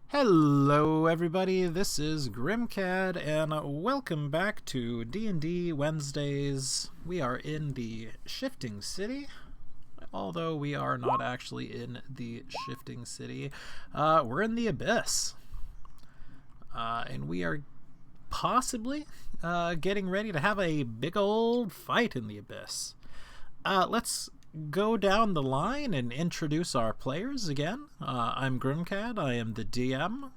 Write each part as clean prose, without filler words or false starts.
Hello everybody, this is Grimcad, and welcome back to D&D Wednesdays. We are in the Shifting City, although we are not actually in the Shifting City. We're in the Abyss, and we are possibly getting ready to have a big old fight in the Abyss. Let's go down the line and introduce our players again. I'm Grimcad. I am the DM.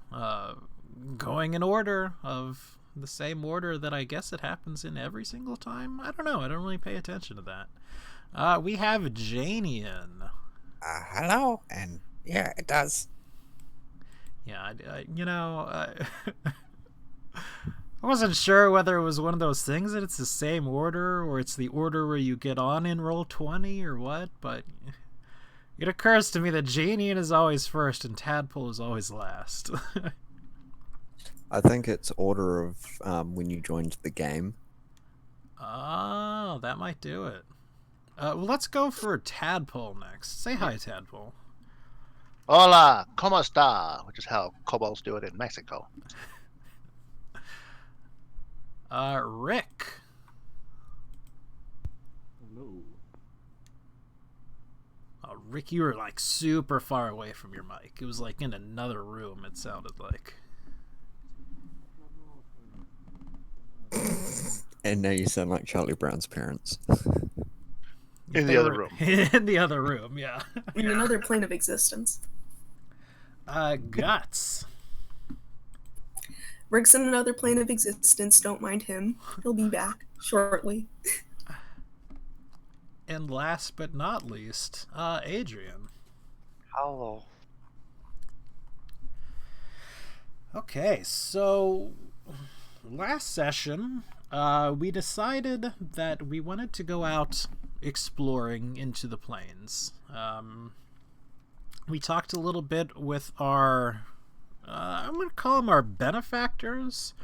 Going in order of the same order that I guess it happens in every single time. I don't know. I don't really pay attention to that. We have Janian. Hello, and yeah, it does. Yeah, I wasn't sure whether it was one of those things that it's the same order or it's the order where you get on in Roll20 or what, but it occurs to me that Janian is always first and Tadpole is always last. I think it's order of when you joined the game. Oh, that might do it. Well, let's go for Tadpole next. Say hi, Tadpole. Hola, ¿cómo está? Which is how kobolds do it in Mexico. Rick. Hello. Rick, you were like super far away from your mic. It was like in another room, it sounded like. And now you sound like Charlie Brown's parents. In the other room. In the other room, yeah. In another plane of existence. Guts. Rick's in another plane of existence. Don't mind him. He'll be back shortly. And last but not least, Adrian. Hello. Okay, so last session, we decided that we wanted to go out exploring into the plains. We talked a little bit with our, I'm going to call them our benefactors,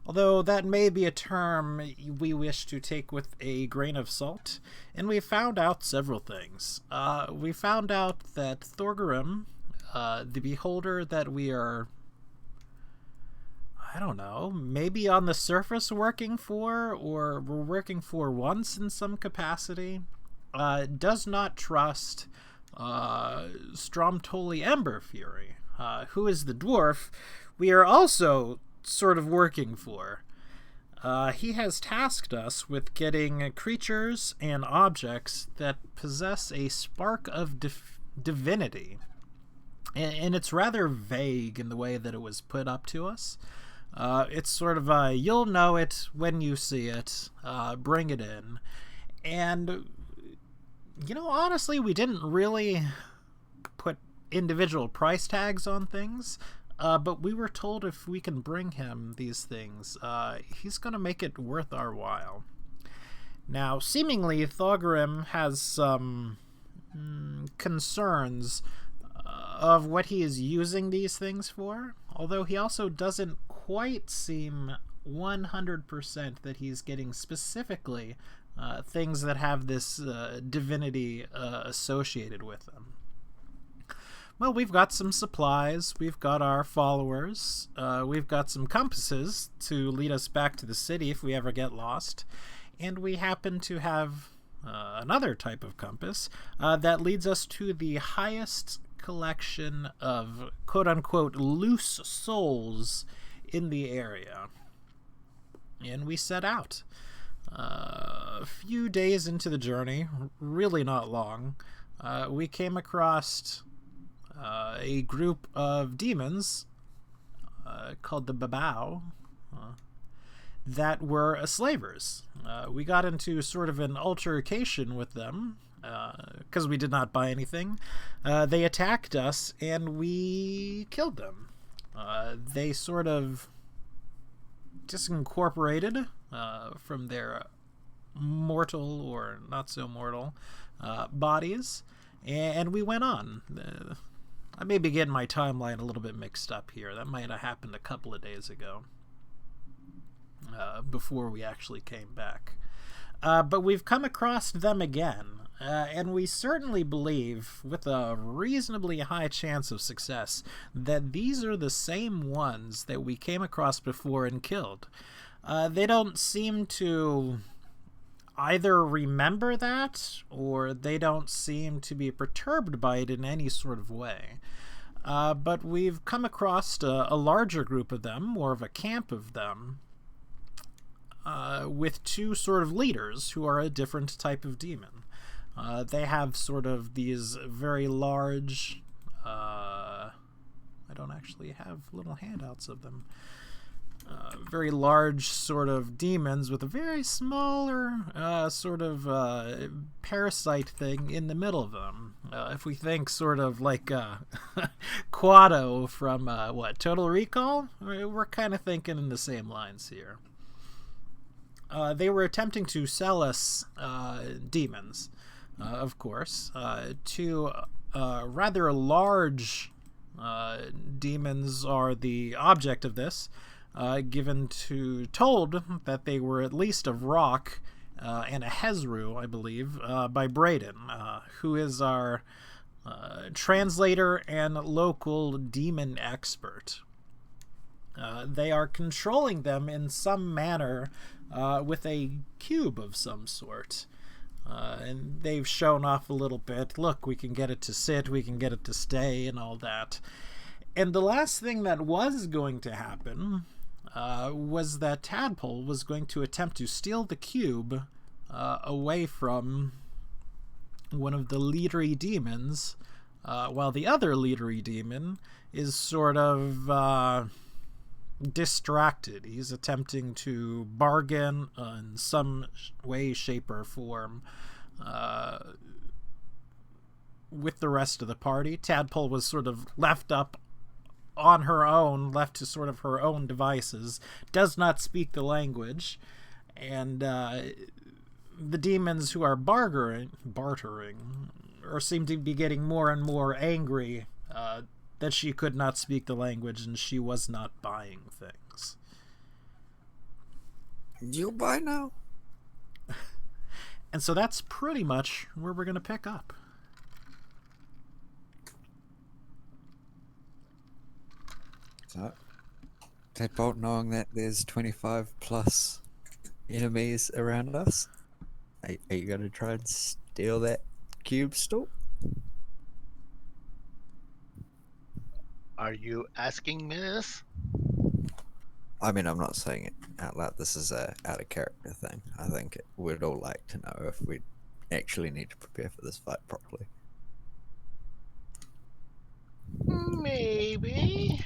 although that may be a term we wish to take with a grain of salt, and we found out several things. We found out that Thorgrim, the beholder that we are, I don't know, maybe on the surface working for, or we're working for once in some capacity, does not trust Stromtoli Emberfury, who is the dwarf we are also sort of working for. He has tasked us with getting creatures and objects that possess a spark of divinity. And it's rather vague in the way that it was put up to us. It's sort of a, you'll know it when you see it, bring it in. And, honestly, we didn't really put individual price tags on things, but we were told if we can bring him these things, he's going to make it worth our while. Now, seemingly, Thorgrim has some concerns of what he is using these things for, although he also doesn't quite seem 100% that he's getting specifically things that have this divinity associated with them. Well, we've got some supplies, we've got our followers, we've got some compasses to lead us back to the city if we ever get lost, and we happen to have another type of compass that leads us to the highest collection of quote-unquote loose souls in the area. And we set out. A few days into the journey, really not long, we came across a group of demons called the Babao that were slavers. We got into sort of an altercation with them because we did not buy anything. They attacked us and we killed them. They sort of disincorporated from their mortal or not so mortal bodies, and we went on. I may be getting my timeline a little bit mixed up here. That might have happened a couple of days ago, before we actually came back. But we've come across them again, And we certainly believe, with a reasonably high chance of success, that these are the same ones that we came across before and killed. They don't seem to either remember that, or they don't seem to be perturbed by it in any sort of way. But we've come across a larger group of them, more of a camp of them, with two sort of leaders who are a different type of demon. They have sort of these very large... I don't actually have little handouts of them. Very large sort of demons with a very smaller sort of parasite thing in the middle of them. If we think sort of like Quado from Total Recall? We're kind of thinking in the same lines here. They were attempting to sell us demons, of course. Two rather large demons are the object of this. Told that they were at least of rock and a Hezru, I believe, by Braden, who is our translator and local demon expert. They are controlling them in some manner with a cube of some sort. And they've shown off a little bit. Look, we can get it to sit, we can get it to stay, and all that. And the last thing that was going to happen was that Tadpole was going to attempt to steal the cube away from one of the leadery demons, while the other leadery demon is sort of distracted. He's attempting to bargain in some way, shape, or form with the rest of the party. Tadpole was sort of left up on her own, left to sort of her own devices, does not speak the language, and the demons who are bartering or seem to be getting more and more angry that she could not speak the language and she was not buying things. You'll buy now? And so that's pretty much where we're going to pick up. So, Deadbolt, knowing that there's 25 plus enemies around us, are you going to try and steal that cube still? Are you asking me this? I mean, I'm not saying it out loud. This is a out of character thing. I think we'd all like to know if we actually need to prepare for this fight properly. Maybe.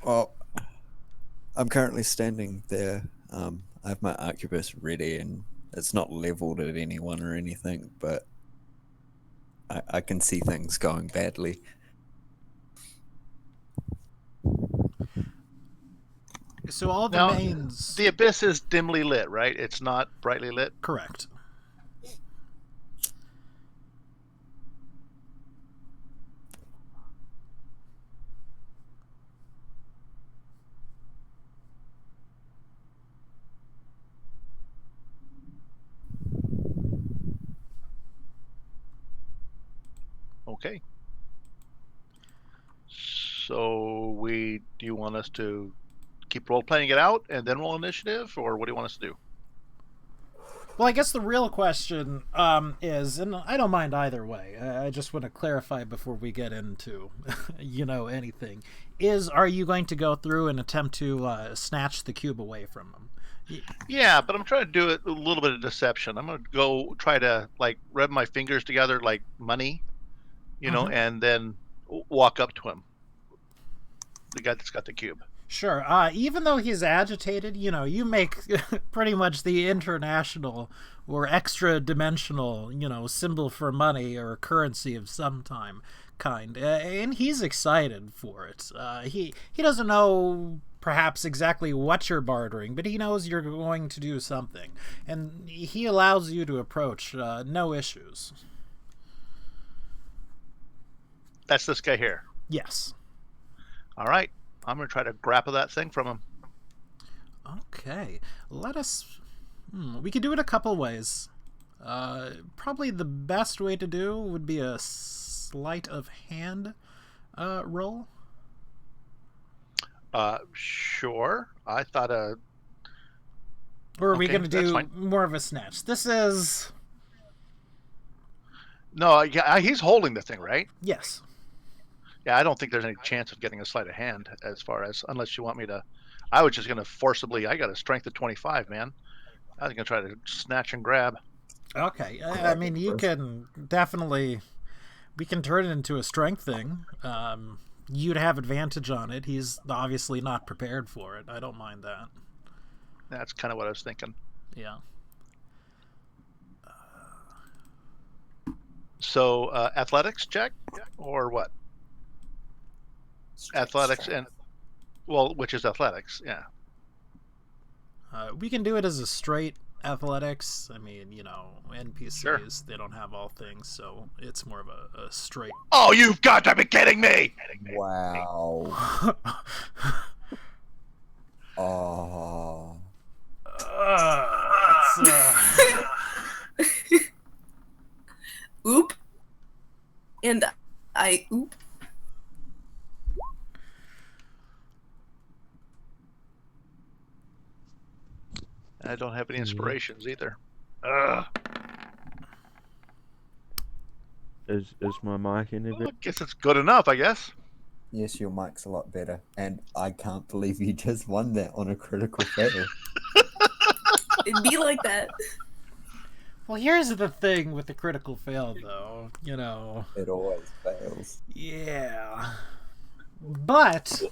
Well, I'm currently standing there. I have my arquebus ready, and it's not leveled at anyone or anything, but I can see things going badly. So all the Now, mains... The abyss is dimly lit, right? It's not brightly lit. Correct. Okay. So do you want us to keep role playing it out and then roll initiative, or what do you want us to do? Well, I guess the real question is, and I don't mind either way, I just want to clarify before we get into, anything, are you going to go through and attempt to snatch the cube away from them? Yeah, but I'm trying to do it a little bit of deception. I'm going to go try to, rub my fingers together like money, and then walk up to him. The guy that's got the cube. Sure. Even though he's agitated, you make pretty much the international or extra-dimensional, symbol for money or currency of some kind. And he's excited for it. He doesn't know perhaps exactly what you're bartering, but he knows you're going to do something. And he allows you to approach, no issues. That's this guy here. Yes. All right. I'm going to try to grapple that thing from him. Okay. Let us... we could do it a couple ways. Probably the best way to do would be a sleight of hand roll. Sure. I thought Or are we Okay, going to that's do fine. more of a snatch? This is... no. Yeah, he's holding the thing, right? Yes. Yeah, I don't think there's any chance of getting a sleight of hand as far as unless you want me to. I was just gonna forcibly. I got a strength of 25, man. I was gonna try to snatch and grab. Okay. I mean, you First. can definitely... We can turn it into a strength thing. You'd have advantage on it. He's obviously not prepared for it. I don't mind that. That's kind of what I was thinking. Yeah. So athletics check or what? Athletics and well, which is athletics? Yeah. We can do it as a straight athletics. I mean, NPCs, Sure. they don't have all things, so it's more of a straight... Oh, you've got to be kidding me! Wow. Oh. Oop. And I oop. I don't have any Mm-hmm. inspirations either. Ugh. Is my mic any Well, I bit? guess it's good enough, I guess. Yes, your mic's a lot better. And I can't believe you just won that on a critical fail. It'd be like that. Well, here's the thing with the critical fail, though. It always fails. Yeah. But,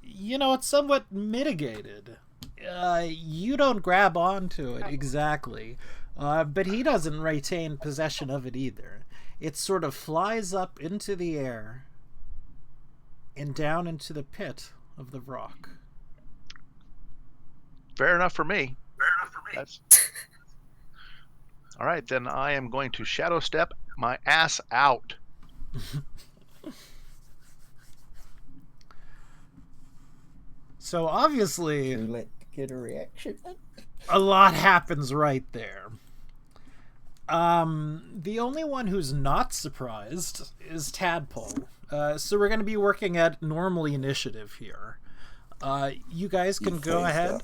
it's somewhat mitigated. You don't grab onto it exactly, but he doesn't retain possession of it either. It sort of flies up into the air and down into the pit of the rock. Fair enough for me. That's... All right, then I am going to shadow step my ass out. So obviously, Too late to get a reaction. a lot happens right there. The only one who's not surprised is Tadpole. So we're going to be working at normal initiative here. You guys can go phased ahead up.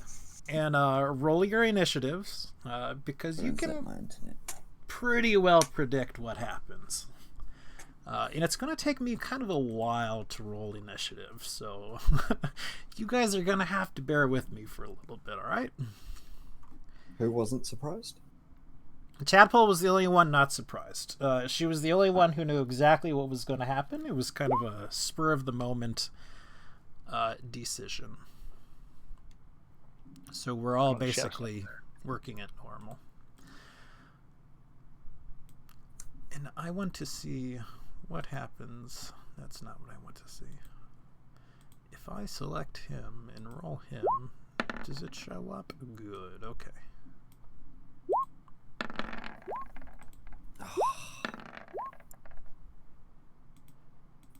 and roll your initiatives because you Is that can my internet? pretty well predict what happens. And it's going to take me kind of a while to roll initiative, so you guys are going to have to bear with me for a little bit, alright? Who wasn't surprised? Tadpole was the only one not surprised. She was the only one who knew exactly what was going to happen. It was kind of a spur-of-the-moment decision. So we're all Oh, the chef's basically working at normal. And I want to see what happens. That's not what I want to see. If I select him and roll him, does it show up? Good, okay.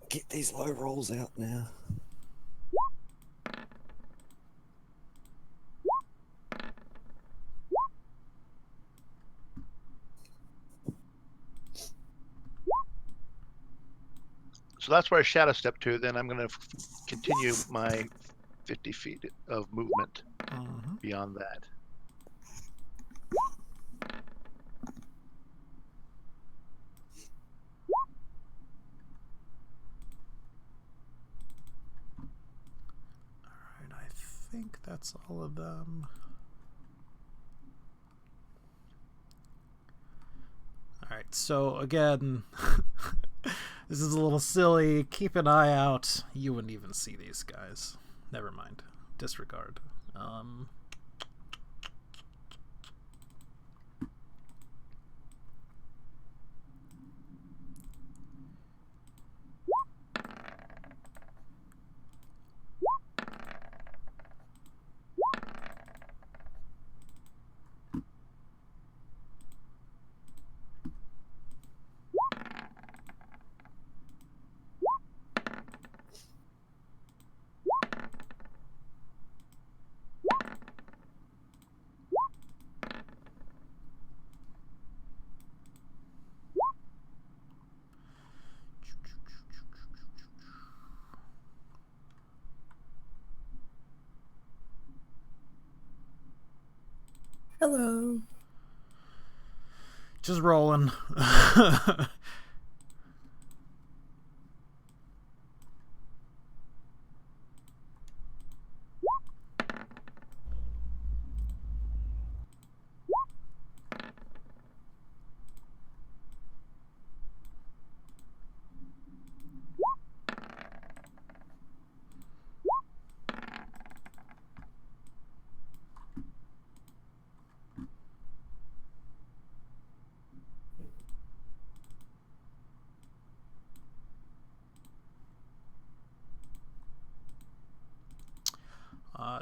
Get these low rolls out now. So that's where I shadow step to. Then I'm going to continue my 50 feet of movement Mhm. beyond that. Alright, I think that's all of them. Alright, so again, this is a little silly. Keep an eye out. You wouldn't even see these guys. Never mind. Disregard. Hello. Just rolling.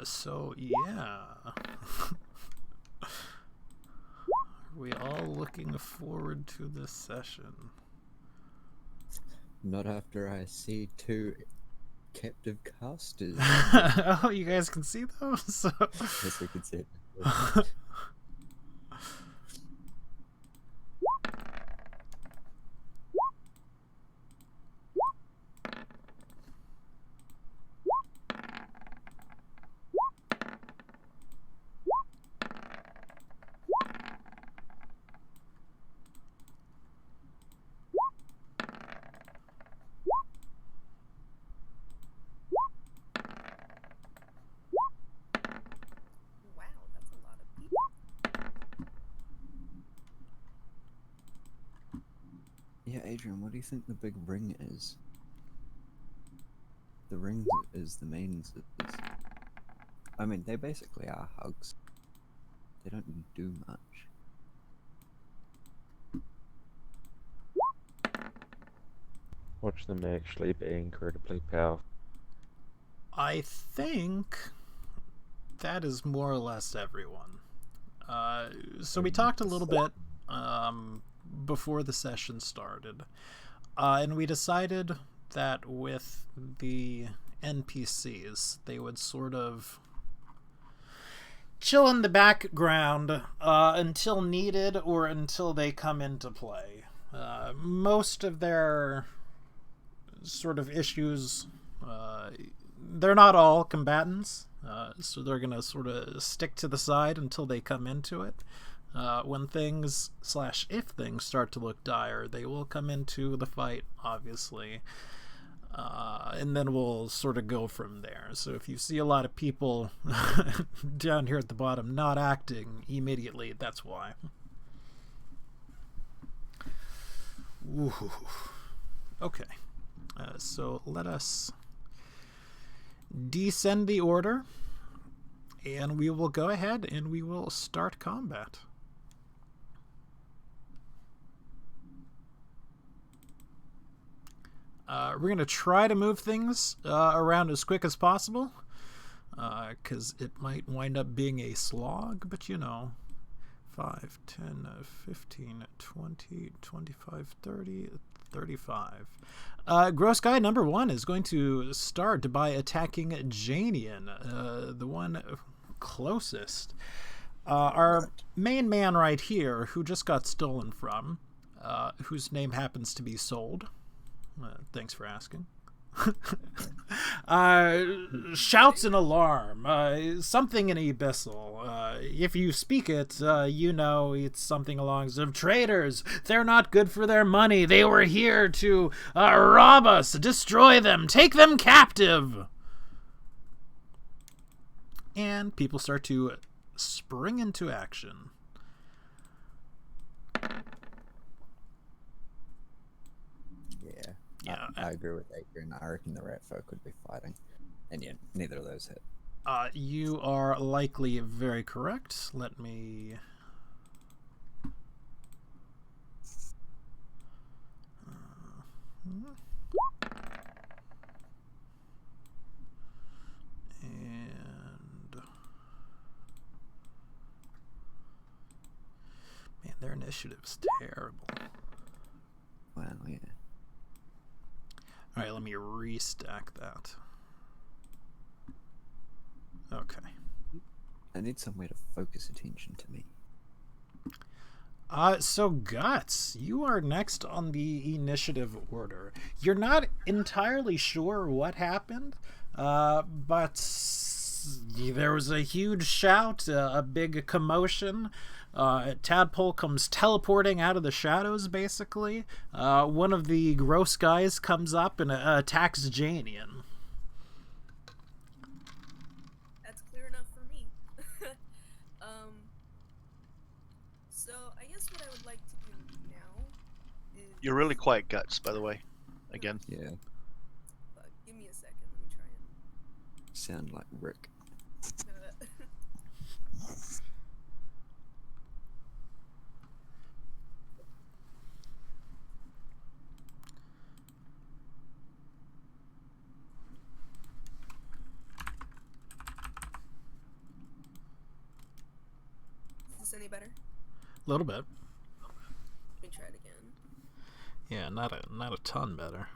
So yeah. Are we all looking forward to this session? Not after I see 2 captive casters. Oh, you guys can see those? Yes, we can see it. Wow, that's a lot of people. Yeah, Adrian, what do you think the big ring is? The ring is the main scissors. I mean, they basically are hugs. They don't do much. Watch them actually be incredibly powerful. I think that is more or less everyone. So we talked a little bit before the session started, and we decided that with the NPCs, they would sort of chill in the background until needed or until they come into play. Most of their sort of issues, they're not all combatants, so they're going to sort of stick to the side until they come into it. When things / if things start to look dire, they will come into the fight, obviously. And then we'll sort of go from there. So if you see a lot of people down here at the bottom not acting immediately, that's why. Ooh. Okay. So let us descend the order, and we will go ahead and we will start combat. We're going to try to move things around as quick as possible, because it might wind up being a slog, but you know, 5, 10, 15, 20, 25, 30, 35. Gross Guy number 1 is going to start by attacking Janian, the one closest. Our main man right here, who just got stolen from, whose name happens to be Sold. Thanks for asking. Shouts an alarm, something in Abyssal. If you speak it, you know it's something along the traitors. They're not good for their money. They were here to rob us, destroy them, take them captive. And people start to spring into action. Yeah, I agree with Adrian. I reckon the rat folk would be fighting. And yeah, neither of those hit. You are likely very correct. Let me... And... Man, their initiative's terrible. Wow, yeah. Alright, let me restack that. Okay. I need somewhere to focus attention to me. So Guts, you are next on the initiative order. You're not entirely sure what happened, but there was a huge shout, a big commotion. Tadpole comes teleporting out of the shadows, basically. One of the gross guys comes up and attacks Janian. That's clear enough for me. So I guess what I would like to do now is... You're really quiet, Guts, by the way. Again. Yeah, give me a second. Let me try and... sound like Rick. Is this any better? A little bit. Let me try it again. Yeah, not a ton better.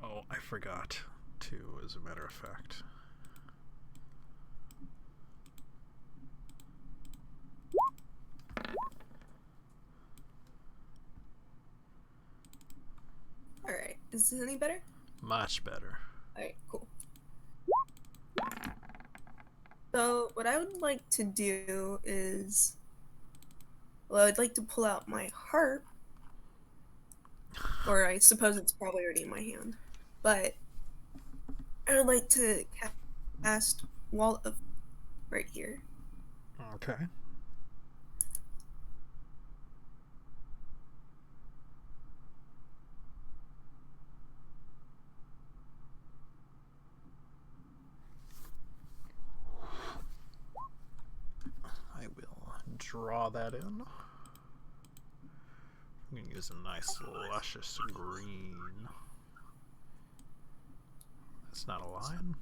Oh, I forgot to, as a matter of fact. Alright, is this any better? Much better. Alright, cool. So, what I would like to do is... Well, I'd like to pull out my harp. Or I suppose it's probably already in my hand. But I would like to cast Wall of... right here. Okay. I will draw that in. I'm going to use a nice luscious green. That's not a line.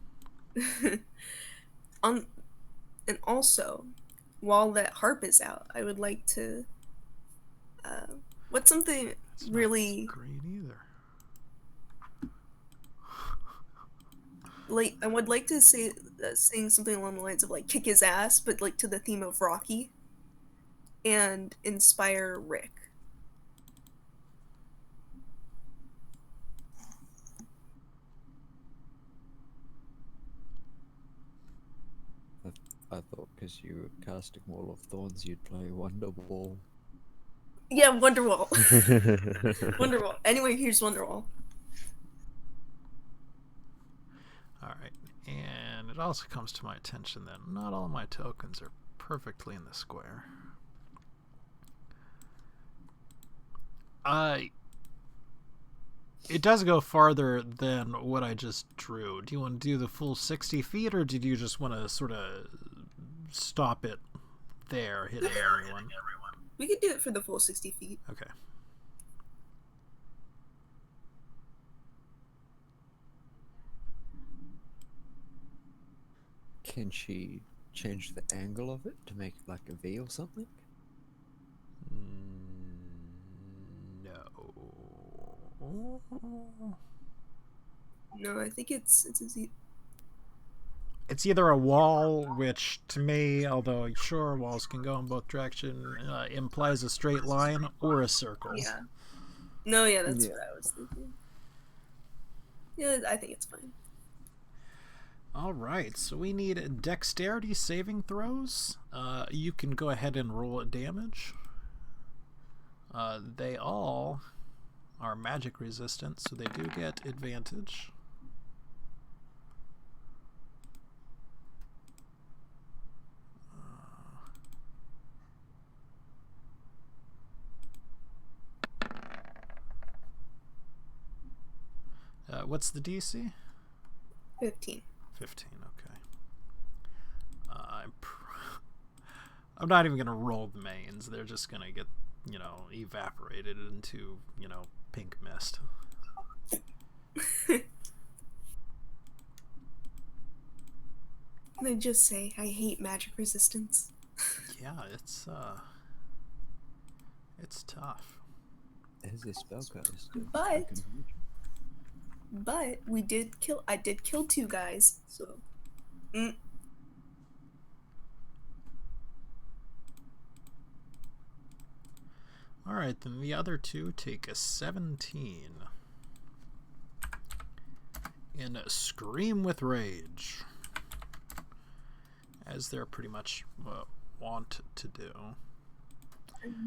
And also, while that harp is out, I would like to... what's something It's not really... green either. Like, I would like to say sing something along the lines of like kick his ass, but like to the theme of Rocky, and inspire Rick. I thought because you were casting Wall of Thorns, you'd play Wonderwall. Yeah, Wonderwall. Wonderwall. Anyway, here's Wonderwall. Alright, and it also comes to my attention that not all my tokens are perfectly in the square. It does go farther than what I just drew. Do you want to do the full 60 feet, or did you just want to sort of stop it there, hitting everyone? We could do it for the full 60 feet. Okay. Can she change the angle of it to make it like a V or something? No. No, I think it's a It's either a wall, which to me, although sure walls can go in both directions, implies a straight line, or a circle. yeah. No, yeah, that's Yeah. what I was thinking. Yeah, I think it's fine. Alright, so we need dexterity saving throws. You can go ahead and roll damage. They all are magic resistant, so they do get advantage. What's the DC? 15. 15, okay. I'm not even going to roll the mains. They're just going to get, evaporated into, pink mist. Can I just say I hate magic resistance? Yeah, it's tough. As a spellcaster, But But I did kill 2 guys, so. Alright, then the other 2 take a 17. And scream with rage. As they're pretty much want to do.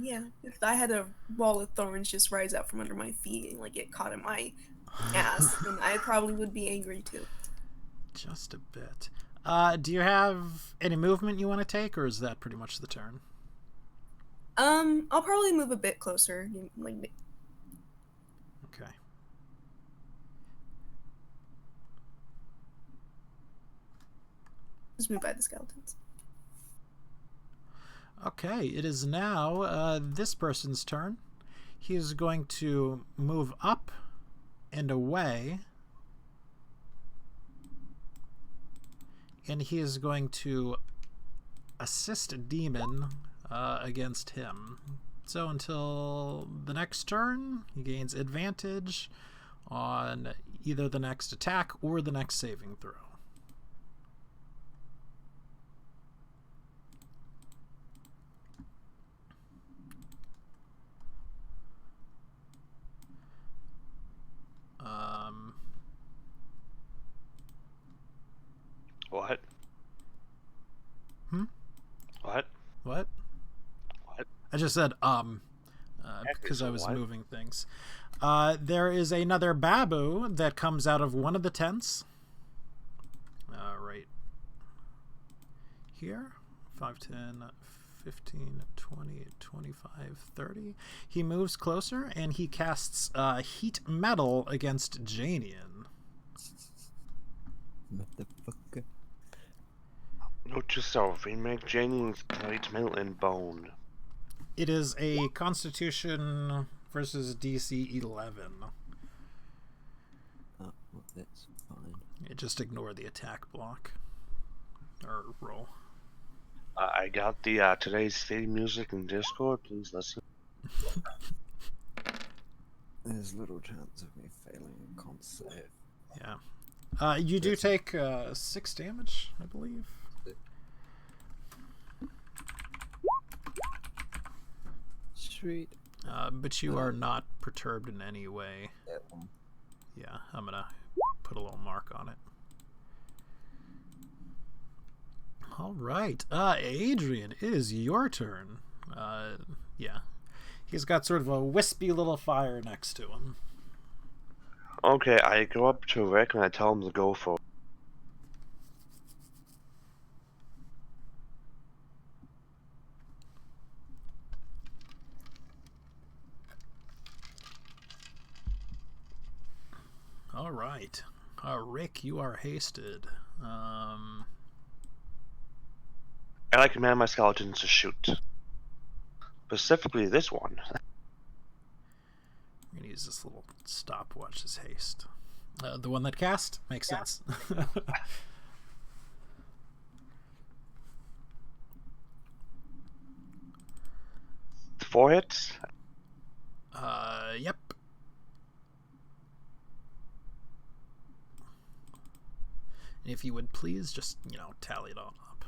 Yeah, if I had a wall of thorns just rise out from under my feet and like get caught in my ass, then I probably would be angry too. Just a bit. Do you have any movement you want to take, or is that pretty much the turn? I'll probably move a bit closer, like. Okay. Just move by the skeletons. Okay, it is now this person's turn. He is going to move up and away. And he is going to assist a demon against him. So until the next turn, he gains advantage on either the next attack or the next saving throw. What? Hmm? What? What? What? I just said because I was what? moving things. There is another babu that comes out of one of the tents. Right here. 5, 10, 15, 20, 25, 30. He moves closer and he casts heat metal against Janian. Motherfucker. Note to self, remake Jennings light metal and bone. It is a Constitution versus DC 11. Oh, well, that's fine. You just ignore the attack block. Or roll. I got the today's theme music in Discord. Please listen. There's little chance of me failing a con save. Yeah. You do take 6 damage, I believe. Sweet. But you are not perturbed in any way. That one. Yeah, I'm gonna put a little mark on it. All right, Adrian, it is your turn. Yeah, he's got sort of a wispy little fire next to him. Okay, I go up to Rick and I tell him to go for it. All right, Rick, you are hasted. And I command my skeletons to shoot. Specifically this one. I'm gonna use this little stopwatch as haste. The one that cast makes sense. 4 hits. Yep. If you would please just, tally it all up.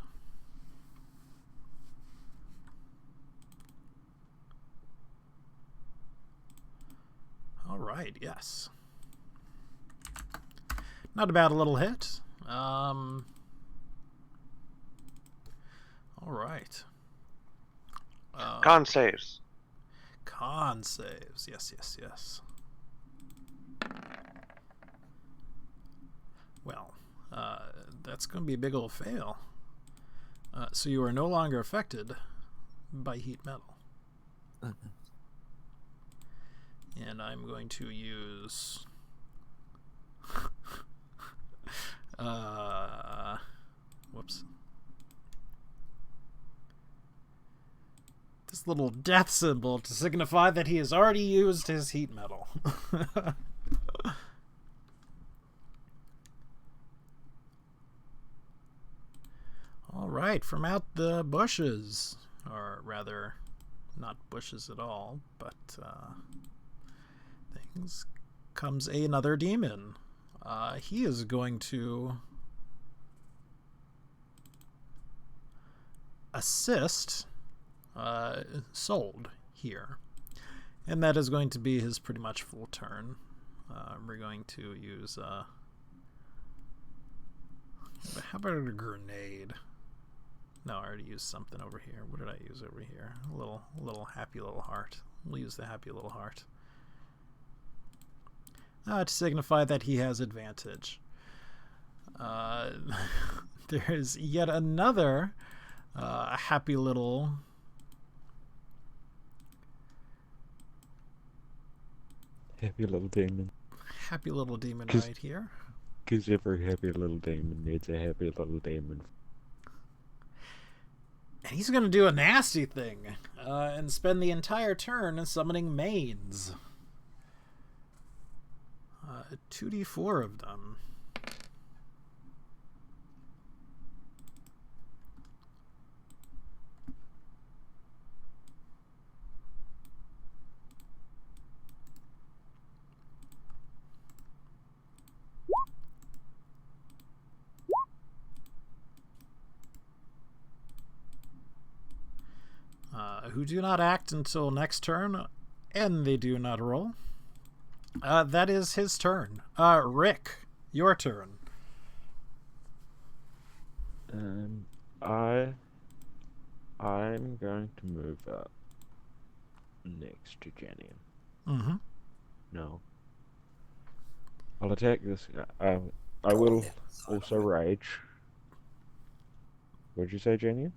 All right, yes. Not a bad little hit. All right. Con saves. Con saves. Yes. Well, that's going to be a big old fail. So you are no longer affected by heat metal. And I'm going to use... whoops. This little death symbol to signify that he has already used his heat metal. All right, from out the bushes, or rather, not bushes at all, but things, comes another demon. he is going to assist Sold here. And that is going to be his pretty much full turn. We're going to use... how about a grenade? No, I already used something over here. What did I use over here? A little happy little heart. We'll use the happy little heart. To signify that he has advantage. There is yet another happy little... Happy little demon. Happy little demon right here. Because every happy little demon needs a happy little demon. And he's going to do a nasty thing and spend the entire turn summoning mains. 2d4 of them. Who do not act until next turn, and they do not roll. That is his turn. Rick, your turn. I'm going to move up next to Janian. Mm-hmm. No. I'll attack this guy. I will also rage. What'd you say, Janian?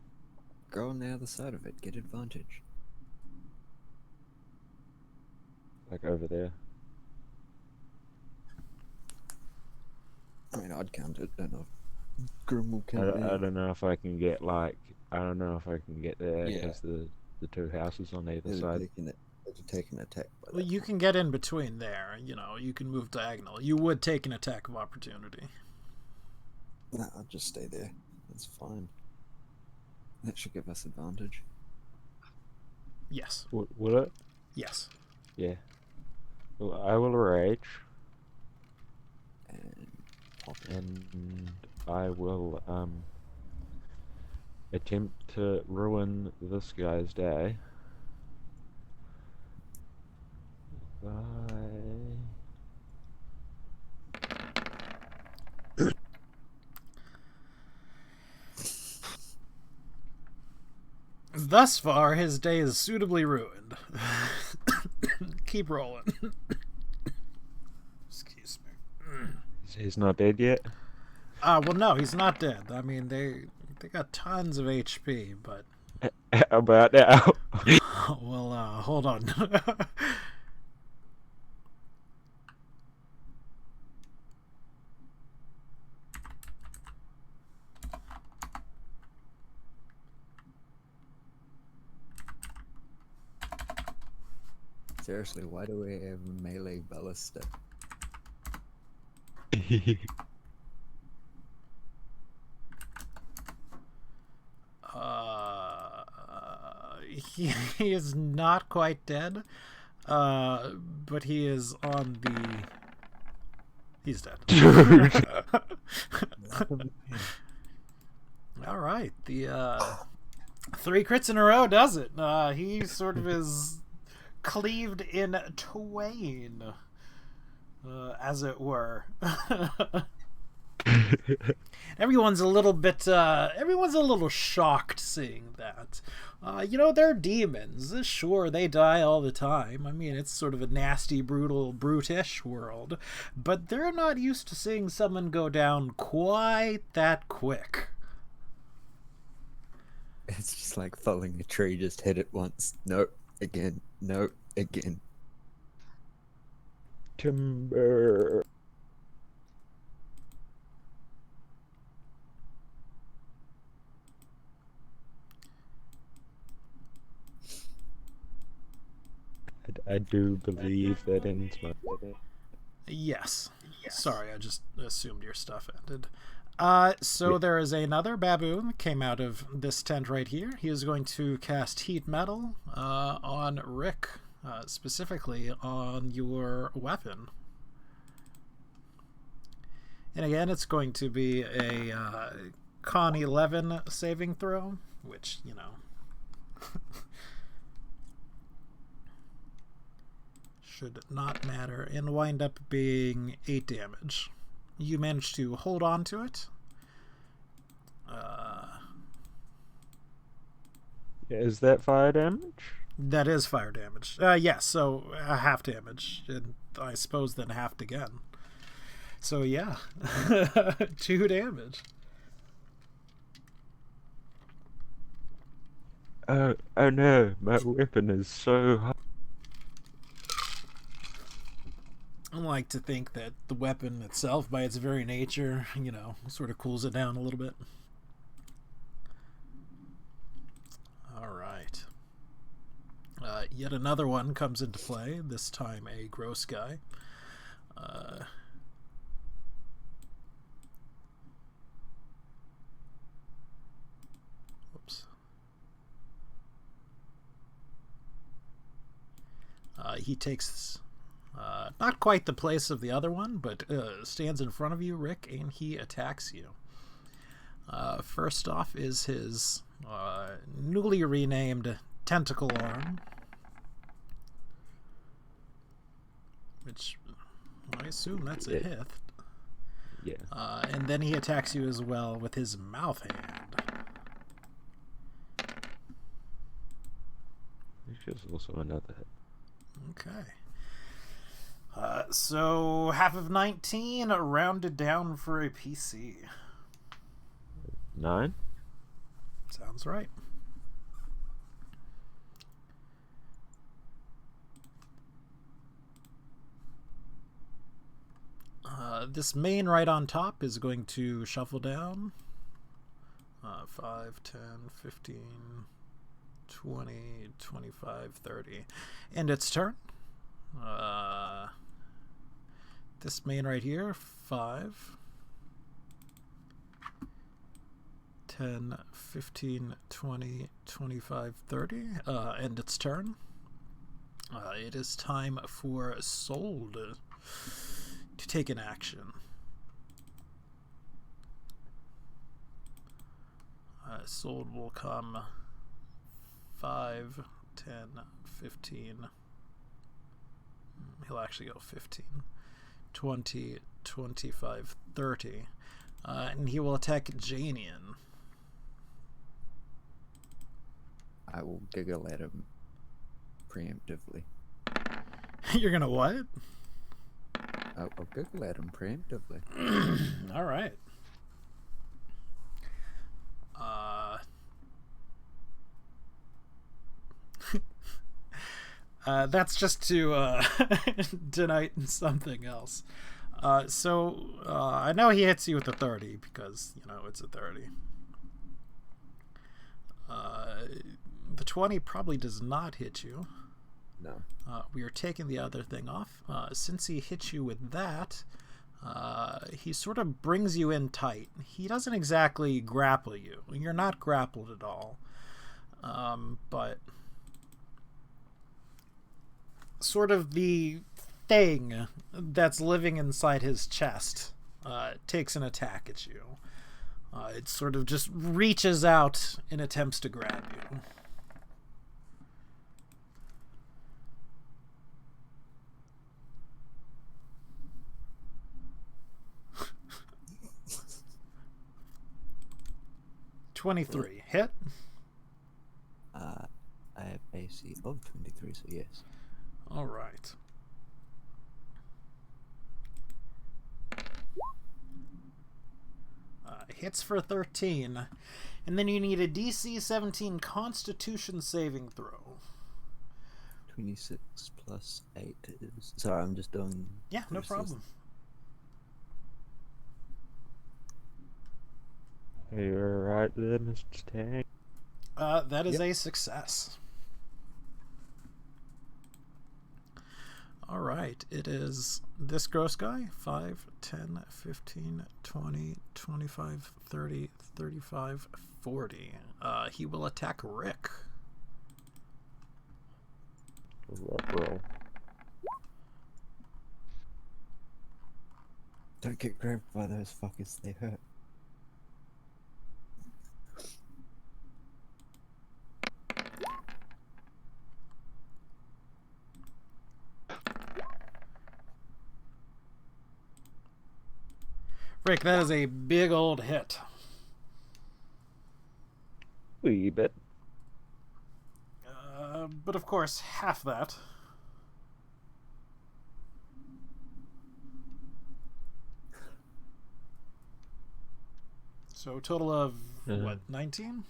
Go on the other side of it. Get advantage. Like over there. I mean, I'd count it. Don't know. Grim will I count it. don't know if I can get like I don't know if I can get there Yeah. because the two houses on either It'll side. take an attack. By Well, that you point. can get in between there. You know, you can move diagonal. You would take an attack of opportunity. Nah, I'll just stay there. That's fine. That should give us advantage. Yes. Will it? Yes. Yeah. Well, I will rage, And pop it. and I will attempt to ruin this guy's day by Thus far, his day is suitably ruined. Keep rolling. Excuse me. he's not dead yet. Well, no, he's not dead. I mean, they got tons of HP, but How about now? well, hold on. Seriously, why do we have melee ballista? He is not quite dead, but he is on the... He's dead. All right, the 3 crits in a row does it. He sort of is cleaved in twain, as it were. Everyone's a little shocked seeing that. You know, they're demons. Sure, they die all the time. I mean, it's sort of a nasty, brutal, brutish world. But they're not used to seeing someone go down quite that quick. It's just like following a tree. Just hit it once. Nope. Again. Nope. Again. Timber. I do believe that ends my day. Yes. Sorry, I just assumed your stuff ended. So Yeah. there is another baboon that came out of this tent right here. He is going to cast Heat Metal on Rick, specifically on your weapon. And again, it's going to be a Con 11 saving throw, which, you know, should not matter, and wind up being 8 damage. You manage to hold on to it. Is that fire damage? That is fire damage. Yes, so half damage, and I suppose then halved again. So yeah, 2 damage. Oh no, my weapon is so hot. I like to think that the weapon itself, by its very nature, you know, sort of cools it down a little bit. All right. Yet another one comes into play, this time a gross guy. Whoops. He takes not quite the place of the other one, but stands in front of you, Rick, and he attacks you. First off is his newly renamed Tentacle Arm, which I assume that's a hit. Yeah. And then he attacks you as well with his mouth hand. Which is also another hit. Okay. So half of 19 rounded down for a PC. 9? Sounds right. This main right on top is going to shuffle down. 5, 10, 15, 20, 25, 30. And its turn. This main right here, 5, 10, 15, 20, 25, 30. And its turn. It is time for Soul to take an action. Soul will come 5, 10, 15. He'll actually go 15, 20, 25, 30. And he will attack Janian. I will giggle at him preemptively. You're gonna what? I'll giggle at him preemptively. All right. That's just to deny something else. So I know he hits you with a 30 because, you know, it's a 30. The 20 probably does not hit you. No. We are taking the other thing off. Since he hits you with that, he sort of brings you in tight. He doesn't exactly grapple you. You're not grappled at all. But sort of the thing that's living inside his chest takes an attack at you. It sort of just reaches out and attempts to grab you. $23 hit. I have AC of 23, so yes. All right. Hits for 13, and then you need a DC 17 Constitution saving throw. 26 plus 8 is... Sorry, I'm just doing... Yeah, no versus- problem. Are you alright there, Mr. Tang? That is Yep. a success. All right, it is this gross guy. 5, 10, 15, 20, 25, 30, 35, 40. He will attack Rick. Rock roll. Don't get grabbed by those fuckers, they hurt. Rick, that is a big old hit. Wee bit. But of course, half that. So a total of, what, 19?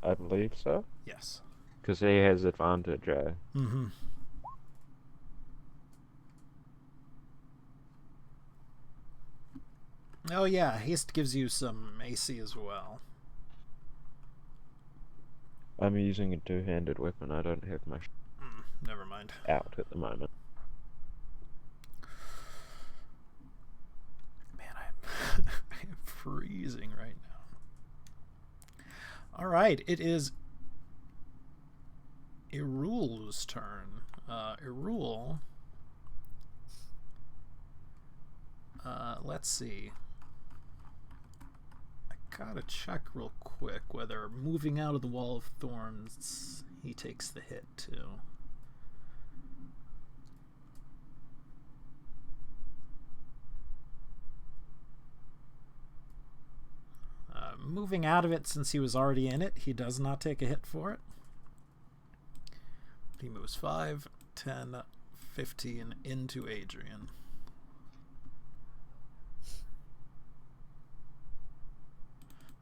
I believe so. Yes. Because he has advantage, Mm-hmm. Oh yeah, haste gives you some AC as well. I'm using a two-handed weapon. I don't have my Never mind. out at the moment. Man, I'm freezing right now. All right, it is Irul's turn. Irul. Let's see. I gotta check real quick whether moving out of the Wall of Thorns, he takes the hit too. Moving out of it, since he was already in it, he does not take a hit for it. He moves 5, 10, 15 into Adrian.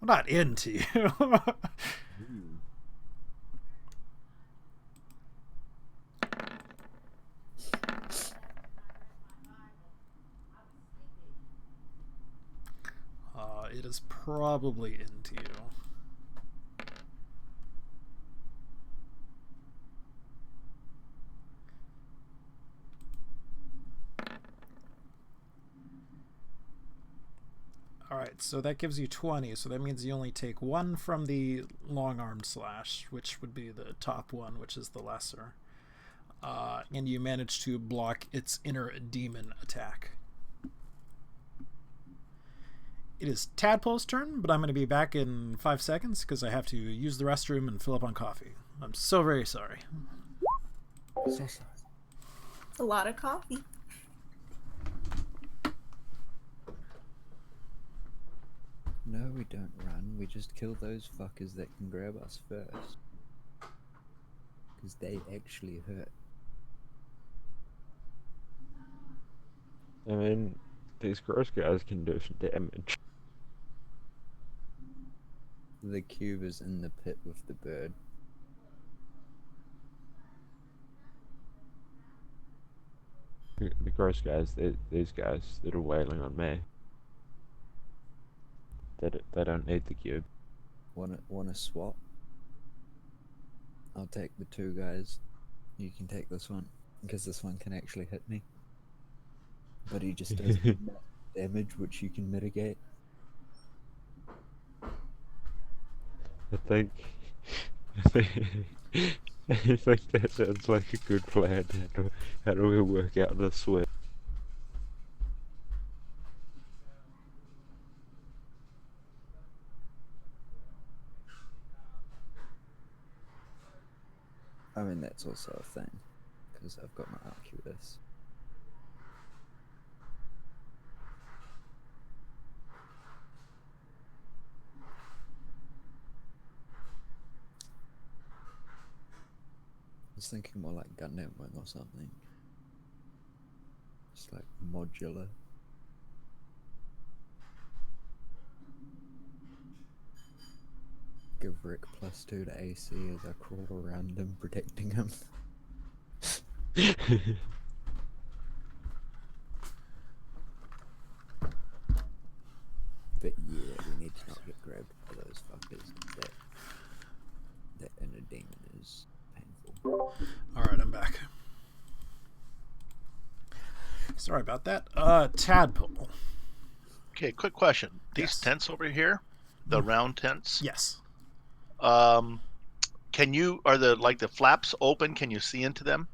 Well, not into you. It is probably into you. Alright, so that gives you 20, so that means you only take 1 from the long-armed slash, which would be the top one, which is the lesser. And you manage to block its inner demon attack. It is Tadpole's turn, but I'm going to be back in 5 seconds because I have to use the restroom and fill up on coffee. I'm so very sorry. So sorry. It's a lot of coffee. No, we don't run. We just kill those fuckers that can grab us first. Because they actually hurt. I mean, these gross guys can do some damage. The cube is in the pit with the bird. The gross guys, these guys that are wailing on me. They don't need the cube. Wanna swap? I'll take the 2 guys. You can take this one, because this one can actually hit me. But he just does damage, which you can mitigate. I think that sounds like a good plan. How do we work out this way? I mean, that's also a thing, because I've got my Arquebus. I was thinking more like Gundam Wing or something. Just like modular. Give Rick +2 to AC as I crawl around him, protecting him. But yeah, we need to not get grabbed by those fuckers. That inner demon is painful. Alright, I'm back. Sorry about that. Tadpole. Okay, quick question. These Yes. tents over here, the round tents, Yes. can you, are the flaps open? Can you see into them?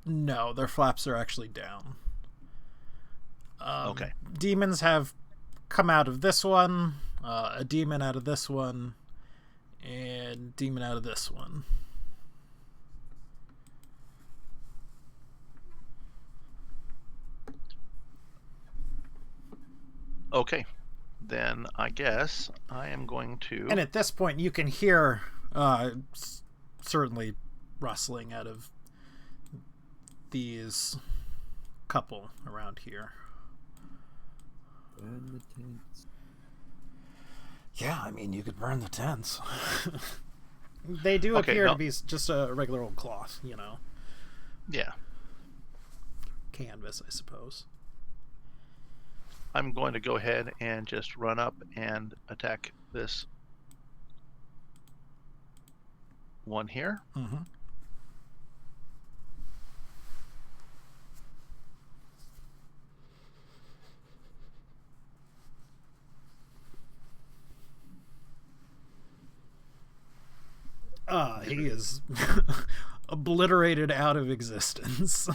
No, their flaps are actually down. Okay. Demons have come out of this one, a demon out of this one, and demon out of this one. Okay. Then I guess I am going to. And at this point, you can hear certainly rustling out of these couple around here. Burn the tents. Yeah, I mean, you could burn the tents. They do Okay, appear no. to be just a regular old cloth, you know, Yeah. canvas, I suppose. I'm going to go ahead and just run up and attack this one here. Mm-hmm. He is obliterated out of existence.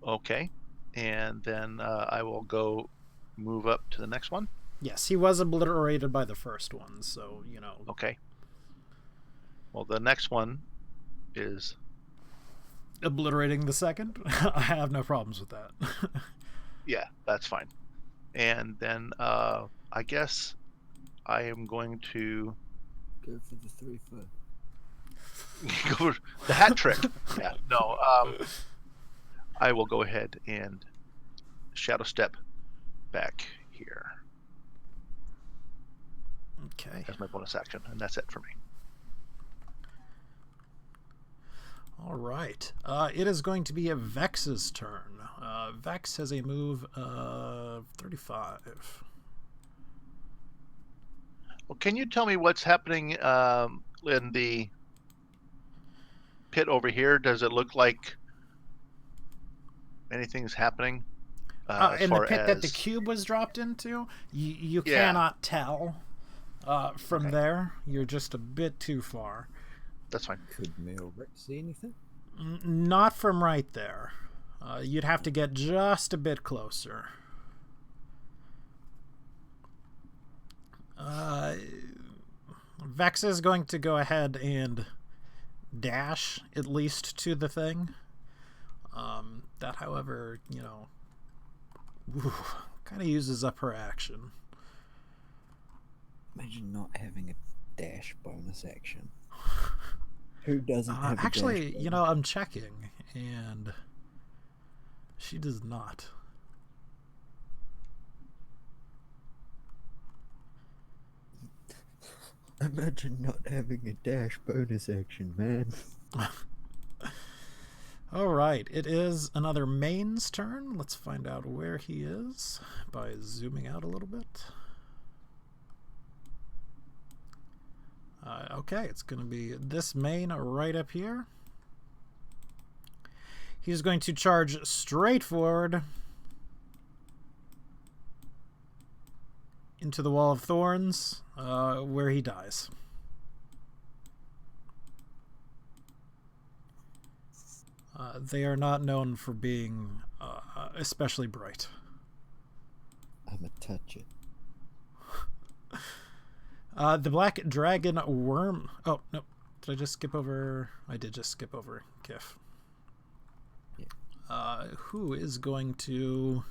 Okay. And then I will go move up to the next one. Yes, he was obliterated by the first one, so, you know. Okay. Well, the next one is. Obliterating the second? I have no problems with that. Yeah, that's fine. And then I guess I am going to Go for the 3-foot. go for the hat trick. Yeah, no. I will go ahead and shadow step back here Okay. as my bonus action, and that's it for me. All right. It is going to be a Vex's turn. Vex has a move of 35. Well, can you tell me what's happening in the pit over here? Does it look like anything's happening? As In the far pit that the as- cube was dropped into, you Yeah. cannot tell from Okay. there. You're just a bit too far. That's fine. Could Mel Rick see anything? Not from right there. You'd have to get just a bit closer. Vex is going to go ahead and dash at least to the thing. That, however, you know, kind of uses up her action. Imagine not having a dash bonus action. Who doesn't have a Actually, dash you know, I'm checking, and she does not. bonus? Imagine not having a dash bonus action, man. All right, it is another Main's turn. Let's find out where he is by zooming out a little bit. Okay, it's going to be this Main right up here. He's going to charge straight forward into the Wall of Thorns, where he dies. They are not known for being especially bright. I'ma touch it. The Black Dragon Worm... Oh, no. Did I just skip over... I did just skip over Kif. Yeah. Who is going to...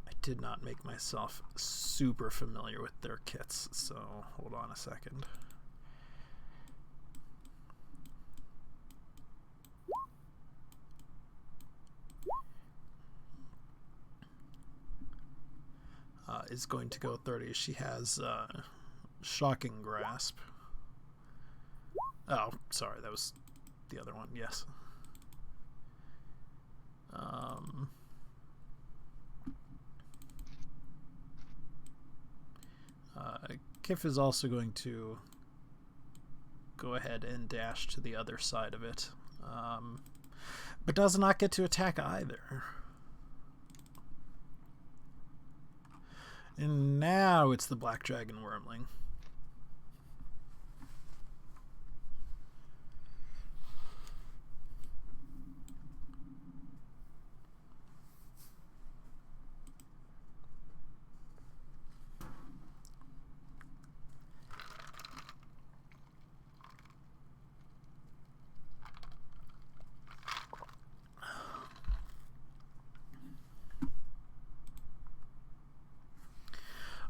I did not make myself super familiar with their kits, so hold on a second. Is going to go 30. She has Shocking Grasp. Oh, sorry, that was the other one. Yes. Kif is also going to go ahead and dash to the other side of it. But does not get to attack either. And now it's the Black Dragon Wormling.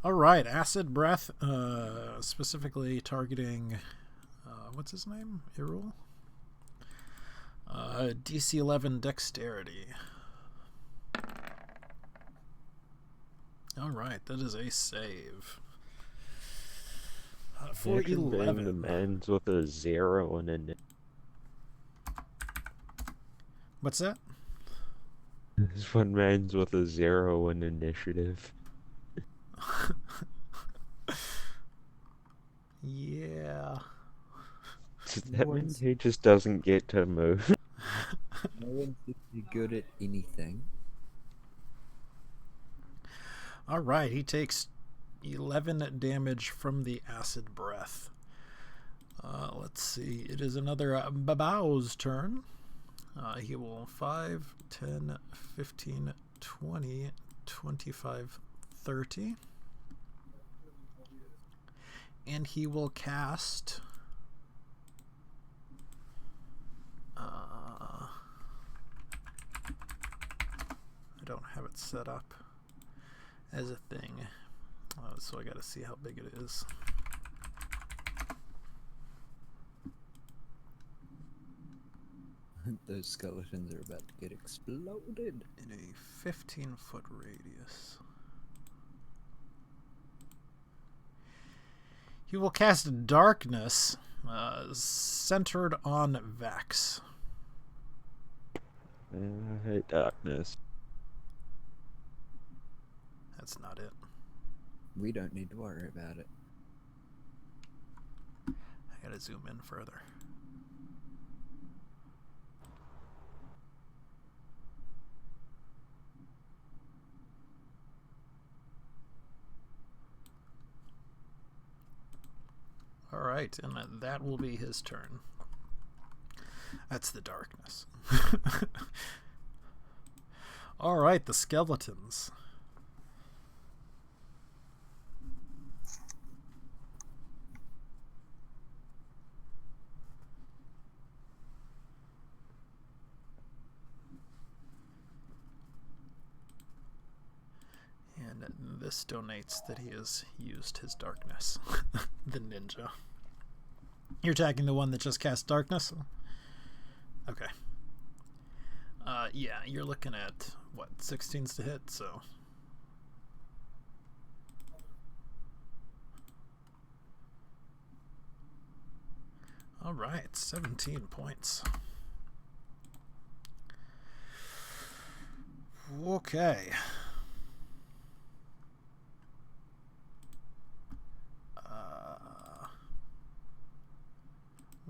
All right, Acid Breath, specifically targeting, what's his name? Irul? DC 11 Dexterity. All right, that is a save. For Imagine being 11. the man's with a 0 and an. What's that? This one man's with a 0 in initiative. Yeah. Does that mean he just doesn't get to move? No one's good at anything. All right, he takes 11 damage from the Acid Breath. Let's see. It is another Babao's turn. He will 5, 10, 15, 20, 25, 30. And he will cast... I don't have it set up as a thing. So I gotta see how big it is. Those skeletons are about to get exploded. In a 15-foot radius. He will cast Darkness, centered on Vex. I hate darkness. That's not it. We don't need to worry about it. I gotta zoom in further. All right, and that will be his turn. That's the darkness. All right, the skeletons. And this donates that he has used his darkness. The ninja. You're attacking the one that just cast darkness? Okay. Yeah, you're looking at, what, 16s to hit, so... Alright, 17 points. Okay.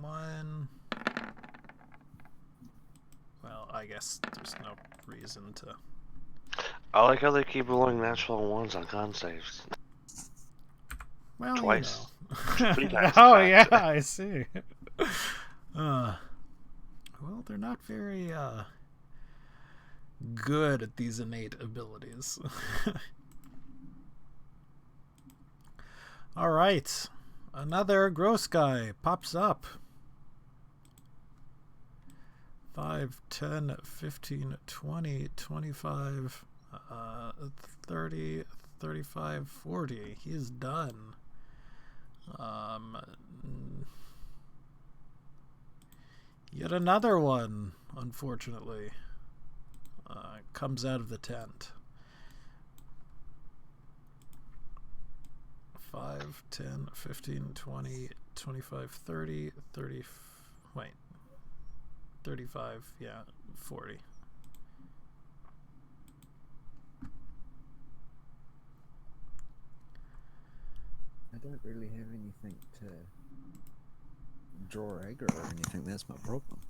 One. Well, I guess there's no reason to. I like how they keep rolling natural ones on con saves. Well, Twice. You know. 3 times, Oh in yeah, fact. I see. Well, they're not very good at these innate abilities. All right, another gross guy pops up. 5, 10, 15, 20, 25, 30, 35, 40. He's done. Yet another one, unfortunately, comes out of the tent. 5, 10, 15, 20, 25, 30, 30, wait. 35, yeah, 40. I don't really have anything to draw aggro or anything. That's my problem.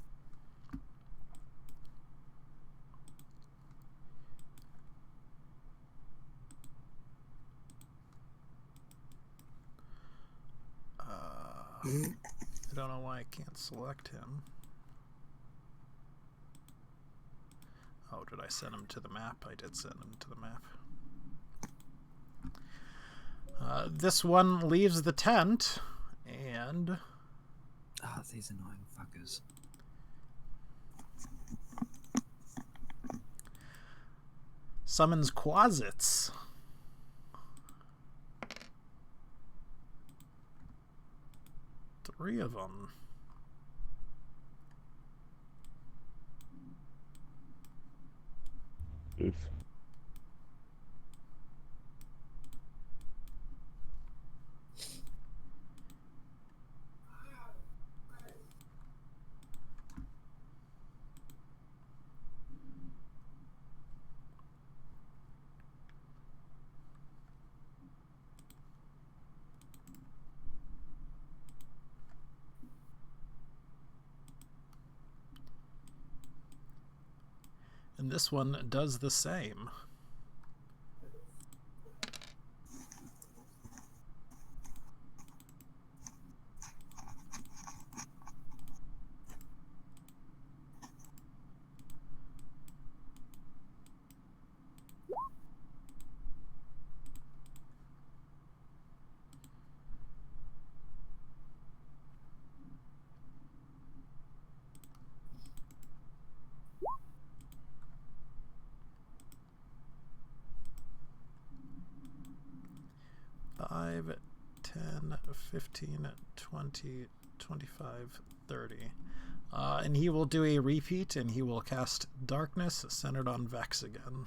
I don't know why I can't select him. Oh, did I send him to the map? I did send him to the map. This one leaves the tent and Ah, these annoying fuckers. summons Quasits. Three of them. Oof. And this one does the same. Five, 10, 15, 20, 25, 30. And he will do a repeat, and he will cast Darkness centered on Vex again.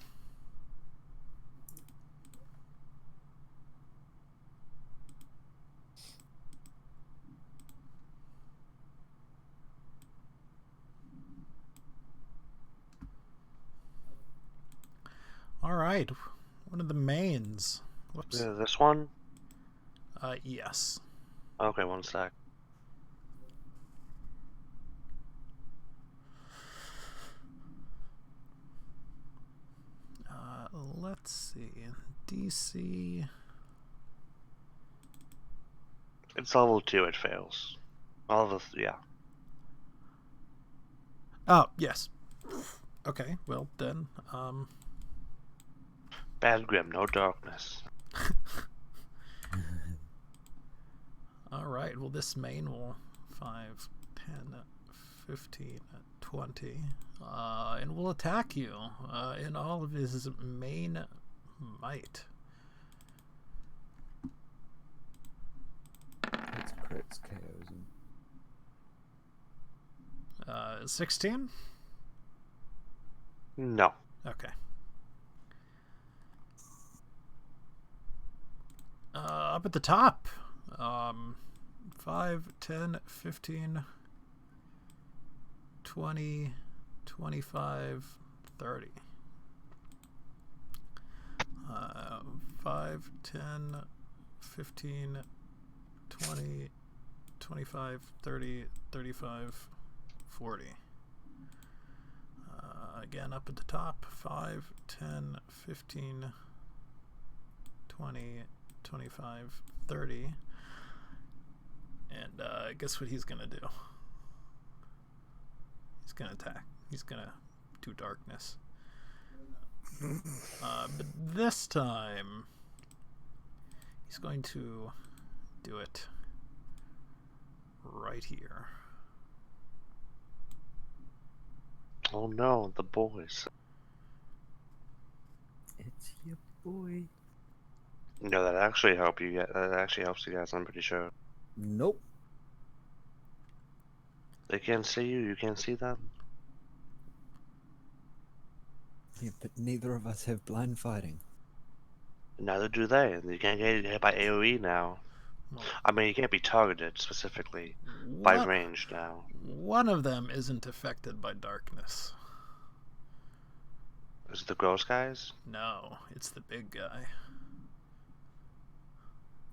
All right, one of the mains. Whoops. This one? Yes. Okay, one sec. Let's see. DC. It's level 2, it fails. All of the, yeah. Oh, yes. Okay, well then, Bad Grim, no darkness. all right, well this main will 5, 10, 15, 20, and will attack you in all of his main might. It's crits, KOs, and 16? No. Okay. Up at the top. 5, 10, 15, 20, 25, 30. 5, 10, 15, 20, 25, 30, 35, 40. Again, up at the top. 5, 10, 15, 20, 25, 30. And guess what he's gonna do? He's gonna attack. He's gonna do darkness. But this time, he's going to do it right here. Oh no, the boys. it's your boy. No, that actually help you get. That actually helps you guys. I'm pretty sure. Nope. They can't see you. You can't see them. Yeah, but neither of us have blind fighting. Neither do they. You can't get hit by AOE now. Well, I mean, you can't be targeted specifically by one- range now. One of them isn't affected by darkness. Is it the gross guys? No, it's the big guy.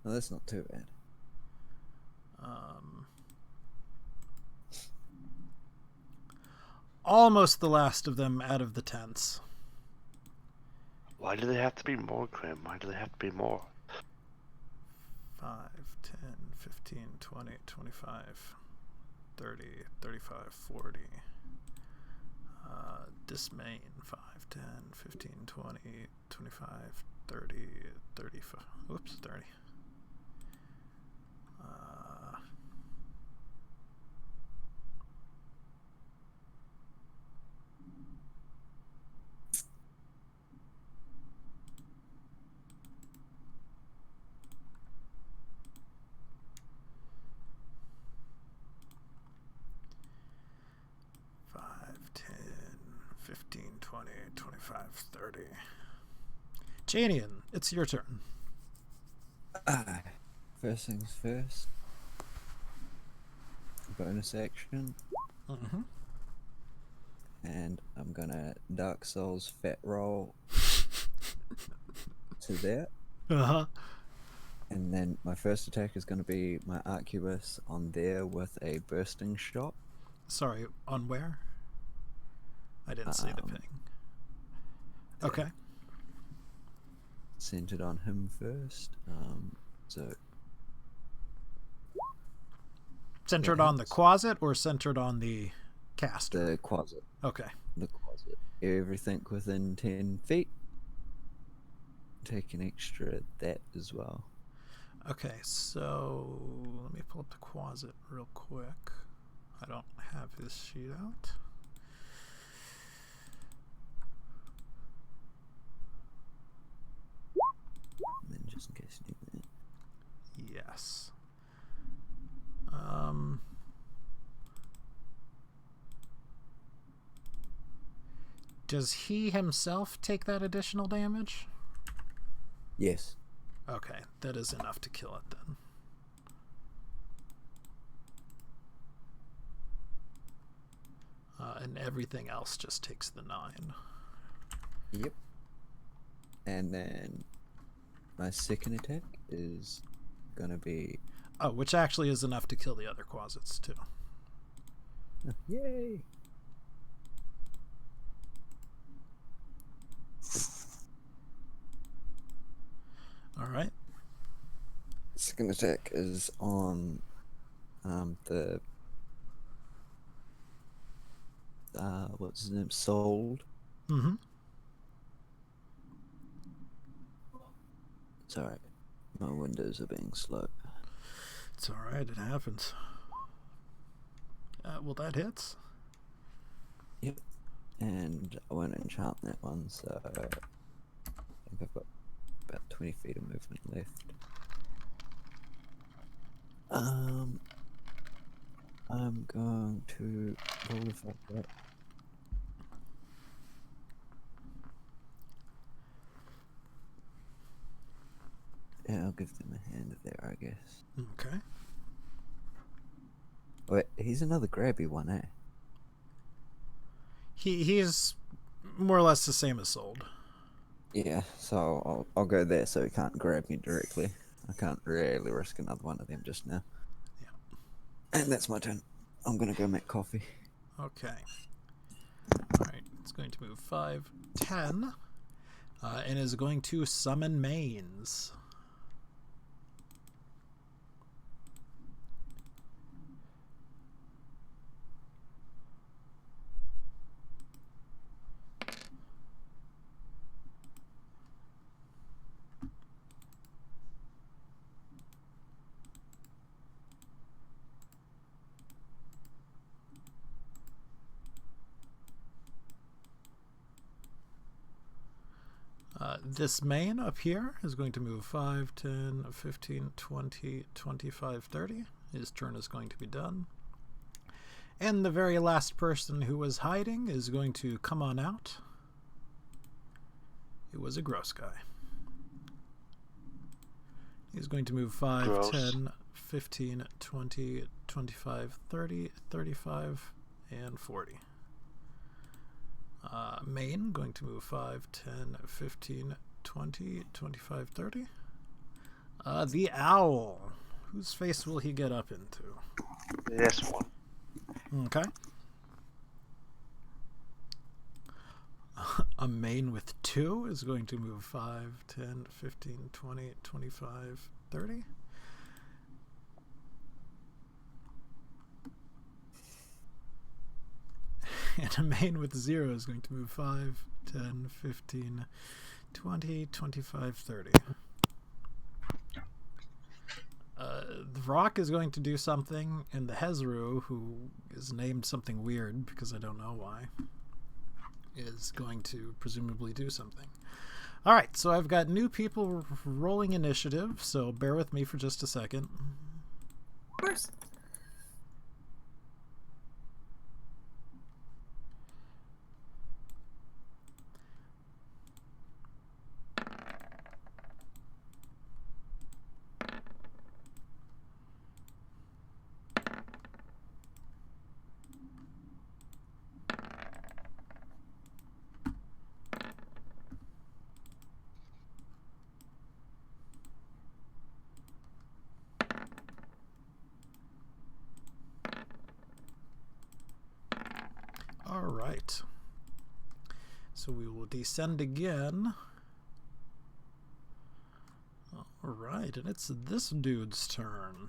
No, that's not too bad. almost the last of them out of the tents. Why do they have to be more, Grim? Why do they have to be more? 5, 10, 15, 20, 25, 30, 35, 40. Dismain 5, 10, 15, 20, 25, 30, 35. Oops, 30. Janian, it's your turn. First things first. Bonus action. Mm-hmm. And I'm gonna Dark Souls fat roll to that. Uh-huh. And then my first attack is gonna be my Arquebus on there with a bursting shot. Sorry, on where? I didn't see the ping. Okay. Centered on him first. So centered on the closet or centered on the caster? the closet. Okay. The closet. Everything within 10 feet. Take an extra that as well. Okay, so let me pull up the closet real quick. I don't have his sheet out. And then just in case you need that. Yes. Does he himself take that additional damage? Yes. Okay, that is enough to kill it then. And everything else just takes the 9. Yep. And then my second attack is gonna be... Oh, which actually is enough to kill the other closets too. Yay! Alright. Second attack is on the what's his name? Sold. Mm-hmm. It's alright. My windows are being slow. It's alright, it happens. Well, that hits. Yep. And I won't enchant that one, so I think I've got about 20 feet of movement left. I'm going to roll the fuck up. Yeah, I'll give them a hand there, I guess. Okay. Wait, he's another grabby one, eh? He's more or less the same as Sold. Yeah, so I'll go there so he can't grab me directly. I can't really risk another one of them just now. Yeah. And that's my turn. I'm gonna go make coffee. Okay. Alright, it's going to move 5, 10, and is going to summon mains. This main up here is going to move 5, 10, 15, 20, 25, 30. His turn is going to be done. And the very last person who was hiding is going to come on out. It was a gross guy. He's going to move 5, Gross. 10, 15, 20, 25, 30, 35, and 40. Main going to move 5, 10, 15, 20, 25, 30. The owl. Whose face will he get up into? This one. Okay. A main with 2 is going to move 5, 10, 15, 20, 25, 30. And a main with 0 is going to move 5, 10, 15, 20, 25, 30. The Rock is going to do something, and the Hezru, who is named something weird because I don't know why, is going to presumably do something. Alright, so I've got new people rolling initiative, so bear with me for just a second. Of course. Alright. So we will descend again. Alright, and it's this dude's turn.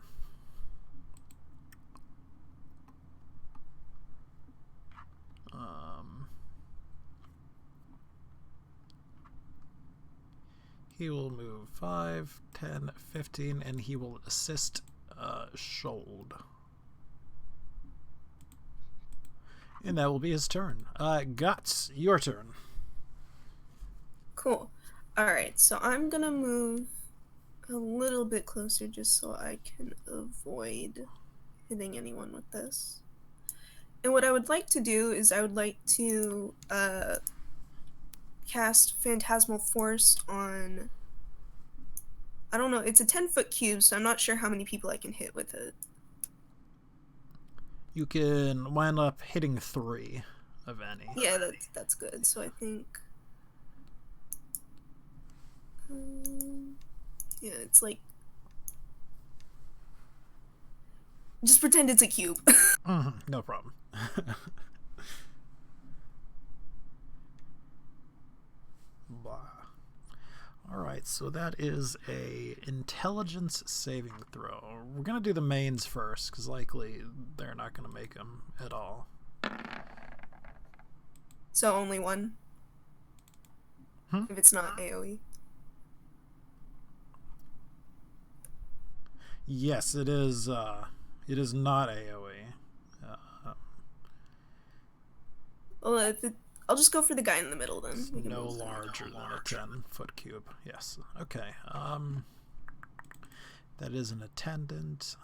He will move 5, 10, 15, and he will assist Shold. And that will be his turn. Guts, your turn. Cool. Alright, so I'm gonna move a little bit closer just so I can avoid hitting anyone with this. And what I would like to do is I would like to cast Phantasmal Force on... I don't know, it's a 10-foot cube, so I'm not sure how many people I can hit with it. You can wind up hitting 3 of any. Yeah, that's good. So I think... yeah, it's like... just pretend it's a cube. No problem. Blah. Alright, so that is a intelligence saving throw. We're going to do the mains first, because likely they're not going to make them at all. So only one? Hmm? If it's not AoE? Yes, it is not AoE. Well, if it, I'll just go for the guy in the middle then. It's We can no move. larger than a 10-foot cube. Yes. Okay. That is an attendant.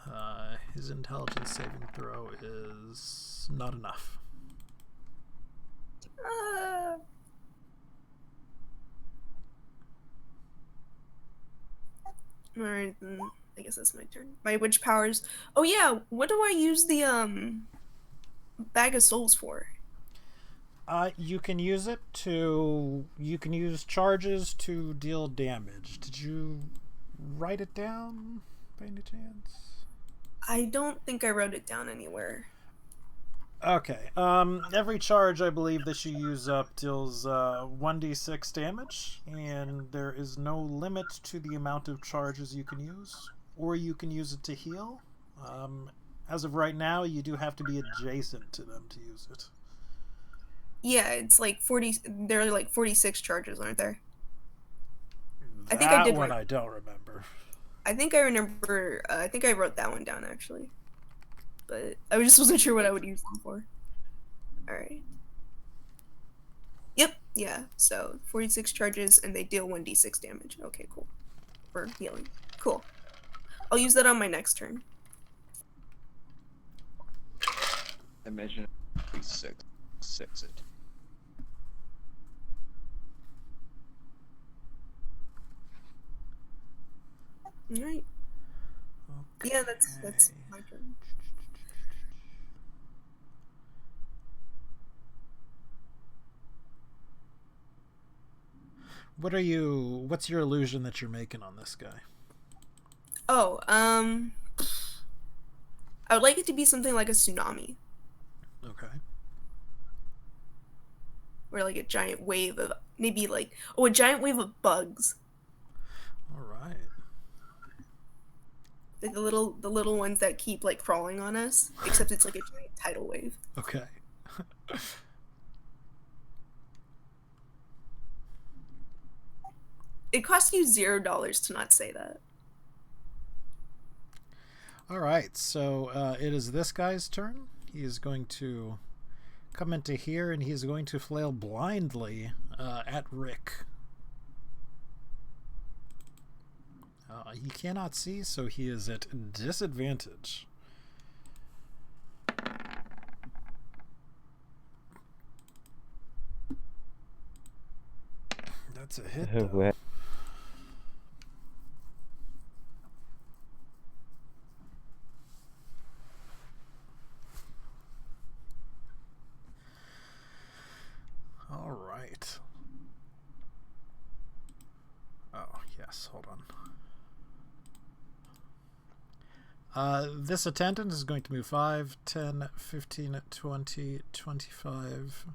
His intelligence saving throw is not enough. Alright, then I guess that's my turn. My witch powers. Oh yeah, what do I use the bag of souls for? You can use it to... You can use charges to deal damage. Did you write it down by any chance? I don't think I wrote it down anywhere. Okay. Every charge I believe that you use up deals 1d6 damage, and there is no limit to the amount of charges you can use, or you can use it to heal. As of right now, you do have to be adjacent to them to use it. Yeah, it's like 40. There are like 46 charges, aren't there? That I think I did one write- I don't remember. I think I remember. I think I wrote that one down actually, but I just wasn't sure what I would use them for. All right. Yep. Yeah. So 46 charges, and they deal 1d6 damage. Okay. Cool. For healing. Cool. I'll use that on my next turn. Imagine six it. All right. Yeah, that's Okay. my turn. What's your illusion that you're making on this guy? Oh, I would like it to be something like a tsunami, Okay. or like a giant wave of maybe like a giant wave of bugs, All right. like the little ones that keep like crawling on us, except it's like a giant tidal wave. Okay. It costs you $0 to not say that. All right. So it is this guy's turn. He is going to come into here, and he's going to flail blindly at Rick. He cannot see, so he is at disadvantage. That's a hit, though. Well, All right. Oh, yes, hold on. This attendant is going to move 5, 10, 15, 20, 25.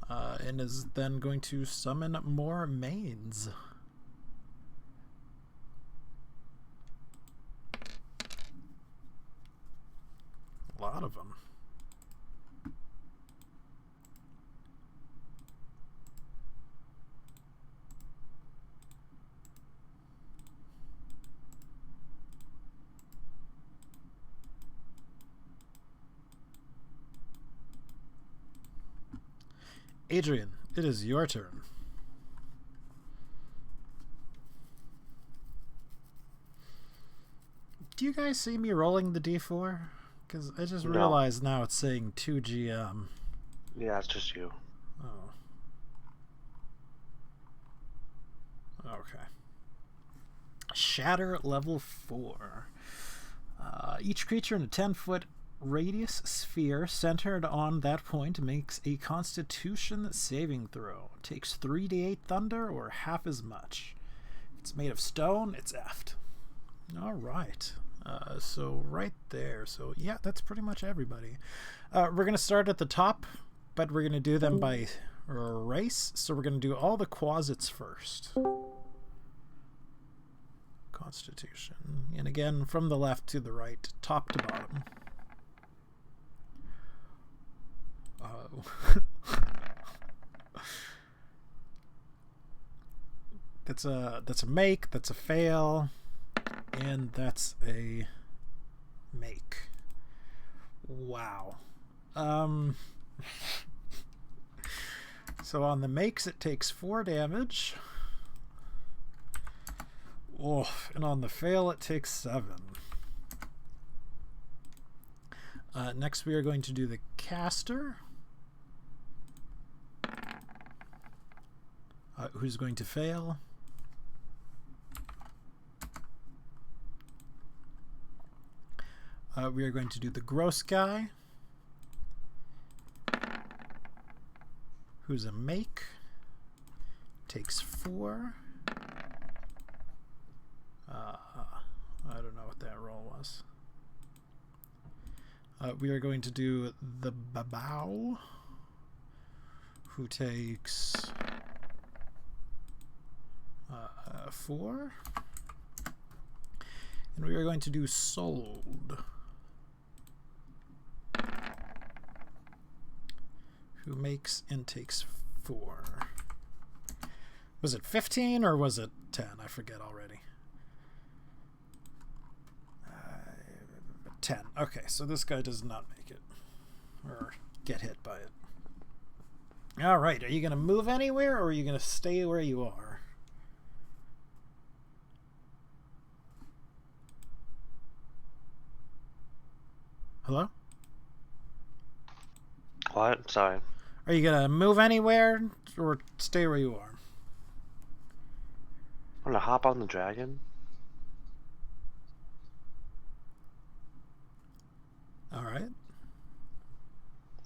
And is then going to summon more mains. A lot of them. Adrian, it is your turn. Do you guys see me rolling the d4? Because I just No. realized now it's saying 2 GM. Yeah, it's just you. Oh. Okay. Shatter level 4. Each creature in a 10-foot radius sphere centered on that point makes a Constitution saving throw. Takes 3d8 thunder or half as much. If it's made of stone, it's effed. All right. So right there. So yeah, that's pretty much everybody. We're going to start at the top, but we're going to do them by race. So we're going to do all the quasits first. Constitution. And again, from the left to the right, top to bottom. That's a make, that's a fail, and that's a make. Wow. So on the makes it takes 4 damage. Oh, and on the fail it takes 7. Next we are going to do the caster. Who's going to fail? We are going to do the gross guy, who's a make, takes 4. I don't know what that roll was. We are going to do the babao, who takes 4. And we are going to do sold, who makes and takes 4. Was it 15 or was it 10? I forget already. 10. Okay, so this guy does not make it or get hit by it. All right, are you going to move anywhere or are you going to stay where you are? Hello? What? Sorry. Are you going to move anywhere or stay where you are? I'm gonna hop on the dragon. All right.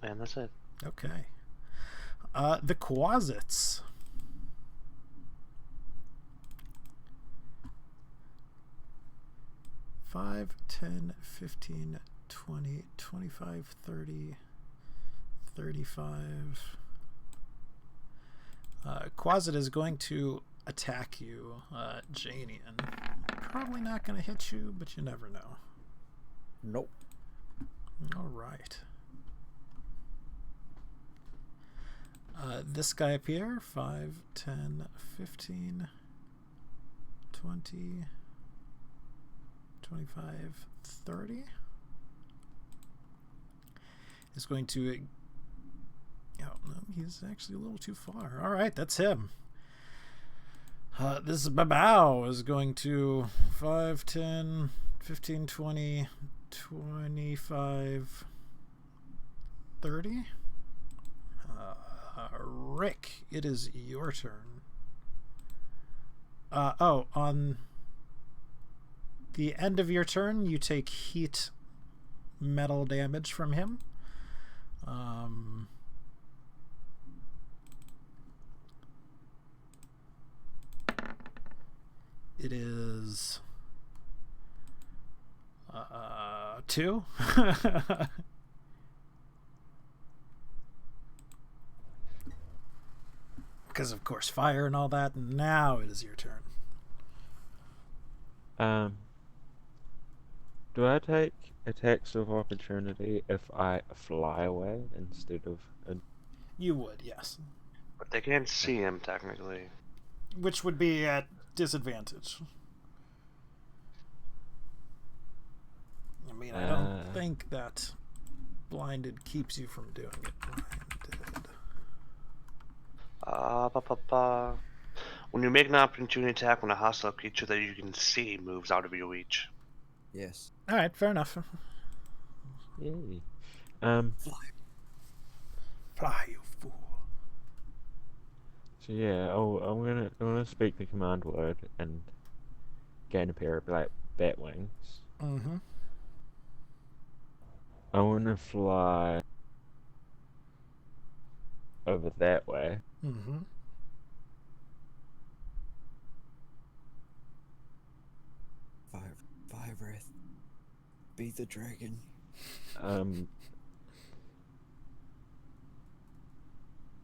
And that's it. Okay. The quasits. $5, 10, 15, 20, 25, 30, 35. Quasit is going to attack you, Janian. Probably not going to hit you, but you never know. Nope. All right. This guy up here, 5, 10, 15, 20, 25, 30. Is going to... Oh, no, he's actually a little too far. All right, that's him. This Babao is going to 5, 10, 15, 20, 25, 30. Rick, it is your turn. On the end of your turn, you take heat metal damage from him. It is 2. Because of course fire and all that. Now it is your turn. Do I take attacks of opportunity if I fly away instead of... You would, yes. But they can't see him technically. Which would be at disadvantage. I mean, I don't think that blinded keeps you from doing it. Blinded. When you make an opportunity attack when a hostile creature that you can see moves out of your reach. Yes. All right, fair enough. Yay. Fly, you fool. So yeah, I'm gonna speak the command word and gain a pair of black bat wings. Mm-hmm. I wanna fly over that way. Mm-hmm. Fire breath. Be the dragon. I'm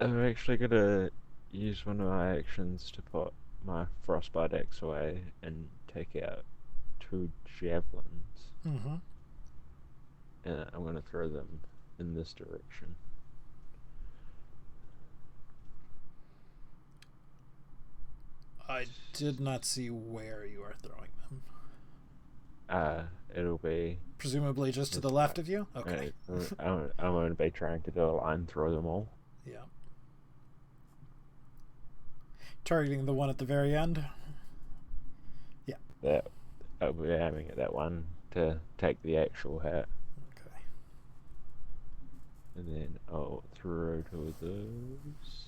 actually gonna use one of my actions to put my frostbite axe away and take out 2 javelins. Mm-hmm. And I'm gonna throw them in this direction. I did not see where you are throwing them. It'll be Presumably just to the left of you? Okay. I'm going to be trying to do a line through them all. Yeah. Targeting the one at the very end? Yeah. That I'll be aiming at that one to take the actual hit. Okay. And then I'll throw 2 of those.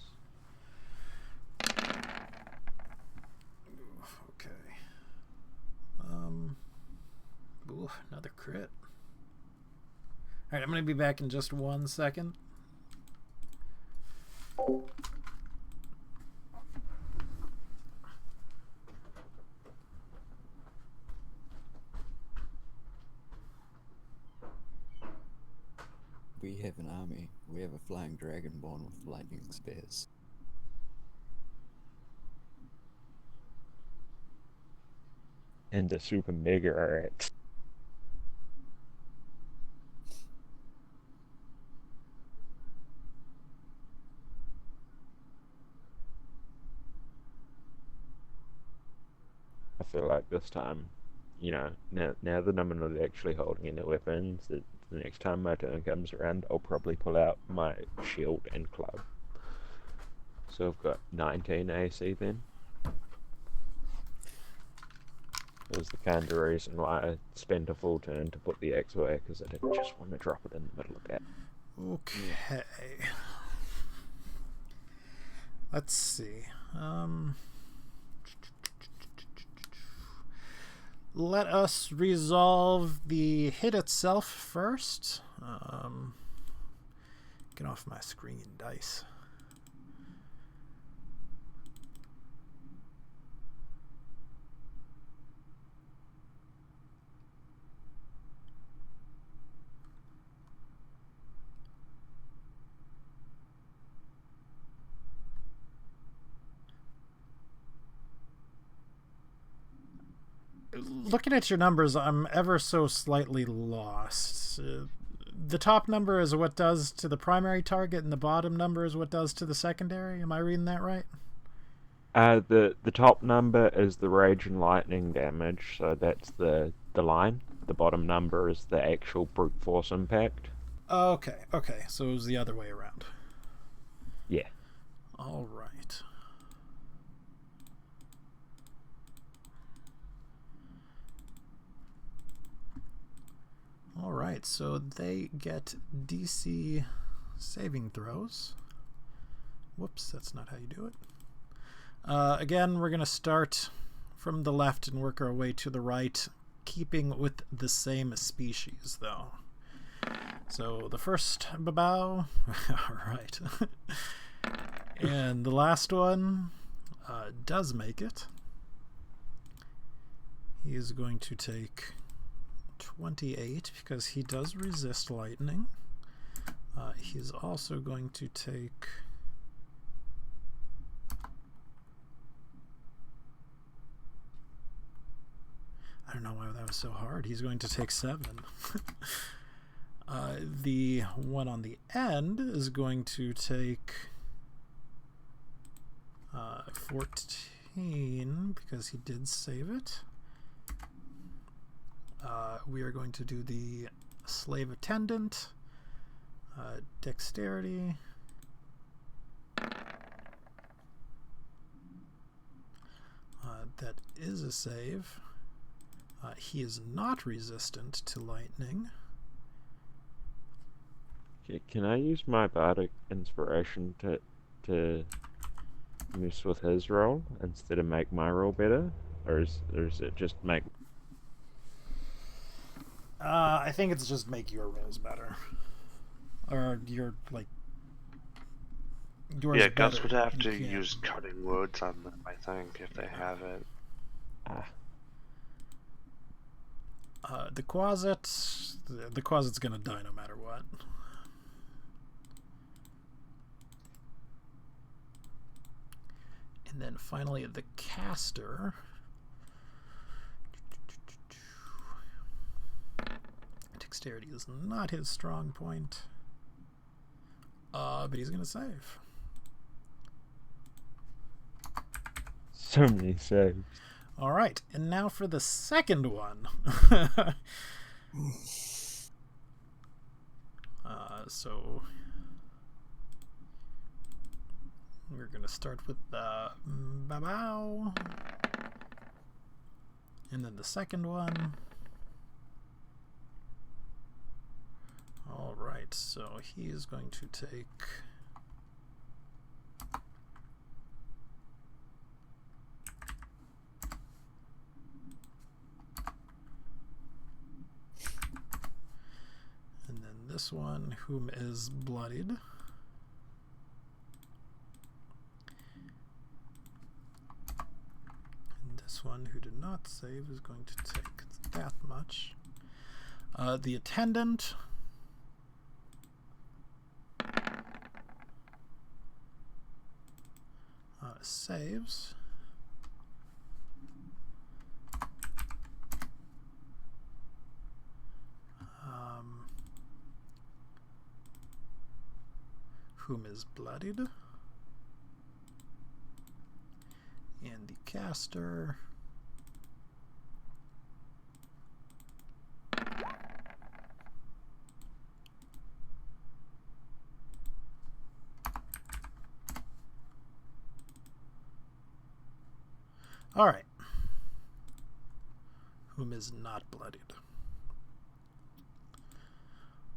Okay. Ooh, another crit. Alright, I'm going to be back in just 1 second. We have an army. We have a flying dragonborn with lightning spears. And a super mega axe. I feel like this time, now that I'm not actually holding any weapons, the next time my turn comes around, I'll probably pull out my shield and club. So I've got 19 AC then. It was the kind of reason why I spent a full turn to put the axe away, because I didn't just want to drop it in the middle of that. Okay. Let's see. Let us resolve the hit itself first. Get off my screen, dice. looking at your numbers, I'm ever so slightly lost. The top number is what does to the primary target, and the bottom number is what does to the secondary. Am I reading that right? The top number is the rage and lightning damage, so that's the line. The bottom number is the actual brute force impact. Okay, so it was the other way around. Yeah. All right. All right, so they get DC saving throws. Whoops, that's not how you do it. Again, we're going to start from the left and work our way to the right, keeping with the same species, though. So the first babao, all right. And the last one does make it. He is going to take 28 because he does resist lightning. He's also going to take... I don't know why that was so hard. He's going to take 7. The one on the end is going to take 14 because he did save it. We are going to do the slave attendant, dexterity. That is a save. He is not resistant to lightning. Can I use my bardic inspiration to mess with his roll instead of make my roll better, or is it just make? I think it's just make your rolls better, or your like. Yours Yeah, better. Gus would have You to can't. use cutting words on them, I think, if they have it. The Quasit's gonna die no matter what. And then finally the caster. Dexterity is not his strong point. But he's gonna save. So many saves. All right, and now for the second one. So we're gonna start with the babao, and then the second one. All right, so he is going to take. This one, whom is bloodied. And this one, who did not save, is going to take that much. The attendant. Saves. Whom is bloodied, and the caster all right, whom is not bloodied.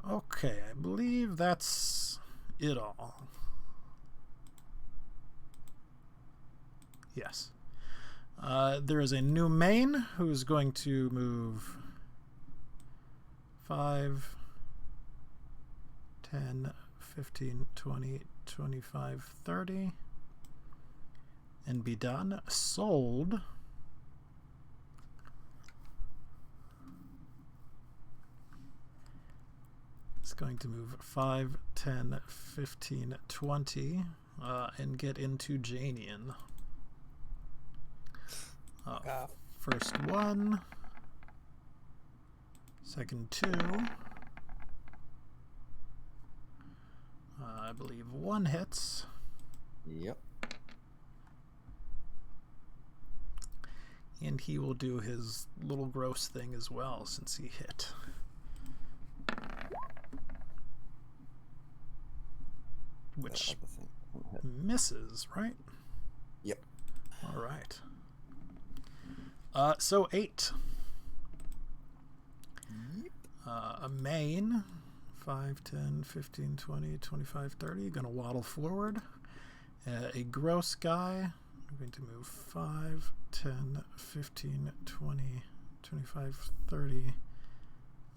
Okay, I believe that's it all. Yes. There is a new main who's going to move 5, 10, 15, 20, 25, 30 and be done. Sold. It's going to move 5, 10, 15, 20, and get into Janian. First one, Second 2. I believe 1 hits. Yep. And he will do his little gross thing as well since he hit. Which That other thing won't hit. misses, right? Yep. All right. So 8. A main. 5, 10, 15, 20, 25, 30. Gonna waddle forward. A gross guy. I'm going to move 5, 10, 15, 20, 25, 30,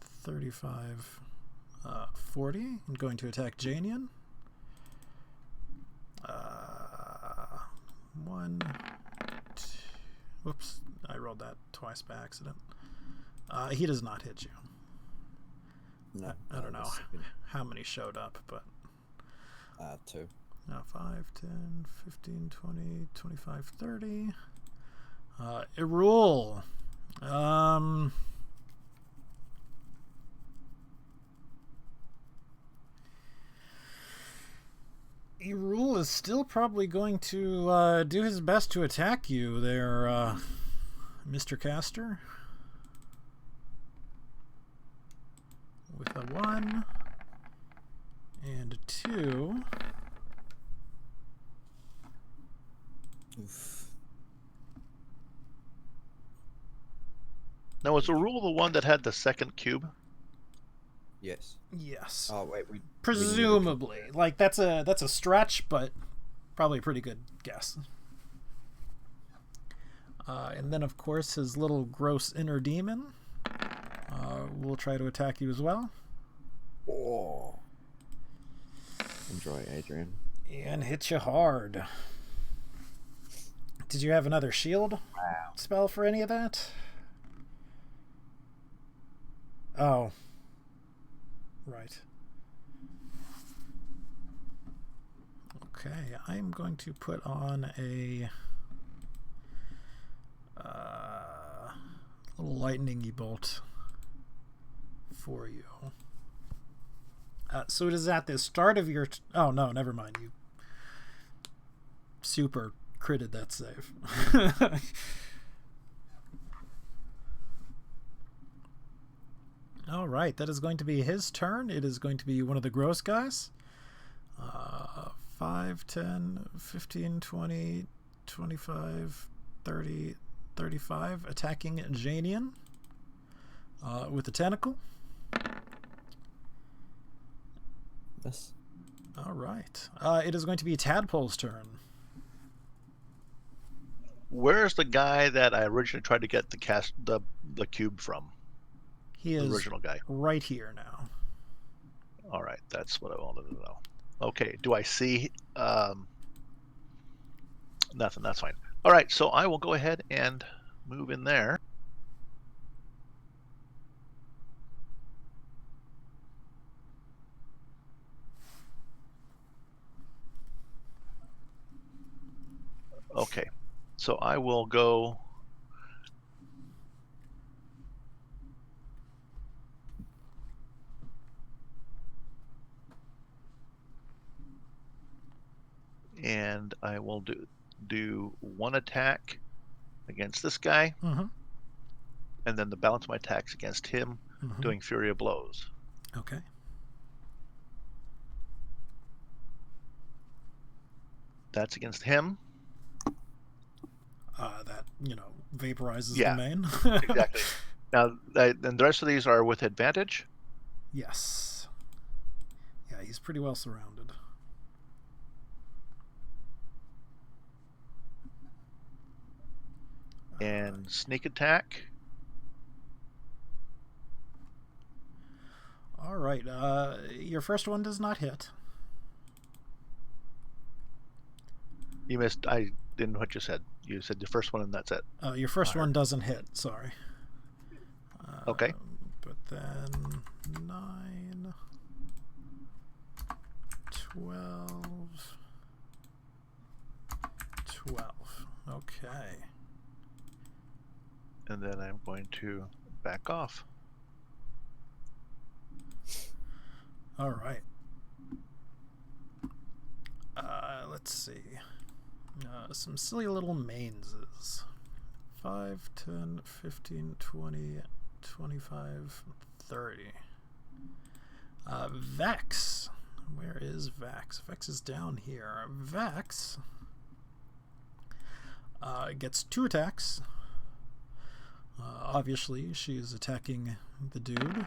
35, 40. I'm going to attack Janian. 1, 2. Whoops, I rolled that twice by accident. He does not hit you. No. I don't know how many showed up, but 2. now 5, 10, 15, 20, 25, 30. Erul. Erul is still probably going to do his best to attack you there, Mr. Caster. With a 1 and a 2. Oof. Now, was the rule the one that had the second cube? Yes. Yes. Oh wait, we Presumably. Like that's a stretch, but probably a pretty good guess. And then of course his little gross inner demon will try to attack you as well. Oh. Enjoy, Adrian. And hit you hard. Did you have another shield spell for any of that? Oh. Right. Okay, I'm going to put on a little lightning-y bolt for you. So it is at the start of your... oh, no, never mind. You super critted that save. All right, that is going to be his turn. It is going to be one of the gross guys. 5, 10, 15, 20, 25, 30, 35. Attacking Janian with the tentacle. Yes. All right. It is going to be Tadpole's turn. Where's the guy that I originally tried to get the cube from? He The is original guy. right here now. All right, that's what I wanted to know. Okay, do I see nothing? That's fine. All right, so I will go ahead and move in there. Okay, so I will go. And I will do one attack against this guy, Mm-hmm. and then the balance of my attacks against him, Mm-hmm. doing Fury of Blows. Okay. That's against him. That, vaporizes Yeah. the main. Exactly. Now, and the rest of these are with advantage. Yes. Yeah, he's pretty well surrounded. And sneak attack. All right. Your first one does not hit. You missed. I didn't know what you said. You said the first one, and that's it. Your first Fire. one doesn't hit. Sorry. Okay. But then 9, 12, 12. Okay. And then I'm going to back off. All right. Let's see. Some silly little mains. 5, 10, 15, 20, 25, 30. Vex. Where is Vex? Vex is down here. Vex gets 2 attacks. Obviously, she is attacking the dude.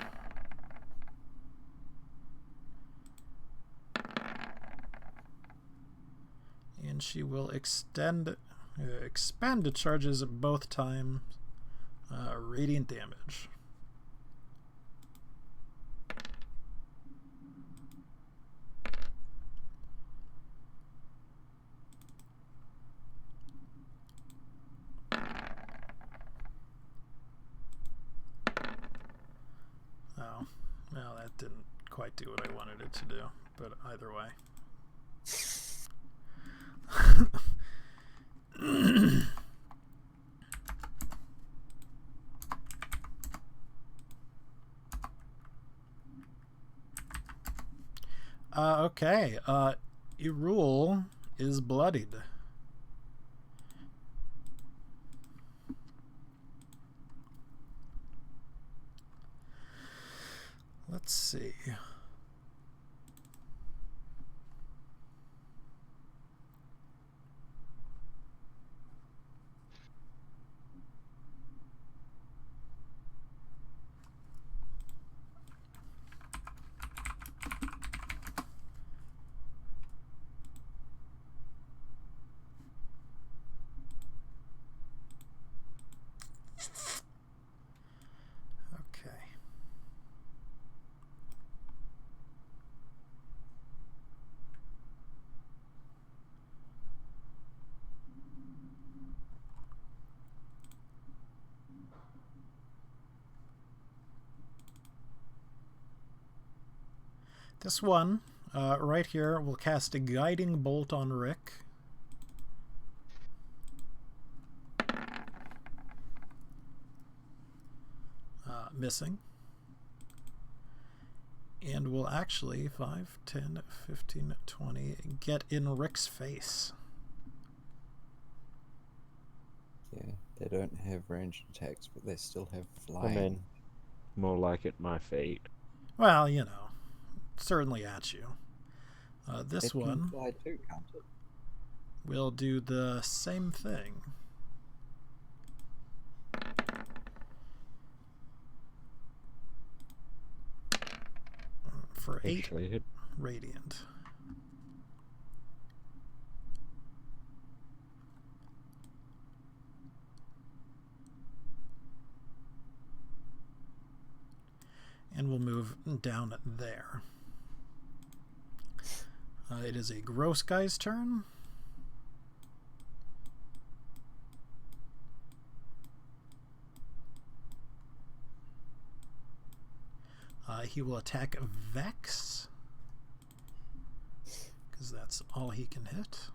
And she will expend charges both times. Radiant damage. Oh, well, that didn't quite do what I wanted it to do, but either way. Okay, Irul is bloodied. Let's see. This one, right here, will cast a Guiding Bolt on Rick. Missing. And will actually, 5, 10, 15, 20, get in Rick's face. Yeah, they don't have ranged attacks, but they still have flying. I mean, more like at my feet. Well, you know, certainly at you. This It can one fly too, can't it? will do the same thing. For 8 Actually, hit. radiant. And we'll move down there. It is a gross guy's turn. He will attack Vex, because that's all he can hit.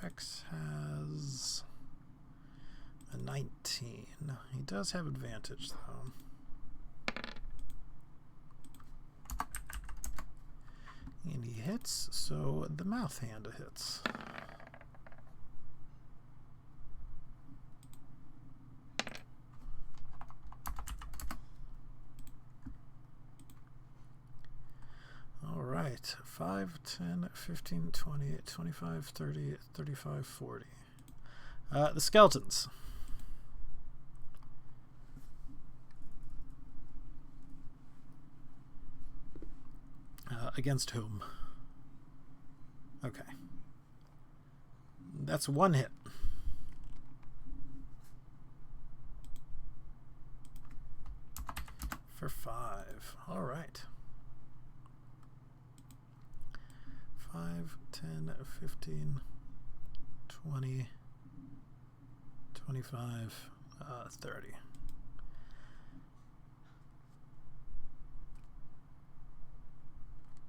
Vex has a 19. He does have advantage, though. And he hits, so the mouth hand hits. All right, 5, 10, 15, 20, 25, 30, 35, 40. The skeletons. Against whom? Okay. That's 1 hit. For 5. All right. 5, 10, 15, 20, 25, 30.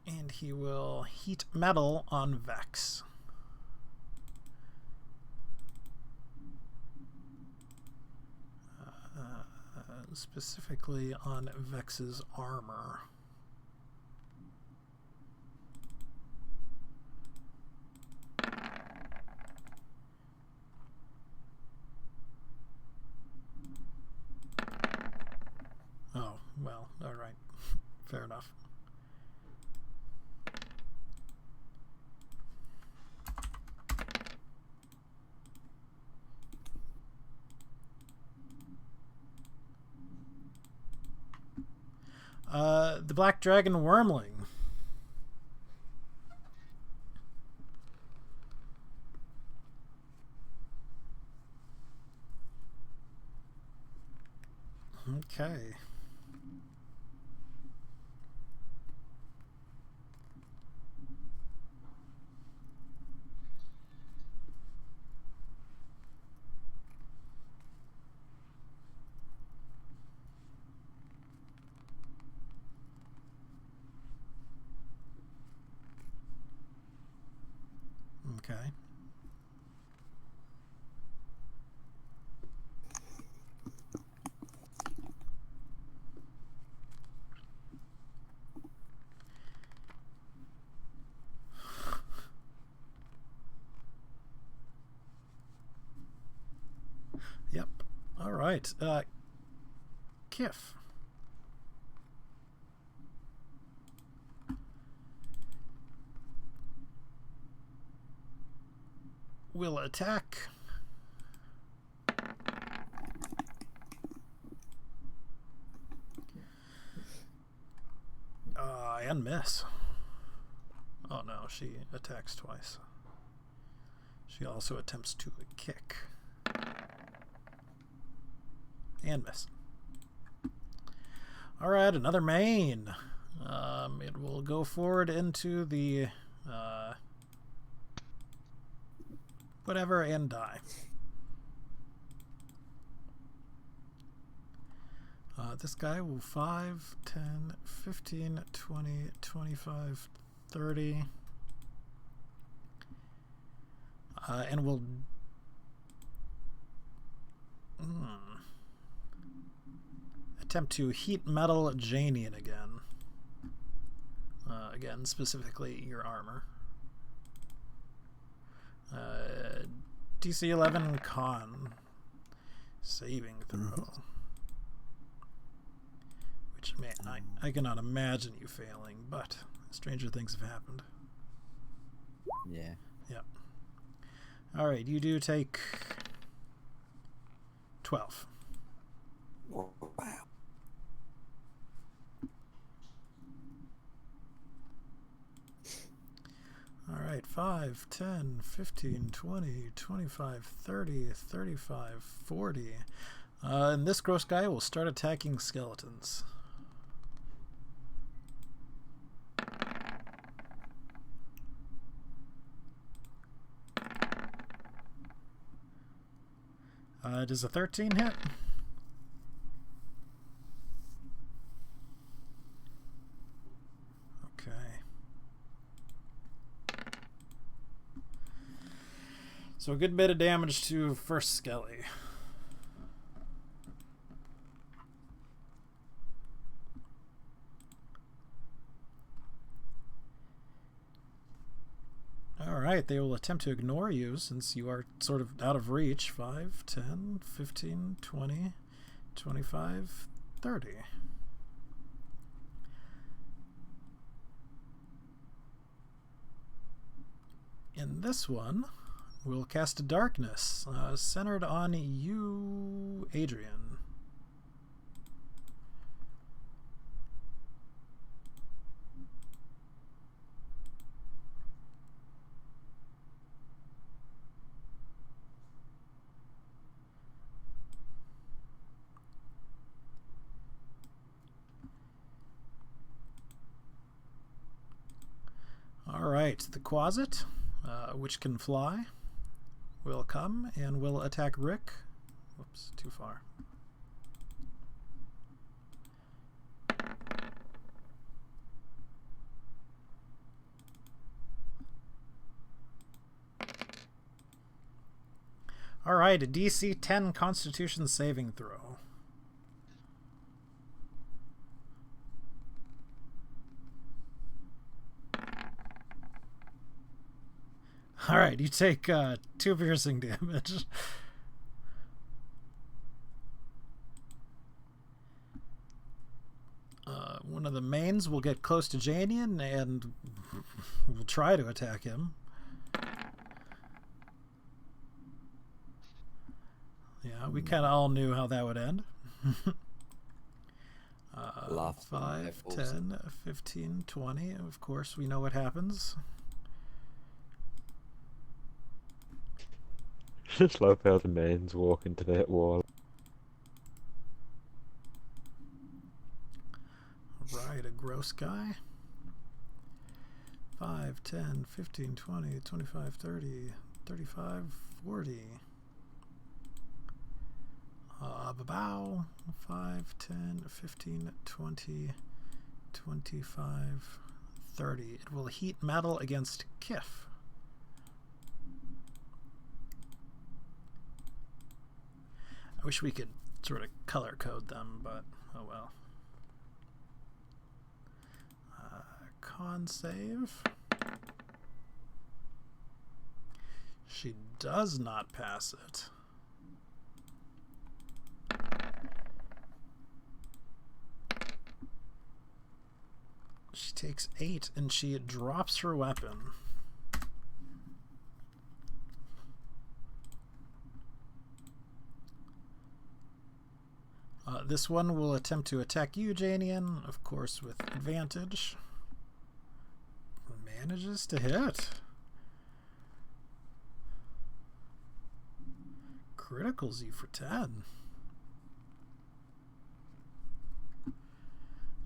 And he will heat metal on Vex. specifically on Vex's armor. Oh, well, alright. Fair enough. The Black Dragon Wormling. Okay. Okay. Yep. All right. Kif. Will attack. And miss. Oh no, she attacks twice. She also attempts to kick. And miss. Alright, another main. It will go forward into the whatever and die. This guy will 5, 10, 15, 20, 25, 30. And will attempt to heat metal Janian again. Again, specifically your armor. DC 11 con saving throw. Which, man, I cannot imagine you failing, but stranger things have happened. Yeah. Yep. Alright, you do take 12. Wow. Alright, 5, 10, 15, 20, 25, 30, 35, 40. And this gross guy will start attacking skeletons. Does a 13 hit? Okay. So a good bit of damage to first Skelly. Alright, they will attempt to ignore you since you are sort of out of reach. 5, 10, 15, 20, 25, 30. In this one, we'll cast a darkness centered on you, Adrian. Alright, the Quasit, which can fly, will come and will attack Rick. Whoops, too far. Alright, a DC 10 Constitution saving throw. All right, you take 2 piercing damage. One of the mains will get close to Janian and will try to attack him. Yeah, we kind of all knew how that would end. Laugh when 5, apples. 10, 15, 20. Of course, we know what happens. Just love how the mains walk into that wall. Right, a gross guy. 5, 10, 15, 20, 25, 30, 35, 40. Bow. 5, 10, 15, 20, 25, 30. It will heat metal against Kif. I wish we could sort of color code them, but oh well. Con save. She does not pass it. She takes 8 and she drops her weapon. This one will attempt to attack you, Janian, of course with advantage. Manages to hit. Criticals you for 10.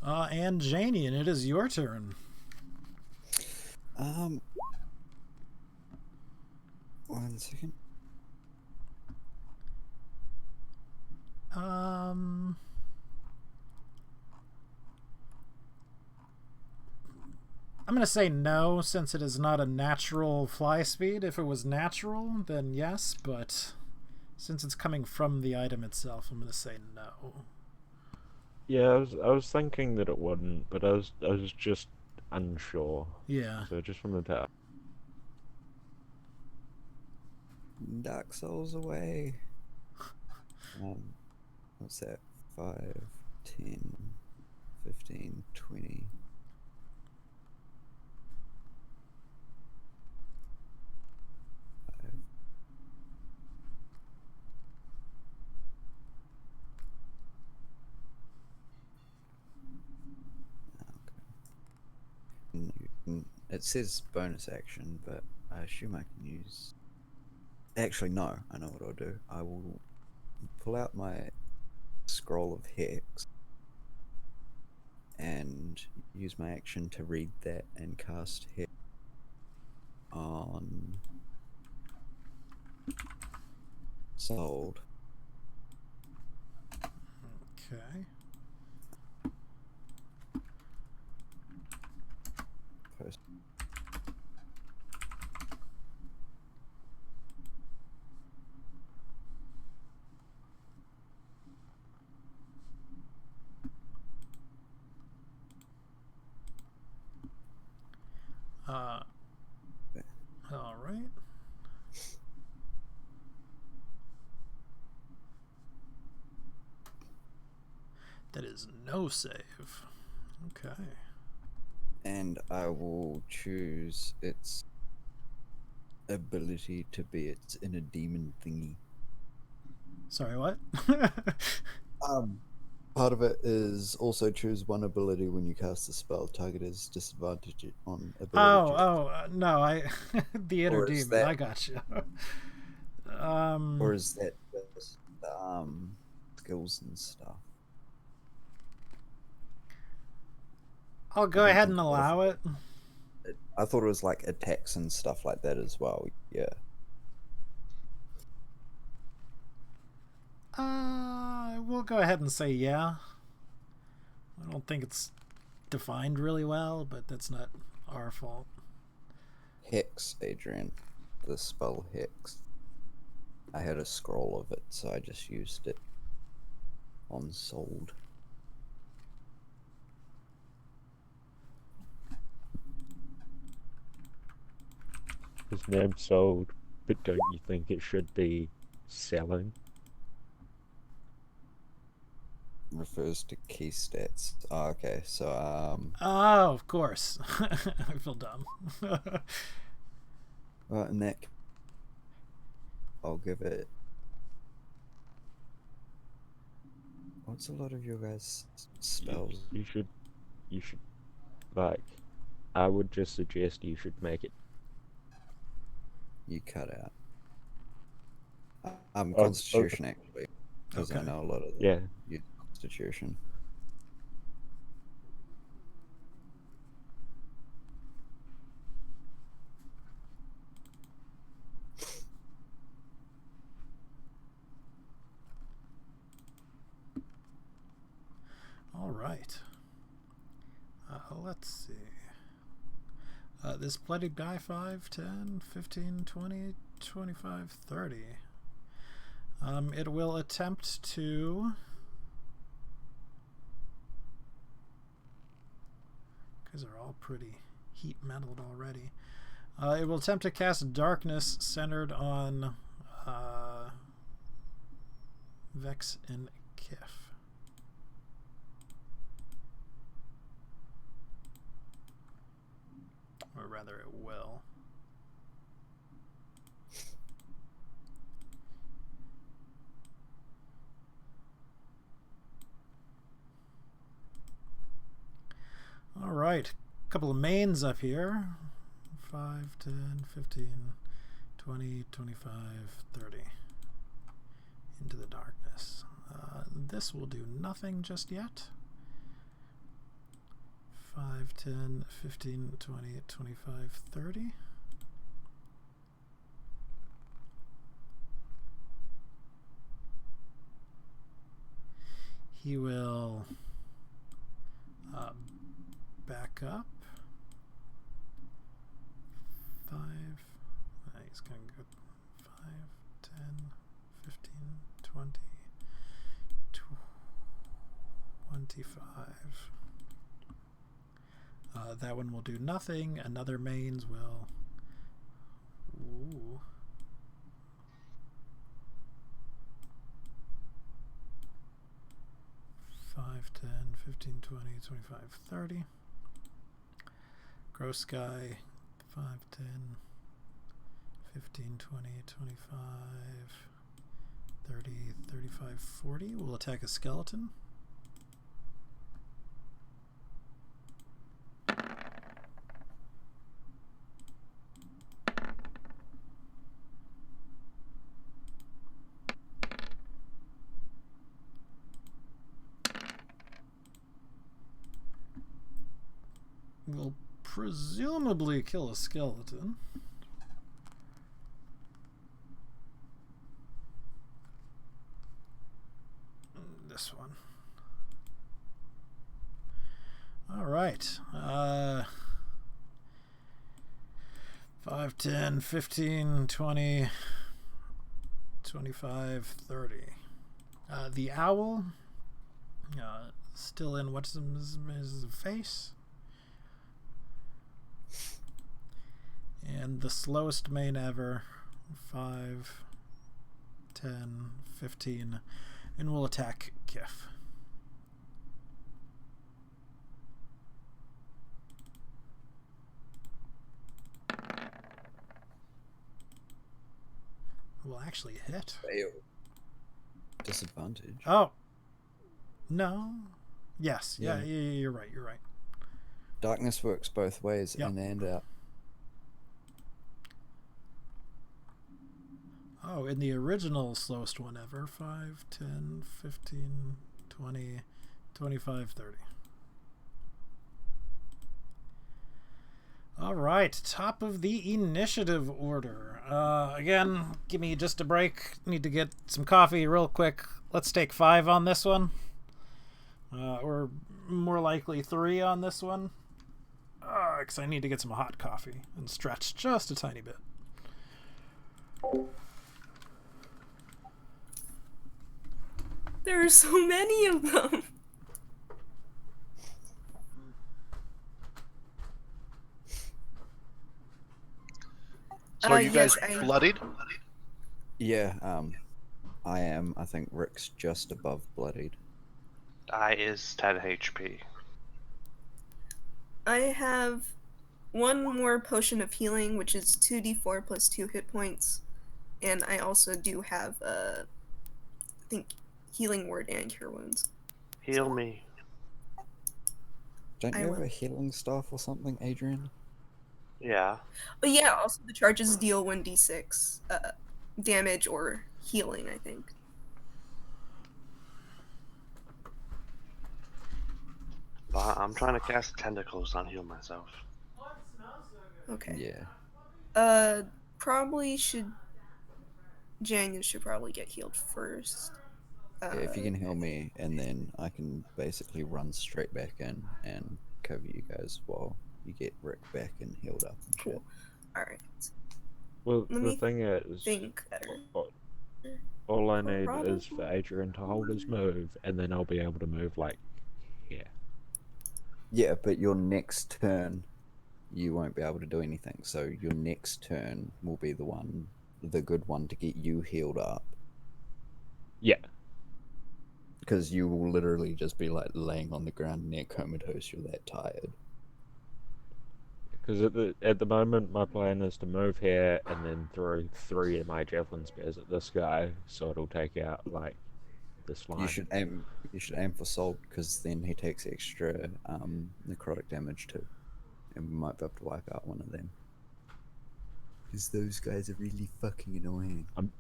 And Janian, it is your turn. One second. I'm going to say no, since it is not a natural fly speed. If it was natural, then yes, but since it's coming from the item itself, I'm going to say no. Yeah, I was thinking that it wouldn't, but I was just unsure. Yeah. So just from the top. Dark Souls away. What's that? 5, 10, 15, 20. It says bonus action, but I assume I can use... Actually, no. I know what I'll do. I will pull out my scroll of Hex and use my action to read that and cast Hex on Sold. Okay. Post. All right. That is no save. Okay. And I will choose its ability to be its inner demon thingy. Sorry, what? Part of it is also choose one ability when you cast the spell. Target is disadvantage on ability. No, the inner Or is demon. that- I got you. Or is that just skills and stuff? I'll go I ahead think and both. allow it. I thought it was like attacks and stuff like that as well. Yeah. We'll go ahead and say yeah. I don't think it's defined really well, but that's not our fault. Hex, Adrian. The spell Hex. I had a scroll of it, so I just used it on Sold. His name's sold, but don't you think it should be selling? Refers to key stats. Oh, okay. So Oh, of course. I feel dumb. well, in that, I'll give it. What's a lot of your guys' spells? You should, like, I would just suggest you should make it. You cut out. Oh, Constitution actually, because I Okay. know a lot of the Yeah. Constitution. All right. Let's see. This bloodied die 5, 10, 15, 20, 25, 30. It will attempt to. Because they're all pretty heat metalled already. It will attempt to cast darkness centered on Vex and Kif. Or rather, it will. All right. A couple of mains up here. 5, 10, 15, 20, 25, 30. Into the darkness. This will do nothing just yet. 5, 10, 15, 20, 25, 30. He will back up. 5. He's going to go 5, 10, 15, 20, 25. That one will do nothing. Another mains will. Ooh. Five, 10, 15, 20, 25, 30. Gross Sky, 5, 10, 15, 20, 25, 30, 35, 40. We'll attack a skeleton. Will presumably kill a skeleton. This one. All right. 5, 10, 15, 20, 25, 30. The owl, still in what's his face? And the slowest main ever, 5, 10, 15, and we'll attack Kif. Will actually hit. Fail. Disadvantage. Oh. No. Yes. Yeah, Yeah. you're right. You're right. Darkness works both ways, Yep. in and out. Oh, in the original slowest one ever, 5, 10, 15, 20, 25, 30. All right, top of the initiative order. Again, give me just a break. Need to get some coffee real quick. Let's take 5 on this one. Or more likely 3 on this one. Because I need to get some hot coffee and stretch just a tiny bit. There are so many of them. So are you guys yes, bloodied? Yeah, I am. I think Rick's just above bloodied. I is 10 HP. I have one more potion of healing, which is 2d4 plus 2 hit points, and I also do have I think healing word and cure wounds. Heal me. Don't I you have will. a healing staff or something, Adrian? Yeah. But yeah, also the charges deal 1d6 damage or healing, I think. But I'm trying to cast tentacles, not heal myself. Okay. Yeah. Probably should. Janius should probably get healed first. Yeah, if you can heal me, and then I can basically run straight back in and cover you guys while you get Rick back and healed up and shit. Cool. Alright. Well, Let the me thing is, think better. all I need Probably. is for Adrian to hold his move, and then I'll be able to move like here. Yeah, but your next turn, you won't be able to do anything. So your next turn will be the good one to get you healed up. Yeah. Because you will literally just be like laying on the ground near comatose. You're that tired. Because at the moment, my plan is to move here and then throw 3 of my javelin spears at this guy, so it'll take out like this line. You should aim for Salt, because then he takes extra necrotic damage too, and we might be able to wipe out one of them. Because those guys are really fucking annoying. I'm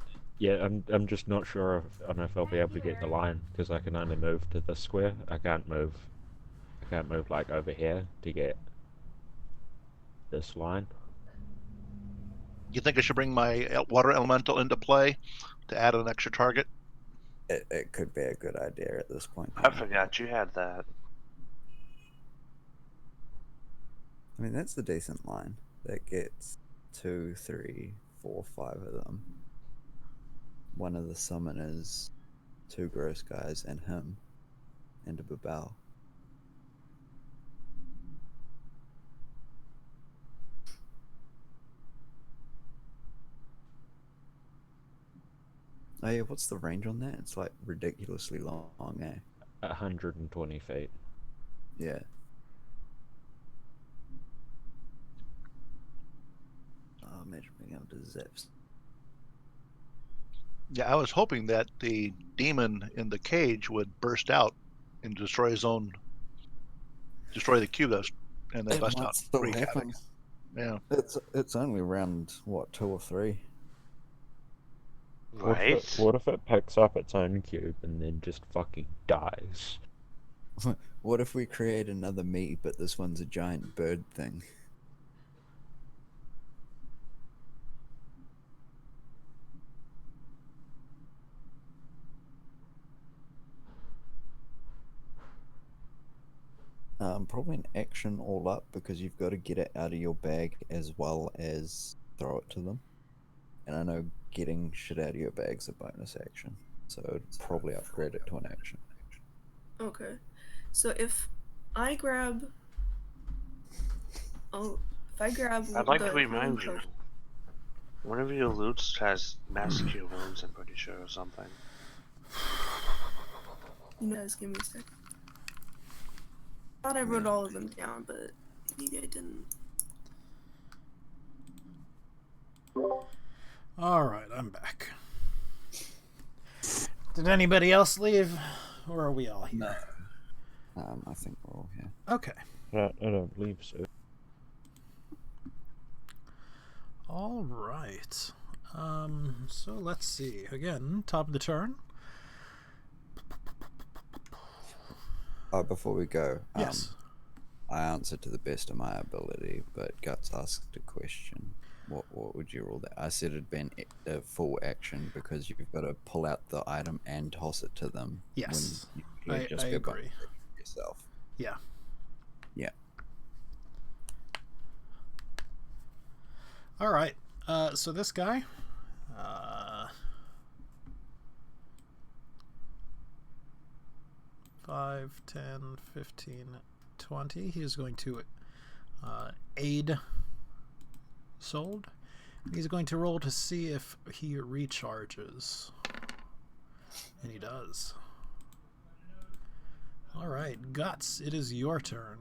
just not sure if I'll be able to get the line, because I can only move to this square. I can't move like over here to get this line. You think I should bring my water elemental into play to add an extra target? It could be a good idea at this point. I forgot you had that. I mean, that's a decent line. That gets 2, 3, 4, 5 of them. One of the summoners, 2 gross guys, and him, and a Babao. Oh yeah, what's the range on that? It's like ridiculously long, eh? 120 feet. Yeah. Oh, imagine being able to zip. Yeah, I was hoping that the demon in the cage would burst out and destroy the cubes, and then It bust might out. still Wreak havoc. happen. Yeah. It's only round, what, 2 or 3? Right? What if it picks up its own cube and then just fucking dies? What if we create another me, but this one's a giant bird thing? Probably an action all up, because you've got to get it out of your bag as well as throw it to them. And I know getting shit out of your bag's a bonus action, so I'd probably upgrade it to an action. Okay. So if I grab. I'd like to remind you. One of your loots has mass cure wounds, I'm pretty sure, or something. You guys, give me a sec. Thought I wrote all of them down, but maybe I didn't. Alright, I'm back. Did anybody else leave? Or are we all here? No. I think we're all here. Okay. I don't believe so. Alright. So let's see. Again, top of the turn. Before we go, Yes. I answered to the best of my ability, but Guts asked a question. What would you rule that? I said it'd been a full action because you've got to pull out the item and toss it to them. Yes. When you could I be a bonus agree. action yourself. Yeah. Yeah. Alright. So this guy. 5, 10, 15, 20. He is going to aid Sold, He's going to roll to see if he recharges. And he does. Alright, Guts, it is your turn.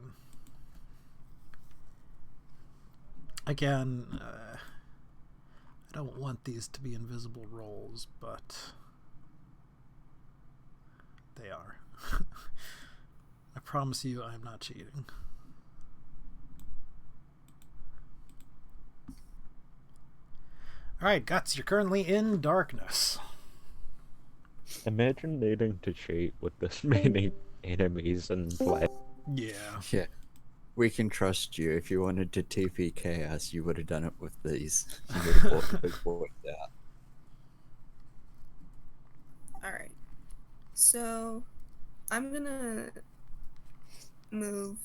Again, I don't want these to be invisible rolls, but they are. I promise you I'm not cheating. Alright, Guts, you're currently in darkness. Imagine needing to cheat with this many enemies and play. Yeah. Yeah. We can trust you. If you wanted to TP Chaos, you would have done it with these. You would have bought the big boys out. Alright. So, I'm gonna move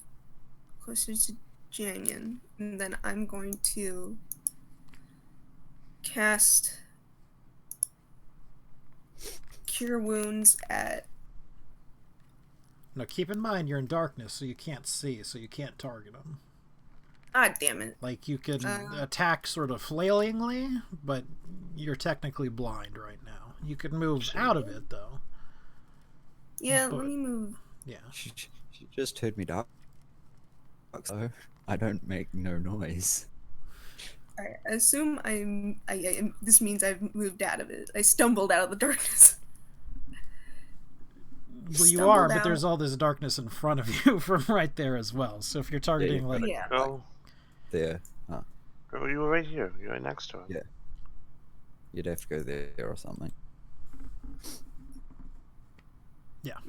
closer to Janyan, and then I'm going to cast Cure Wounds at... Now keep in mind you're in darkness, so you can't see, so you can't target them. Ah, damn it. Like, you can attack sort of flailingly, but you're technically blind right now. You could move out of it, though. Yeah, But- let me move. Yeah. She just heard me dark, so I don't make no noise. Alright, I assume this means I've moved out of it. I stumbled out of the darkness. Well, you are, Stumbled but out. there's all this darkness in front of you from right there as well. So if you're targeting, like... Yeah. Go. There. Go. You were right here. You were next to it. Yeah. You'd have to go there or something.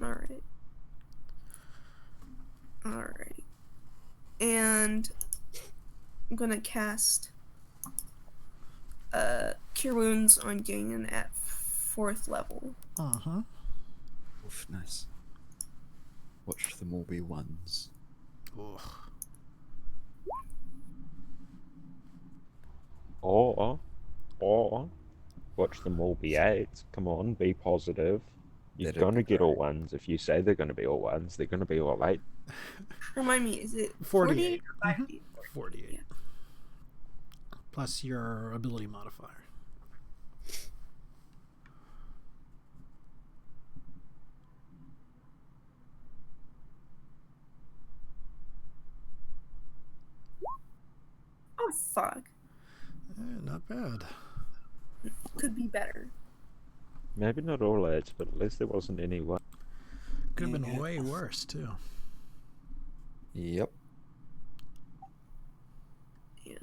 Alright. Alright. And I'm gonna cast Cure Wounds on Ganyan at 4th level. Uh-huh. Oof, nice. Watch them all be ones. Ugh. Or watch them all be 8s. Come on, be positive. You're That'd gonna be get all great. ones. If you say they're gonna be all 1s, they're gonna be all 8. Remind me, is it 48. 48 or 50? 48. Yeah. Plus your ability modifier. Oh, fuck. Not bad. Could be better. Maybe not all 8s, but at least there wasn't any 1. Could have been Yeah. way worse, too. Yep. Yeah.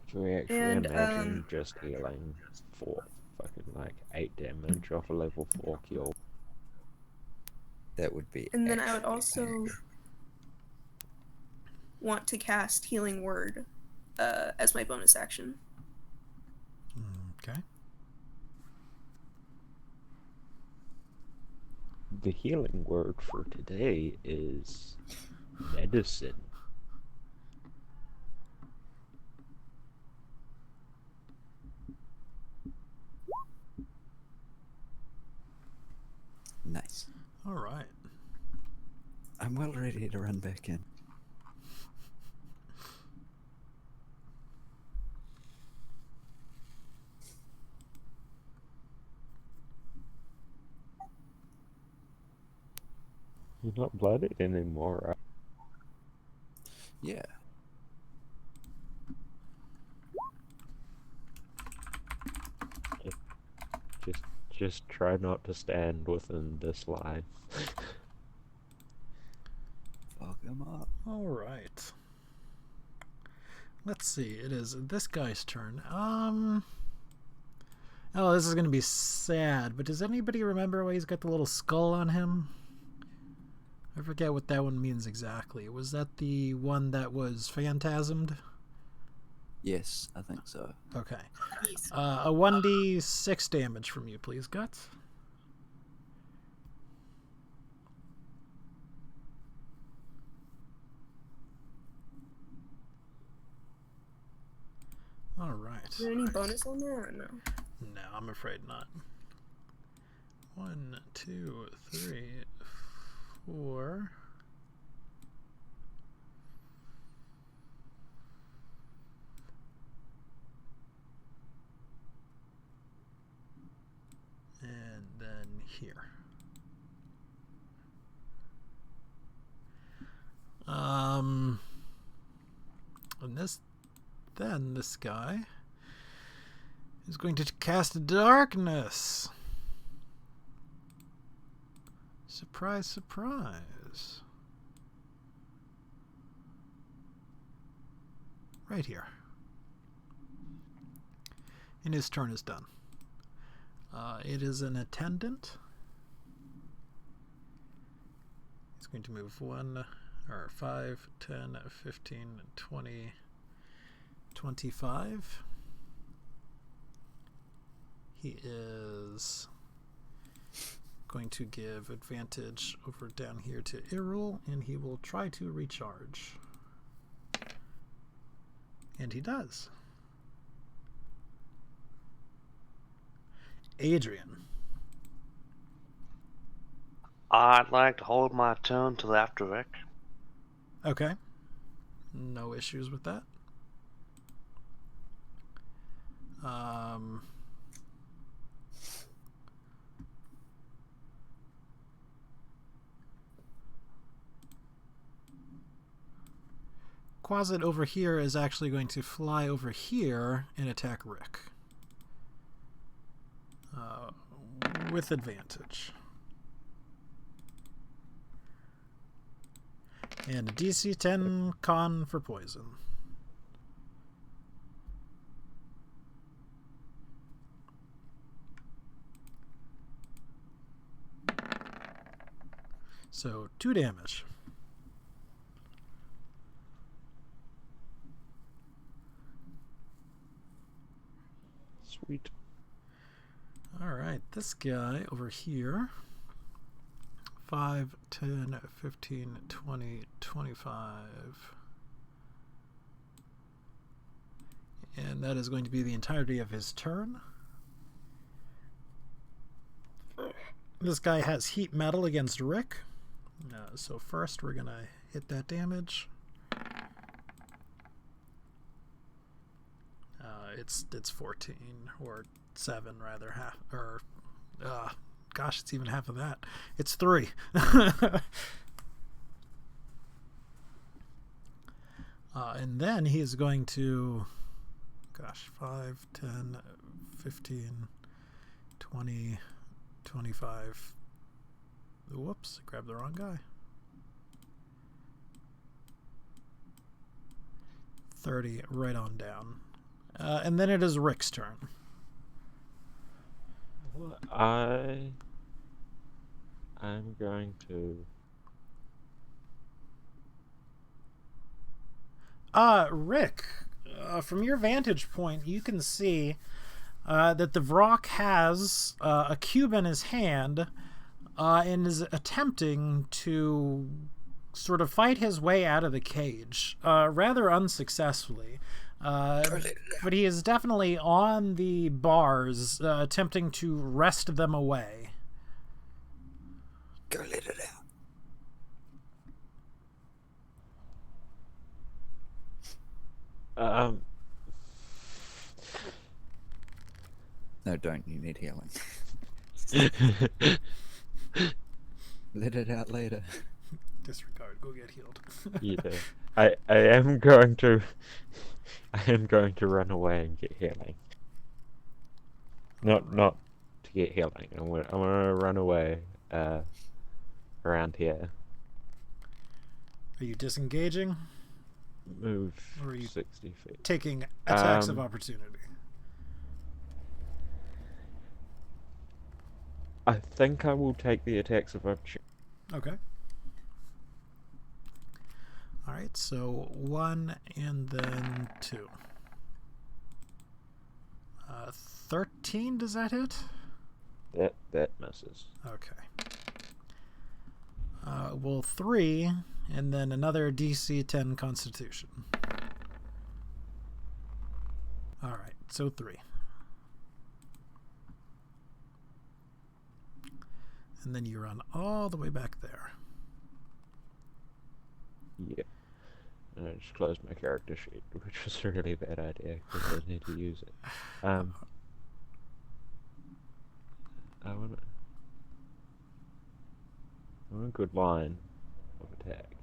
Should we actually And, imagine just healing for fucking like 8 damage off a level 4 kill? That would be. And then I would actually also bad. want to cast Healing Word as my bonus action. Okay. The healing word for today is medicine. Nice. All right. I'm well ready to run back in. You're not blooded anymore, right? Yeah. Just try not to stand within this line. Fuck him up. All right. Let's see. It is this guy's turn. Oh, this is gonna be sad. But does anybody remember why he's got the little skull on him? I forget what that one means exactly. Was that the one that was phantasmed? Yes, I think so. Okay. A 1d6 damage from you, please, Guts. All right. Is there any bonus on there or no? No, I'm afraid not. 1, 2, 3, 4. then this guy is going to cast darkness. Surprise, surprise. Right here. And his turn is done. It is an attendant. He's going to move 5, 10, 15, 20, 25. He is going to give advantage over down here to Irul, and he will try to recharge. And he does. Adrian. I'd like to hold my turn till after Rick. Okay. No issues with that. Quasit over here is actually going to fly over here and attack Rick. With advantage. And a DC 10 con for poison. So 2 damage. Sweet. Alright, this guy over here. 5, 10, 15, 20, 25. And that is going to be the entirety of his turn. This guy has heat metal against Rick. So first we're going to hit that damage. It's 14 or 7 rather, half, or gosh, it's even half of that. It's 3. And then he is going to, 5, 10, 15, 20, 25. Whoops, I grabbed the wrong guy. 30, right on down. And then it is Rick's turn. Well, I'm going to... Rick, from your vantage point, you can see that the Vrock has a cube in his hand and is attempting to sort of fight his way out of the cage, rather unsuccessfully. But he is definitely on the bars, attempting to wrest them away. Go let it out. No, don't. You need healing. Let it out later. Disregard. Go get healed. Yeah, I am going to run away and get healing. Not to get healing. I'm gonna run away around here. Are you disengaging? Move Or are you 60 feet. taking attacks of opportunity? I think I will take the attacks of opportunity. Okay. Alright, so 1 and then 2. 13, does that hit? That misses. Okay. Well, 3, and then another DC 10 Constitution. Alright, so 3. And then you run all the way back there. Yeah. And I just closed my character sheet, which was a really bad idea because I need to use it. I want a good line of attack.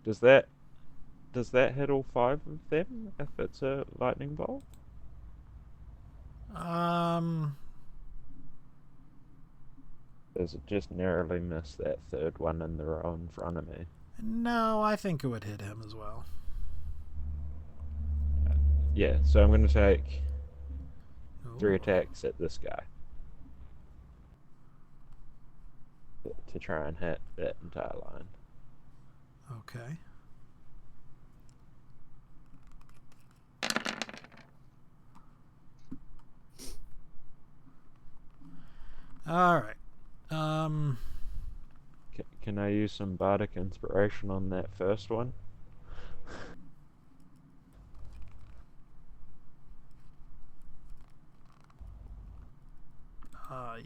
Does that hit all 5 of them if it's a lightning bolt? Does it just narrowly miss that third one in the row in front of me? No, I think it would hit him as well. Yeah, so I'm going to take 3 Ooh. attacks at this guy to try and hit that entire line. Okay. All right. Can I use some bardic inspiration on that first one?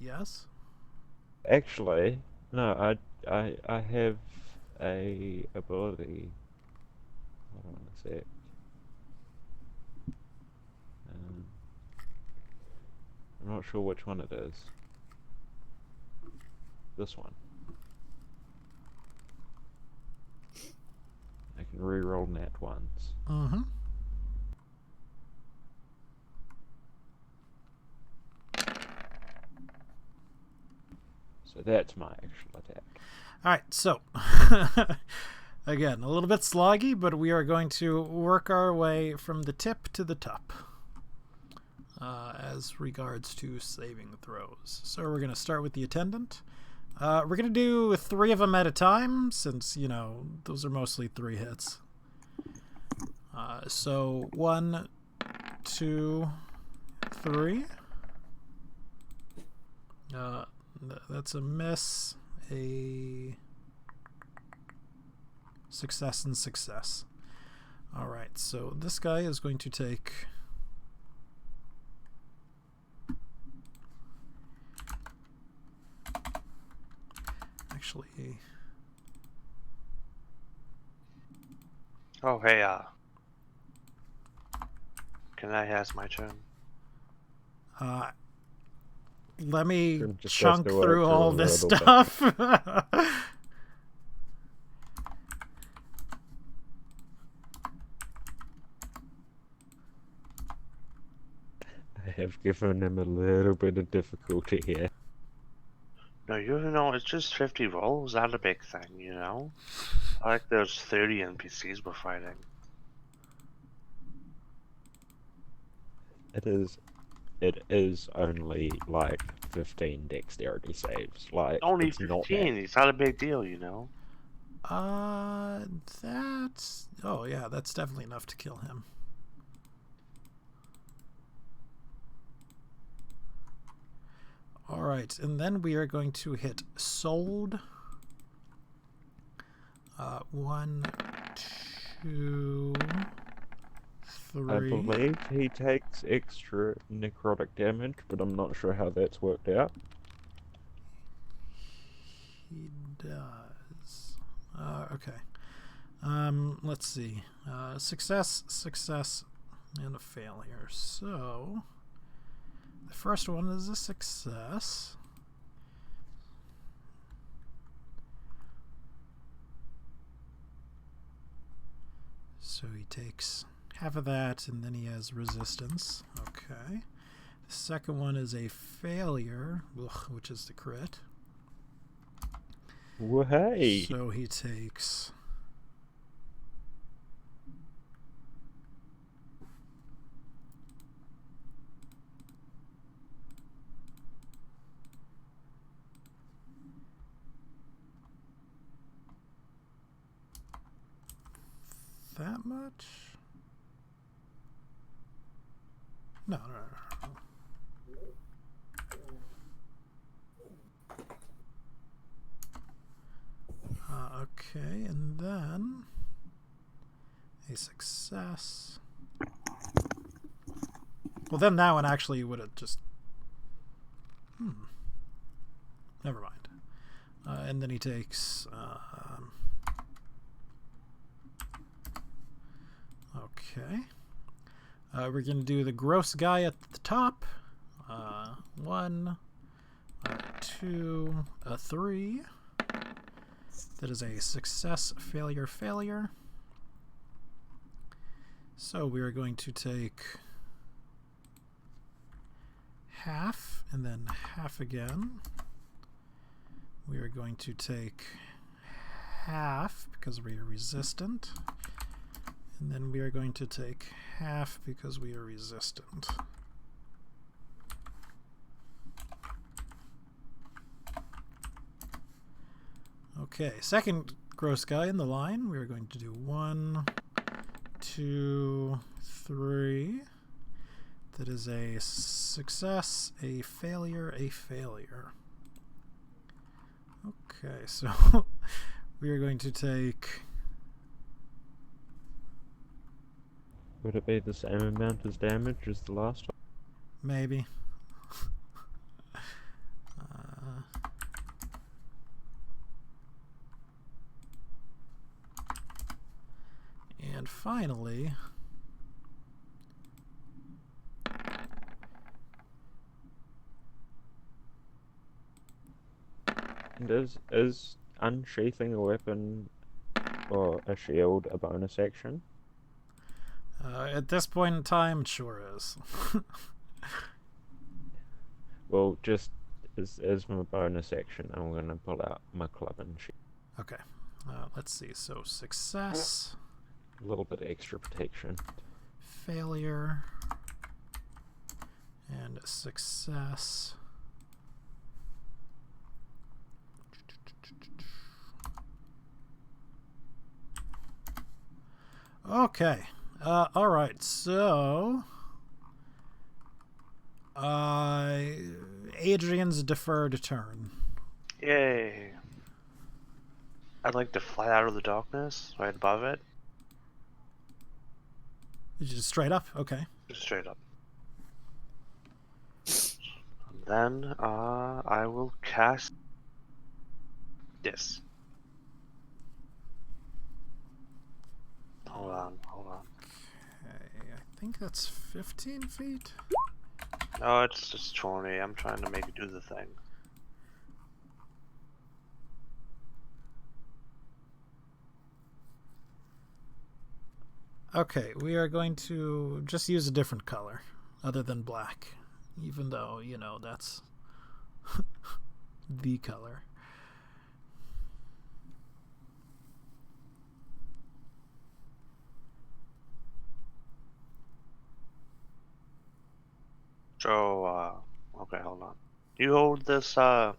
Yes. Actually, no. I have a ability. Hold on a sec. I'm not sure which one it is. This one. I can reroll nat ones. Mm-hmm. So that's my actual attack. All right, so again, a little bit sloggy, but we are going to work our way from the tip to the top as regards to saving throws. So we're going to start with the attendant. We're going to do 3 of them at a time since, you know, those are mostly 3 hits. So 1, 2, 3. That's a miss, a success, and success. All right, so this guy is going to take actually. Oh, hey, can I ask my turn? Let me Just chunk has to work through through all a this little bit. stuff. I have given him a little bit of difficulty here. No, you know, it's just 50 rolls, not a big thing, you know? I like those 30 NPCs we're fighting. It is only like 15 dexterity saves. Like Only it's not 15, it's not a big deal, you know? That's... Oh, yeah, that's definitely enough to kill him. All right, and then we are going to hit Sold. 1, 2, 3. I believe he takes extra necrotic damage, but I'm not sure how that's worked out. He does. Okay. Let's see. Success, success, and a failure. So the first one is a success. So he takes half of that, and then he has resistance. Okay. The second one is a failure, which is the crit. Well, hey! So he takes... that much? No. Okay, and then a success. Well, then that one actually would have just... Never mind. And then he takes... okay. We're going to do the gross guy at the top. 1, 2, 3. That is a success, failure, failure. So we are going to take half and then half again. We are going to take half because we are resistant. And then we are going to take half because we are resistant. Okay, second gross guy in the line. We are going to do 1, 2, 3. That is a success, a failure, a failure. Okay, so we are going to take... Would it be the same amount as damage as the last one? Maybe. And finally, and is unsheathing a weapon or a shield a bonus action? at this point in time, it sure is. Well, just as my bonus action, I'm going to pull out my club and shield. Okay, let's see. So success, A little bit of extra protection. failure, and success. Okay. All right. So, Adrian's deferred turn. Yay. I'd like to fly out of the darkness right above it. Just straight up. Okay. Just straight up. And then I will cast this. Hold on. Okay. I think that's 15 feet. No, it's just 20. I'm trying to make it do the thing. Okay, we are going to just use a different color other than black, even though, you know, that's the color. So, okay, hold on. You hold this, someone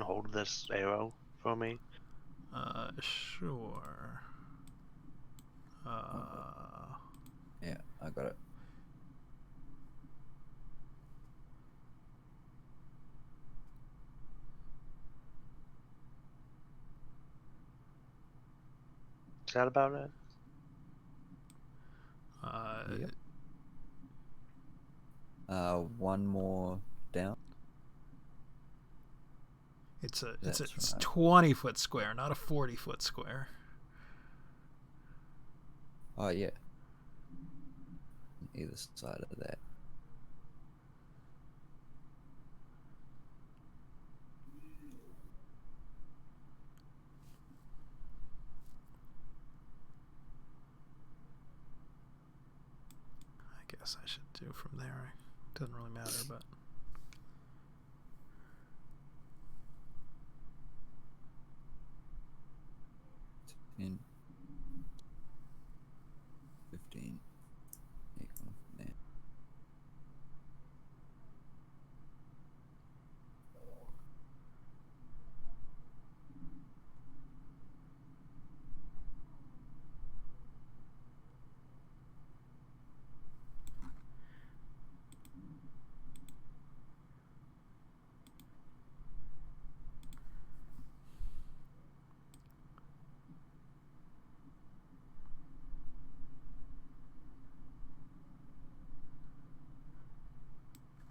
hold this arrow for me? Sure. Yeah, I got it. Is that about it? Yep. One more down. It's That's 20-foot square, not a 40-foot square. Oh yeah. Either side of that. I guess I should do from there. Doesn't really matter, but... In 15. Yeah, come on from there.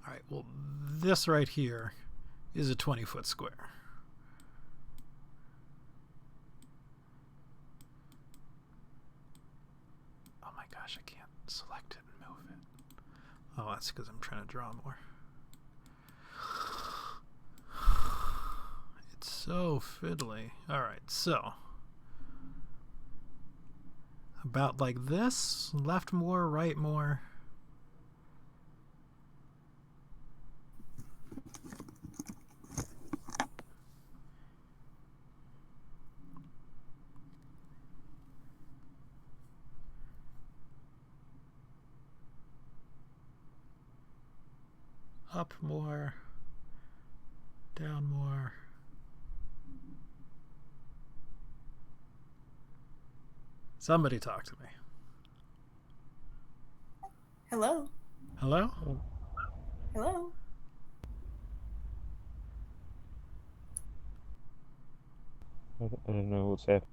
Alright, well, this right here is a 20-foot square. Oh my gosh, I can't select it and move it. Oh, that's because I'm trying to draw more. It's so fiddly. Alright, so. About like this? Left more, right more. Up more. Down more. Somebody talk to me. Hello? Hello? Hello? I don't know what's happening.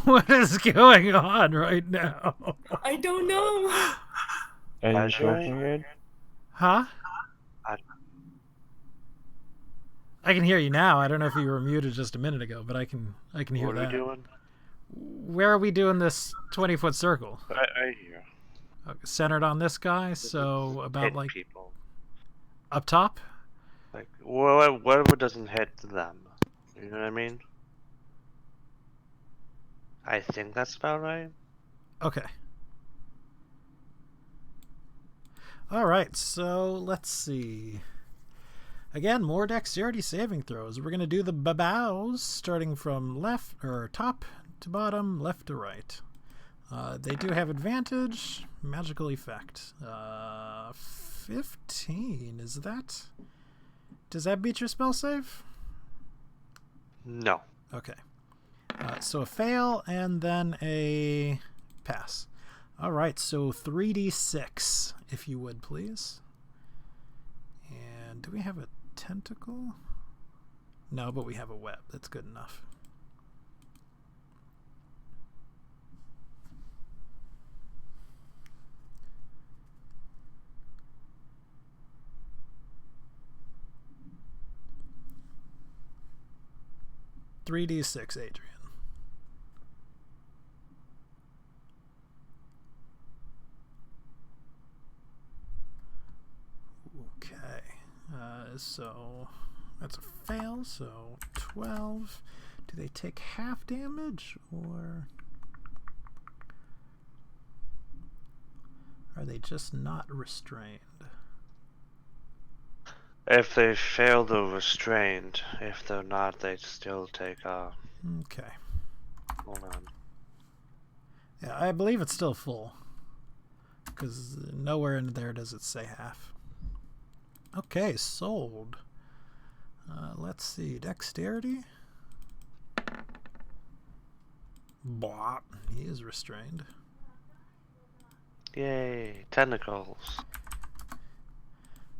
What is going on right now? I don't know. Are you Actually- talking, Ed? Huh? I- I can hear you now. I don't know if you were muted just a minute ago, but I can hear What are that. we doing? Where are we doing this 20-foot circle? Right here. Centered on this guy, so about Hit like people. up top? Like, whatever doesn't hit them. You know what I mean? I think that's about right. Okay. Alright, so let's see. Again, more dexterity saving throws. We're going to do the babows, starting from left, or top to bottom, left to right. They do have advantage. Magical effect. 15, is that? Does that beat your spell save? No. Okay. So a fail and then a pass. All right, so 3d6, if you would, please. And do we have a tentacle? No, but we have a web. That's good enough. $3d6, Adrian. Okay, so that's a fail, so 12. Do they take half damage, or are they just not restrained? If they fail the restraint, if they're not, they still take a. Okay. Hold on. Yeah, I believe it's still full, because nowhere in there does it say half. Okay, sold. Let's see, dexterity. Blah, he is restrained. Yay, tentacles.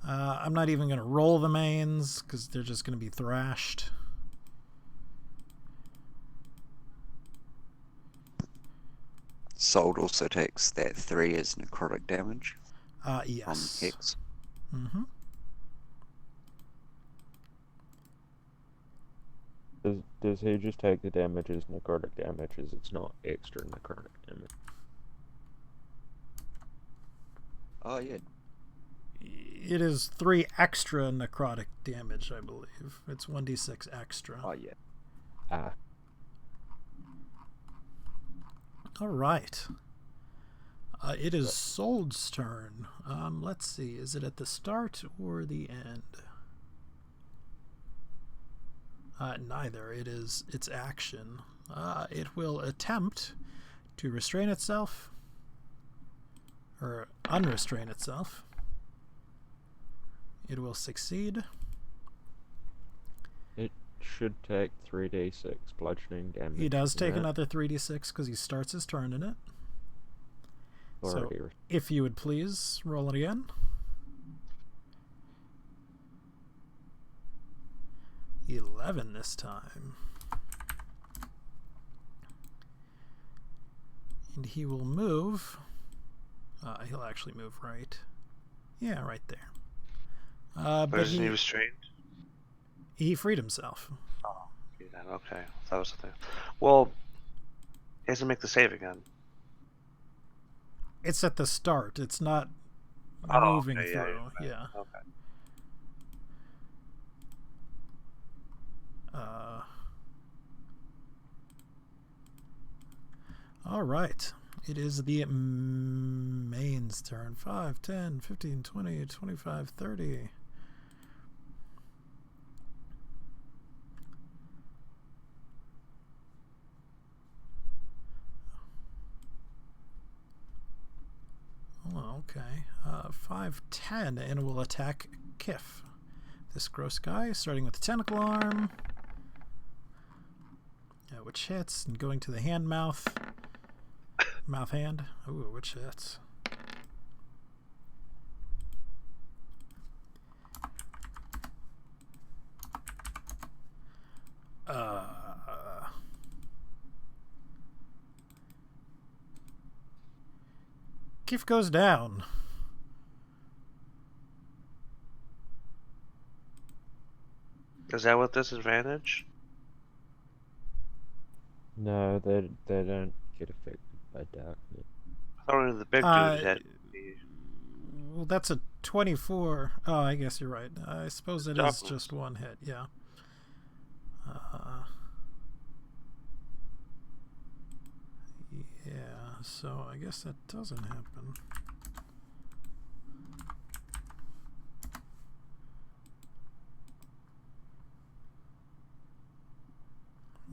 I'm not even going to roll the mains, because they're just going to be thrashed. Sold also takes that 3 as necrotic damage on Yes. Hex. Mm-hmm. Does he just take the damage as necrotic damage, as it's not extra necrotic damage? Oh, yeah. It is 3 extra necrotic damage, I believe. It's 1d6 extra. Oh, yeah. Ah, All right. It is Sold's turn. Let's see. Is it at the start or the end? Neither. It is its action. It will attempt to restrain itself, or unrestrain itself. It will succeed. it should take 3d6 bludgeoning damage. He does take isn't it? another 3d6 because he starts his turn in it. So, Already. if you would please roll it again. 11 this time. And he will move. He'll actually move right. Yeah, right there. But But isn't he restrained? he freed himself. do that. Okay, that was the thing. Well, he has to make the save again. It's at the start. It's not moving okay, through. Yeah. Yeah. Okay. All right. It is the main's turn. 5, 10, 15, 20, 25, 30. Oh, okay. 5, 10, and will attack Kif. This gross guy, starting with the tentacle arm, which hits, and going to the hand mouth. Mouth hand. Ooh, which hits. Kif goes down. Is that with disadvantage? No, they don't get affected by darkness. I thought the big dude had. Well, that's a 24. Oh, I guess you're right. I suppose it is just one hit. Yeah. Yeah. So I guess that doesn't happen.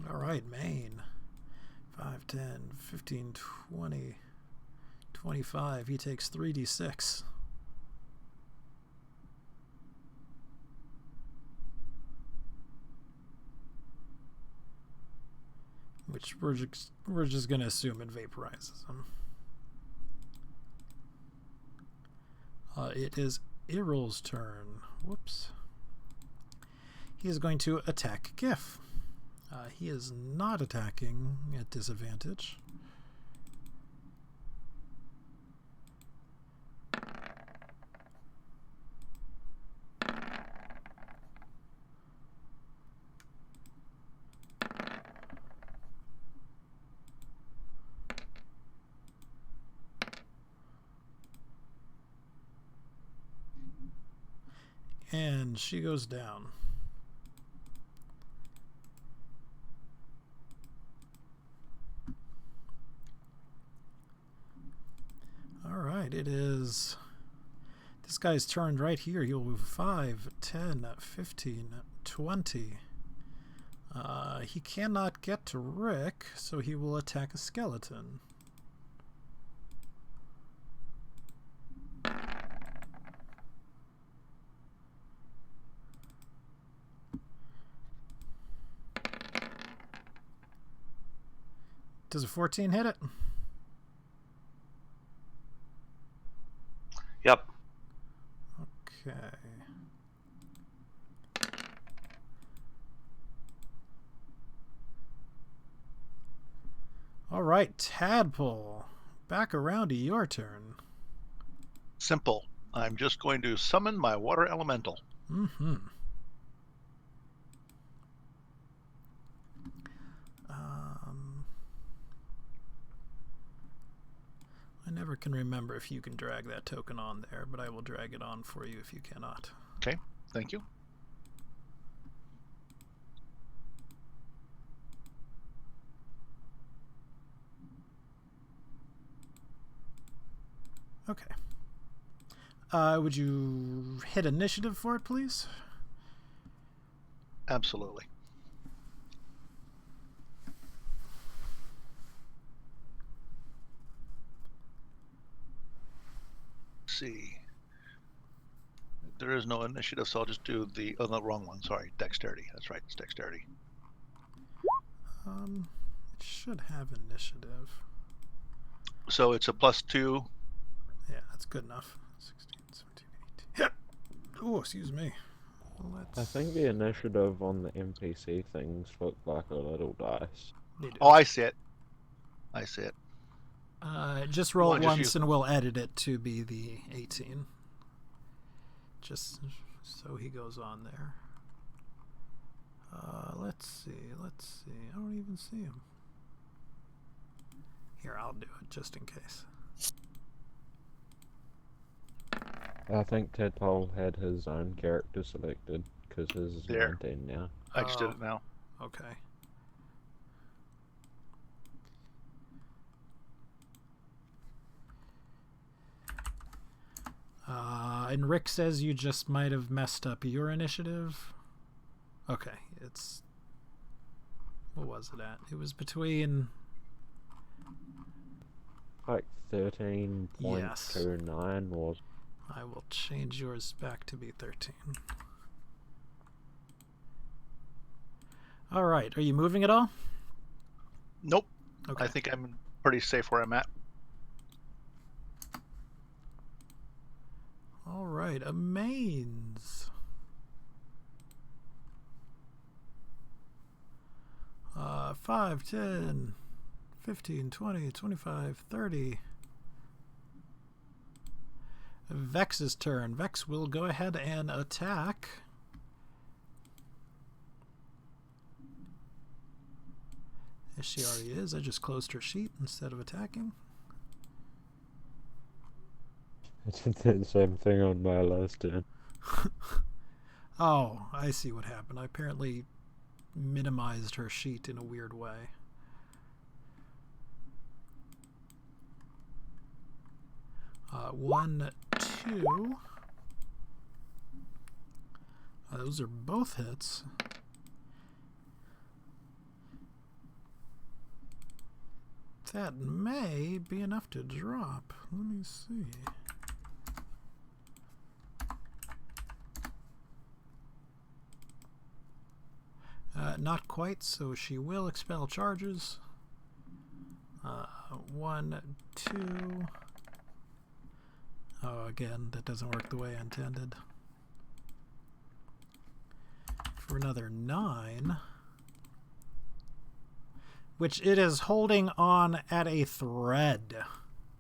All right, Maine. 5, 10, 15, 20, 25. He takes 3d6. Which we're just going to assume it vaporizes him. It is Irul's turn. Whoops. He is going to attack Kif. He is not attacking at disadvantage. And she goes down. Alright, it is this guy's turn right here. He'll move 5, 10, 15, 20. He cannot get to Rick, so he will attack a skeleton. Does a 14 hit it? Yep. Okay. All right, Tadpole. Back around to your turn. Simple. I'm just going to summon my water elemental. Mm-hmm. I never can remember if you can drag that token on there, but I will drag it on for you if you cannot. Okay, thank you. Okay. Would you hit initiative for it, please? Absolutely. See. There is no initiative, so I'll just do the wrong one. Sorry, dexterity. That's right, it's dexterity. It should have initiative. So it's a +2. Yeah, that's good enough. 16, 17, 18. Oh, excuse me. I think the initiative on the NPC things look like a little dice. Oh, I see it. I see it. Just roll it Well, once and we'll edit it to be the 18. Just so he goes on there. Let's see. I don't even see him. Here, I'll do it just in case. I think Tadpole had his own character selected because his is There. 19 now. I just did it now. Okay. And Rick says you just might have messed up your initiative. Okay, it's... What was it at? It was between... Like 13.29 was. I will change yours back to be 13. Alright, are you moving at all? Nope. Okay. I think I'm pretty safe where I'm at. Alright, a mains. 5, 10, 15, 20, 25, 30. Vex's turn. Vex will go ahead and attack. As she already is. I just closed her sheet instead of attacking. I did the same thing on my last turn. Oh, I see what happened. I apparently minimized her sheet in a weird way. One, two. Those are both hits. That may be enough to drop. Let me see. Not quite, so she will expel charges. 1, 2. Oh, again, that doesn't work the way I intended. For another 9. Which it is holding on at a thread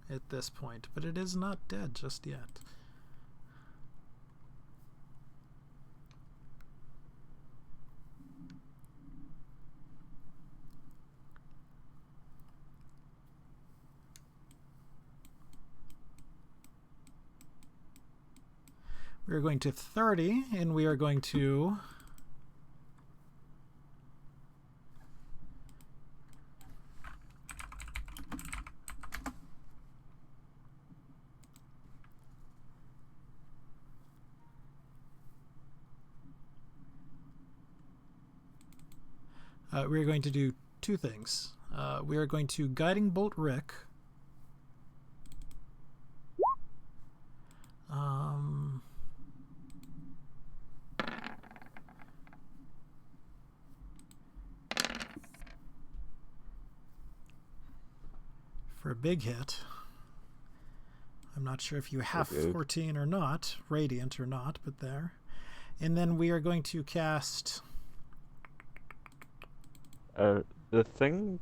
at this point, but it is not dead just yet. We are going to 30, and we are going to... we're going to do two things. We are going to Guiding Bolt Rick. For a big hit. I'm not sure if you have 14 or not, Radiant or not, but there. And then we are going to cast... The thing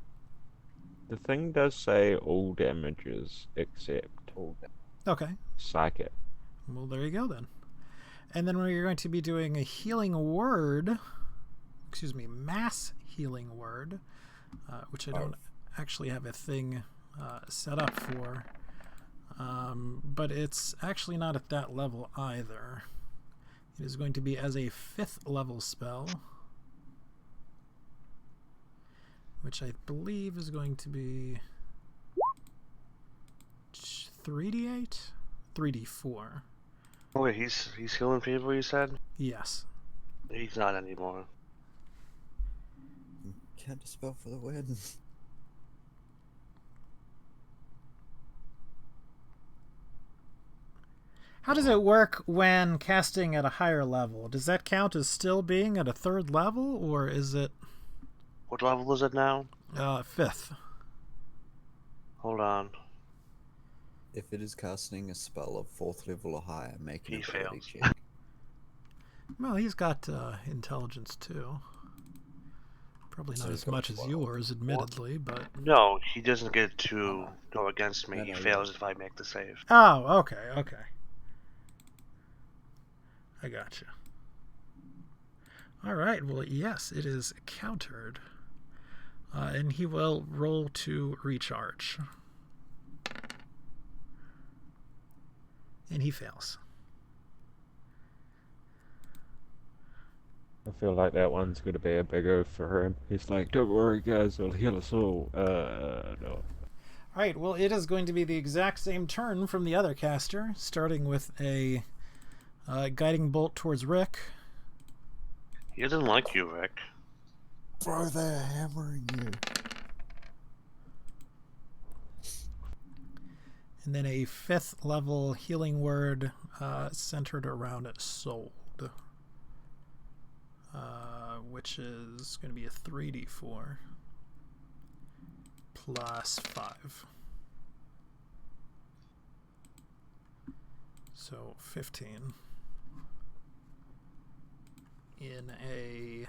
does say all damages except Okay. psychic. Well, there you go then. And then we're going to be doing a healing word, excuse me, mass healing word, which I don't actually have a thing set up for, but it's actually not at that level either. It is going to be as a 5th level spell, which I believe is going to be 3d8? 3d4. Oh wait, he's healing people, you said? Yes. He's not anymore. Can't dispel for the win. How does it work when casting at a higher level? Does that count as still being at a 3rd level, or is it... What level is it now? 5th. Hold on. If it is casting a spell of 4th level or higher, make an He ability fails. check. Well, he's got intelligence too. Probably not So he's as got much as 12. yours, admittedly, but... No, he doesn't get to go against me. No, He no, fails if I make the save. Oh, okay, okay. I gotcha. All right, well, yes, it is countered. And he will roll to recharge. And he fails. I feel like that one's going to be a big O for him. He's like, don't worry, guys, I'll heal us all. No. Alright, well, it is going to be the exact same turn from the other caster, starting with a guiding bolt towards Rick. He doesn't like you, Rick. Bro, they're hammering you. And then a 5th level healing word centered around Sold. Which is going to be a 3d4 plus 5. So 15 in a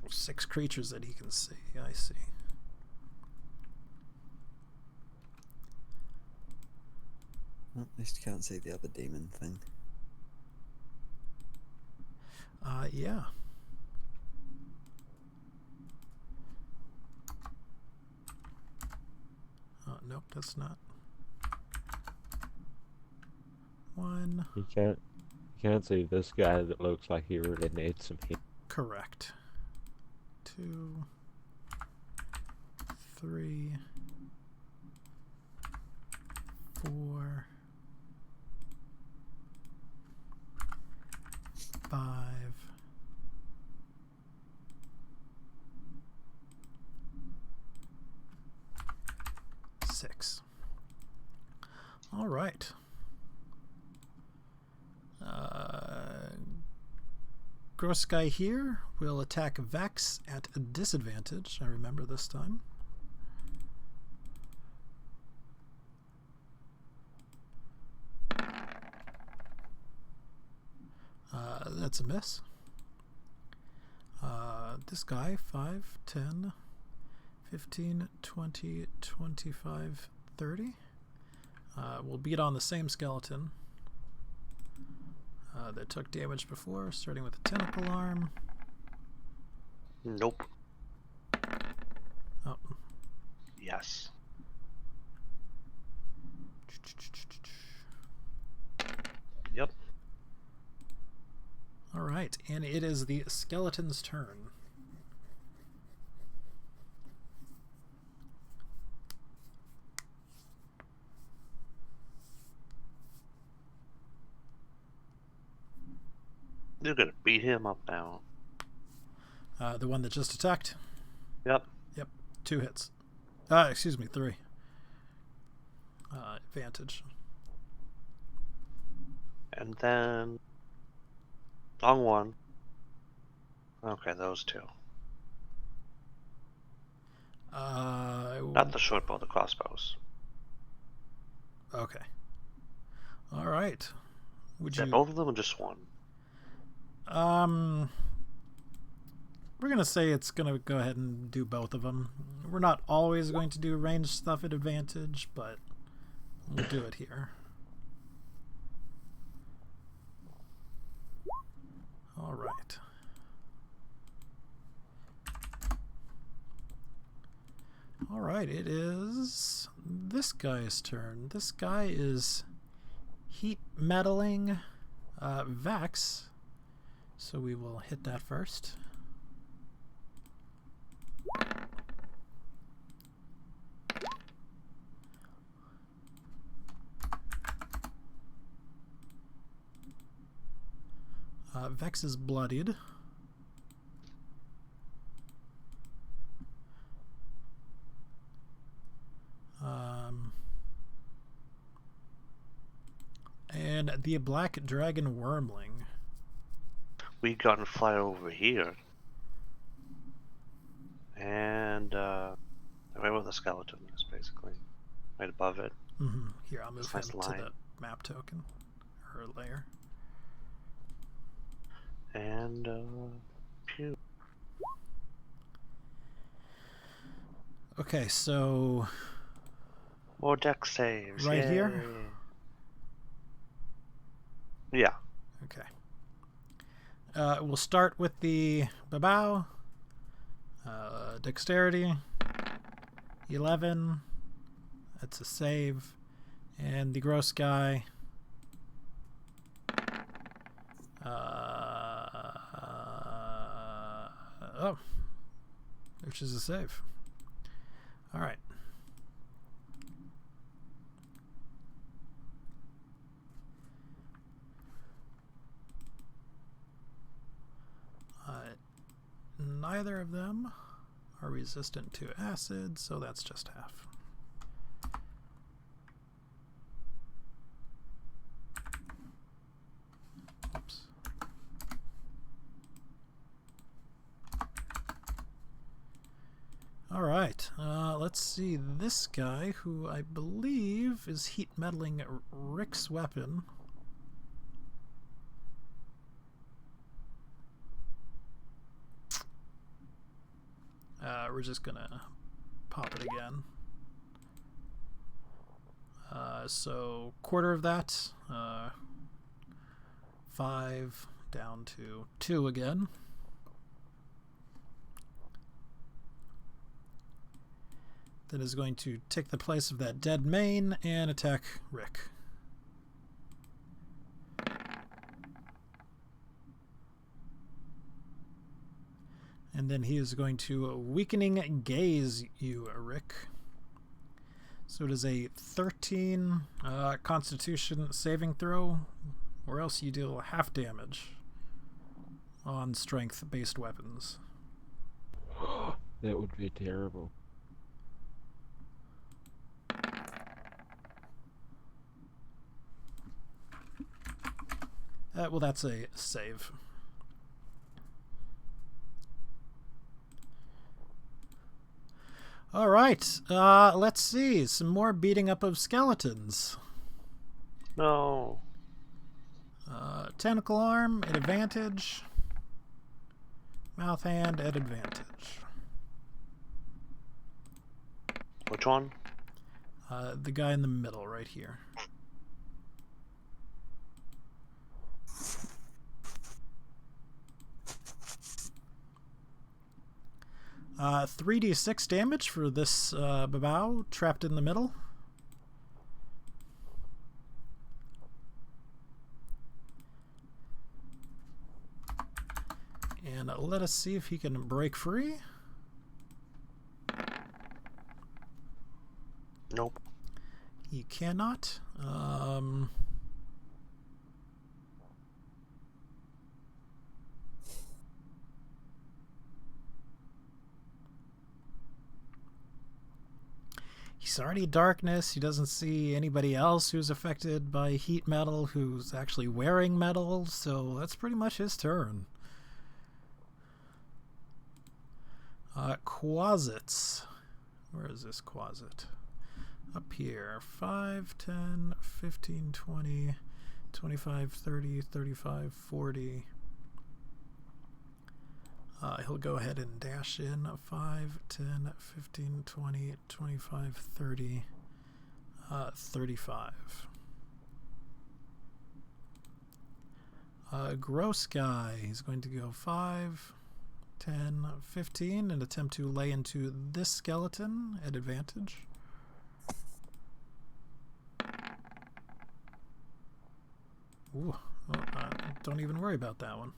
six creatures that he can see. I see. Oh, at least you can't see the other demon thing. Yeah. Oh, nope, that's not. One. You can't see this guy that looks like he really needs some heat. Correct. 2, 3, 4, 5, 6. All right. Gross guy here will attack Vex at a disadvantage. I remember this time. That's a miss. This guy, 5, 10, 15, 20, 25, 30. Will beat on the same skeleton that took damage before, starting with the tentacle arm. Nope. Oh. Yes. Yep. All right, and it is the skeleton's turn. You're gonna beat him up now. The one that just attacked? Yep. Yep, 2 hits. Excuse me, 3. Advantage. And then... Wrong one. Okay, those two. Not the short bow, the crossbows. Okay. All right. Would you... both of them or just one? We're going to say it's going to go ahead and do both of them. We're not always going to do ranged stuff at advantage, but we'll do it here. All right. All right, it is this guy's turn. This guy is heat meddling Vex. So we will hit that first. Vex is bloodied. And the black dragon wormling. We got to fly over here. And, right where the skeleton is, basically. Right above it. Mm-hmm. Here, I'll move him nice to the map token. Or layer. And, pew. Okay, so... More deck saves. Right Yay. here? Yeah. Okay. We'll start with the Babao. Dexterity. 11. That's a save. And the gross guy. Oh. Which is a save. Alright. Neither of them are resistant to acid, so that's just half. Oops. All right, let's see this guy, who I believe is heat meddling Rick's weapon. We're just gonna pop it again. So quarter of that, 5 down to 2 again. That is going to take the place of that dead main and attack Rick. And then he is going to weakening gaze you, Rick. So it is a 13 Constitution saving throw, or else you deal half damage on strength-based weapons. That would be terrible. Well, that's a save. All right, let's see. Some more beating up of skeletons. No. Tentacle arm at advantage. Mouth hand at advantage. Which one? The guy in the middle right here. Uh, 3d6 damage for this Babao trapped in the middle. And let us see if he can break free. Nope. He cannot. He's already darkness. He doesn't see anybody else who's affected by heat metal who's actually wearing metal, so that's pretty much his turn. Quasits. Where is this Quasit? Up here. 5, 10, 15, 20, 25, 30, 35, 40. He'll go ahead and dash in 5, 10, 15, 20, 25, 30, 35. Gross guy, he's going to go 5, 10, 15 and attempt to lay into this skeleton at advantage. Ooh, don't even worry about that one.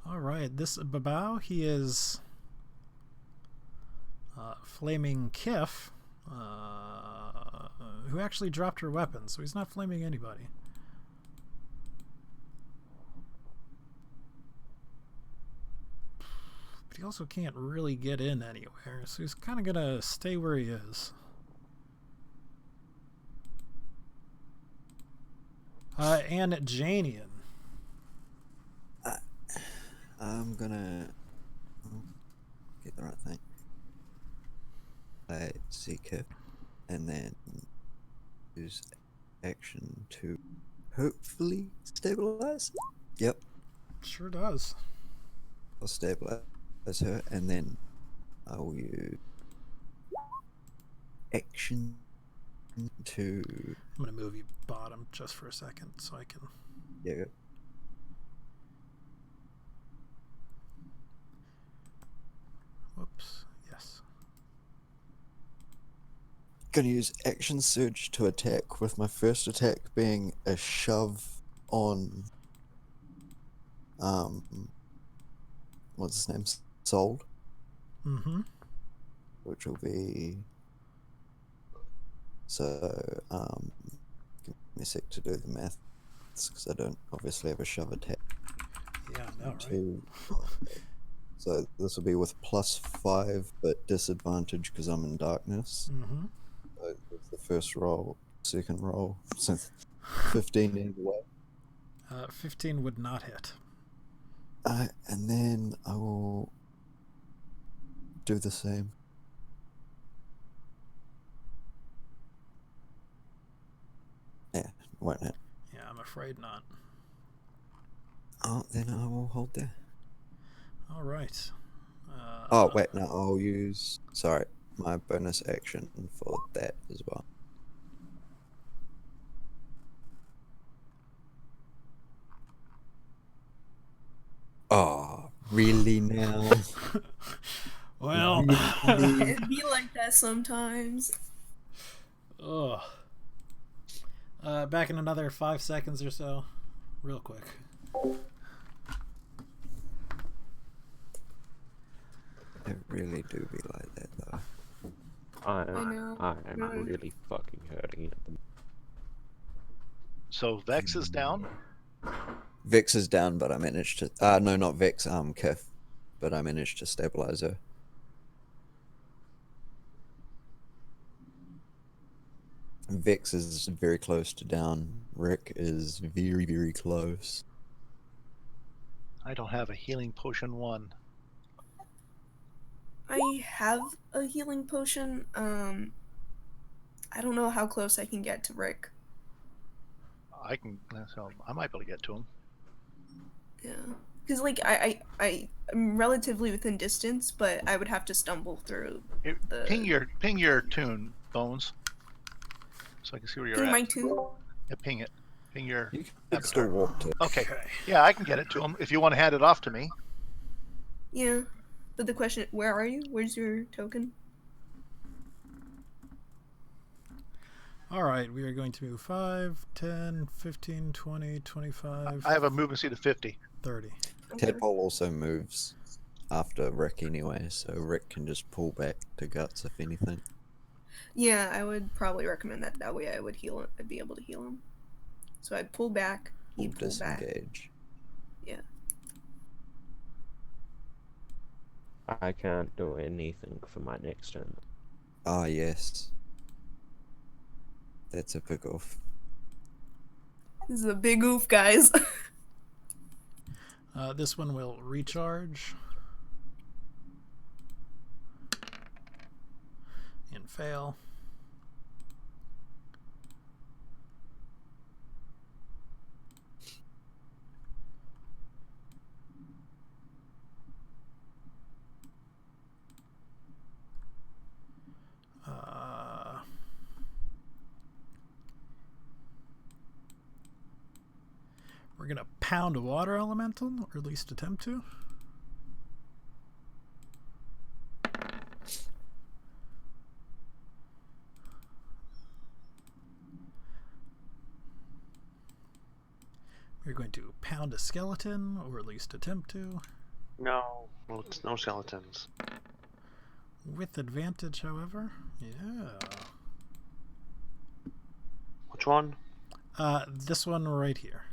Alright, this Babao, he is flaming Kif, who actually dropped her weapon, so he's not flaming anybody. But he also can't really get in anywhere, so he's kind of gonna stay where he is. And Janian. I'm gonna get the right thing. Seek it, and then use action to hopefully stabilize. Yep. Sure does. I'll stabilize her, and then I will use action to I'm gonna move you bottom just for a second so I can. yeah. Whoops. Yes. Gonna use action surge to attack, with my first attack being a shove on what's his name? Sold. Mm-hmm. Which will be so give me a sec to do the math because I don't obviously have a shove attack. Yeah, I know, right? Two. So this will be with +5 but disadvantage because I'm in darkness. Mm-hmm. So that's the first roll, second roll. So 15 either way. 15 would not hit. And then I will do the same. Yeah, won't hit. Yeah, I'm afraid not. Oh, then I will hold there. All right. Oh, wait, no, I'll use, sorry, my bonus action for that as well. Oh, really now? Well, Really? It'd be like that sometimes. ugh. Back in another 5 seconds or so, real quick. It really do be like that though. I know. I am really fucking hurting at the moment. So Vex is down. Vex is down, but I managed to. No, not Vex. Kif, but I managed to stabilize her. Vex is very close to down. Rick is very, very close. I don't have a healing potion 1. I have a healing potion. I don't know how close I can get to Rick. I can. So I might be able to get to him. Yeah. Because, like, I'm relatively within distance, but I would have to stumble through the... Ping your tune, Bones, so I can see where you're Ping at. my tune? Yeah, ping it. Ping your. You can still walk to. Okay. Yeah, I can get it to him if you want to hand it off to me. Yeah. But the question, where are you? Where's your token? All right, we are going to move 5, 10, 15, 20, 25, I have a movement speed of 50. 30. Tadpole also moves after Rick anyway, so Rick can just pull back to Guts if anything. Yeah, I would probably recommend that. That way I would heal him. I'd be able to heal him. So I'd pull back, Pull he'd pull back. disengage. Yeah. I can't do anything for my next turn. Ah, yes. That's a big off. This is a big oof, guys. This one will recharge. And fail. We're going to pound a water elemental, or at least attempt to. We're going to pound a skeleton, or at least attempt to. No, no skeletons. With advantage, however. Yeah. Which one? This one right here.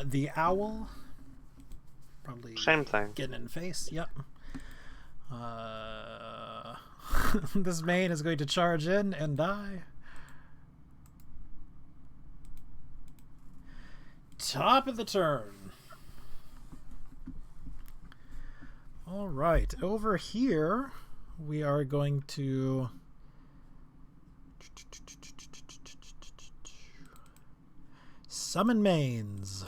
The owl. Probably Same thing. getting in face. Yep. This main is going to charge in and die. Top of the turn. All right, over here we are going to summon mains.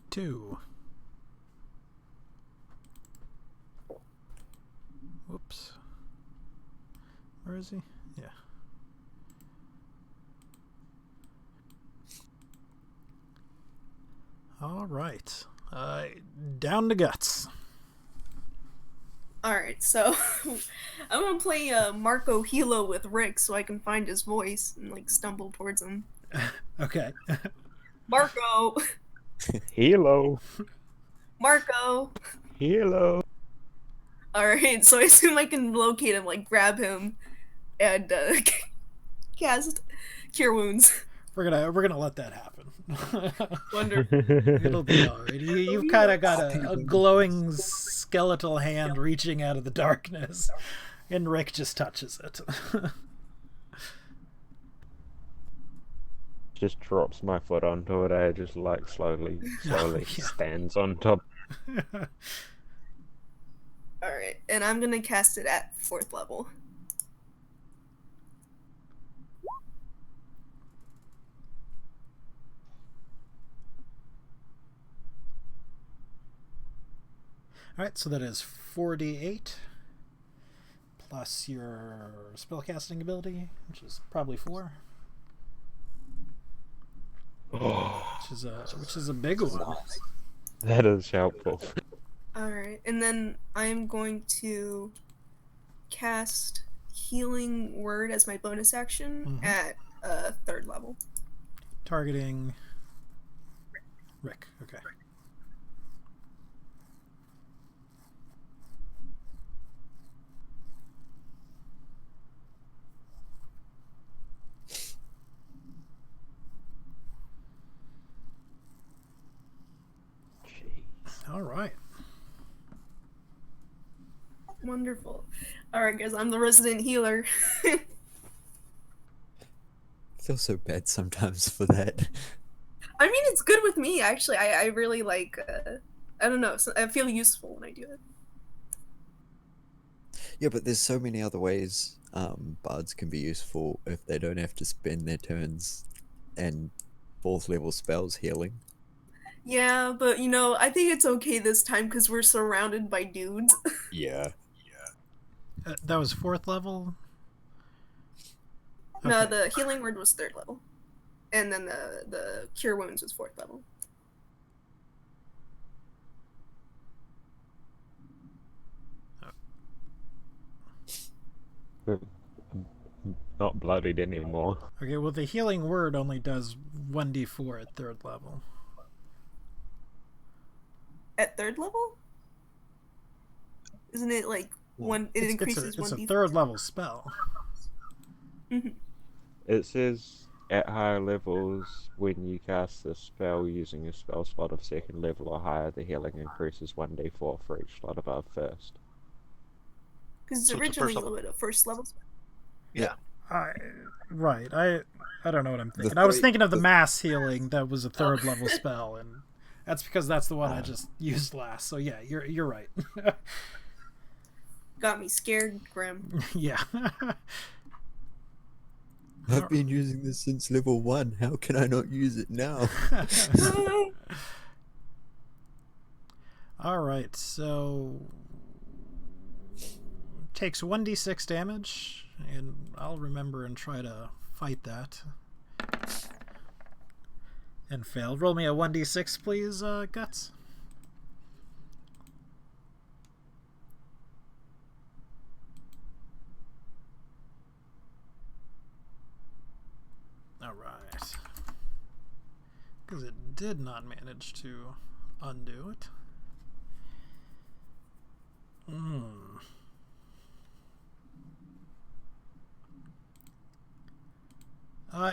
Two. Where is he? Yeah. All right. Down to Guts. Alright, so I'm gonna play Marco Hilo with Rick so I can find his voice and like stumble towards him. Okay. Marco! Hello. Marco! Hello. Alright, so I assume I can locate him, like grab him, and cast Cure Wounds. We're gonna let that happen. Wonderful. It'll be alright. You've kind of got a glowing skeletal hand reaching out of the darkness, and Rick just touches it. Just drops my foot onto it. I just like slowly Yeah. stands on top. Alright, and I'm gonna cast it at 4th level. Alright, so that is 4d8 plus your spellcasting ability, which is probably 4. Which is a big one. That is helpful. Alright, and then I'm going to cast Healing Word as my bonus action at 3rd level. Targeting Rick. Okay. All right. Wonderful. Alright, guys, I'm the resident healer. I feel so bad sometimes for that. I mean, it's good with me, actually. I really like, I don't know, so I feel useful when I do it. Yeah, but there's so many other ways bards can be useful if they don't have to spend their turns and 4th level spells healing. Yeah, but you know, I think it's okay this time because we're surrounded by dudes. Yeah. That was 4th level? No, Okay. the Healing Word was 3rd level. And then the Cure Wounds was 4th level. Not bloodied anymore. Okay, well, the Healing Word only does 1d4 at 3rd level. At 3rd level? Isn't it like one? It increases It's a 1d4. 3rd level spell. It says at higher levels, when you cast this spell using a spell slot of 2nd level or higher, the healing increases 1d4 for each slot above 1st. Because it's So it's a originally first level. a 1st level spell. Yeah. Right. I don't know what I'm thinking. The I was three- thinking of the the- mass healing that was a 3rd level spell, and that's because that's the one I just used last. So yeah, you're right. Got me scared, Grim. Yeah. I've been using this since level 1. How can I not use it now? All right. So takes 1d6 damage, and I'll remember and try to fight that. And fail. Roll me a 1d6, please, Guts. Alright. Because it did not manage to undo it.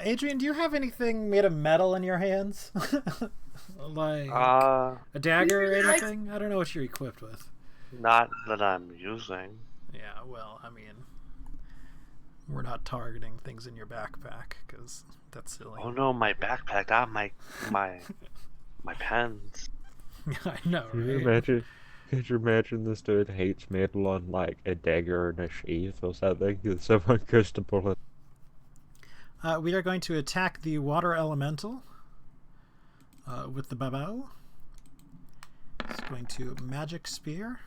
Adrian, do you have anything made of metal in your hands? Like a dagger or anything? I don't know what you're equipped with. Not that I'm using. Yeah, well, I mean, we're not targeting things in your backpack because that's silly. Oh no, my backpack. I have my pens. I know, right? Could you imagine this dude hates metal on like a dagger and a sheath or something? If someone goes to pull it. We are going to attack the water elemental with the babao. It's going to magic spear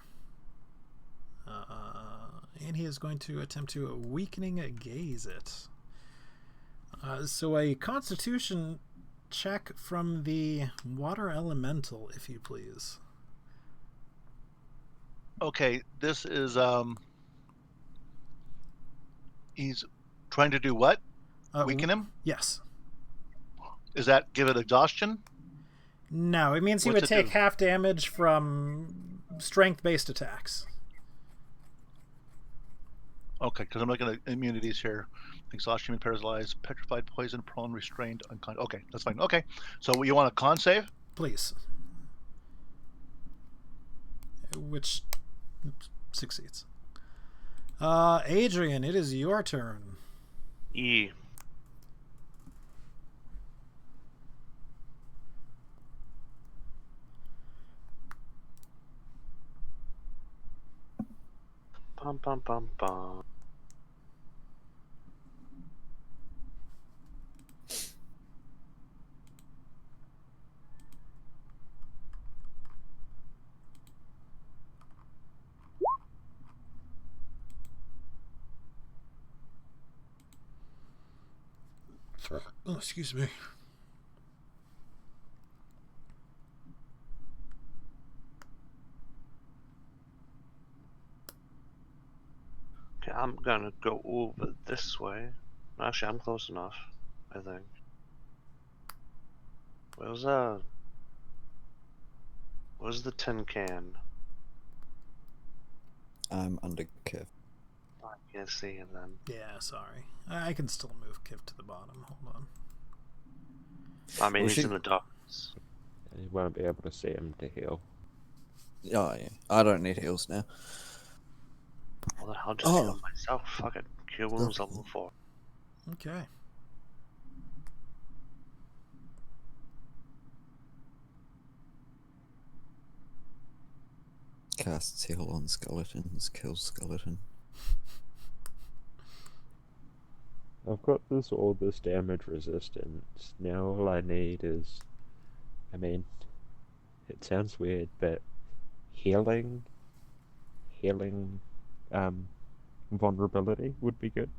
And he is going to attempt to weakening gaze it. So a Constitution check from the water elemental, if you please. Okay, this is he's trying to do what? Weaken him? Yes. Is that give it exhaustion? No, it means he What's would it take do? half damage from strength-based attacks. Okay, because I'm looking at immunities here. Exhaustion, paralyzed, petrified, poison, prone, restrained, unconscious. Okay, that's fine. Okay, so you want a con save? Please. Which succeeds. Adrian, it is your turn. E. Bum bum bum bum. Oh, excuse me. Okay, I'm gonna go over this way. Actually, I'm close enough, I think. Where's the tin can? I'm under Kiv. I can't see him then. Yeah, sorry. I can still move Kiv to the bottom. Hold on. I mean, Well, he's she- in the darkness. You won't be able to see him to heal. Oh yeah, I don't need heals now. Well, then I'll just Oh. heal myself. Fuck it. Cure wounds level 4. Okay. Casts heal on skeletons, kills skeleton. I've got all this damage resistance. Now all I need is, I mean, it sounds weird, but healing, vulnerability would be good.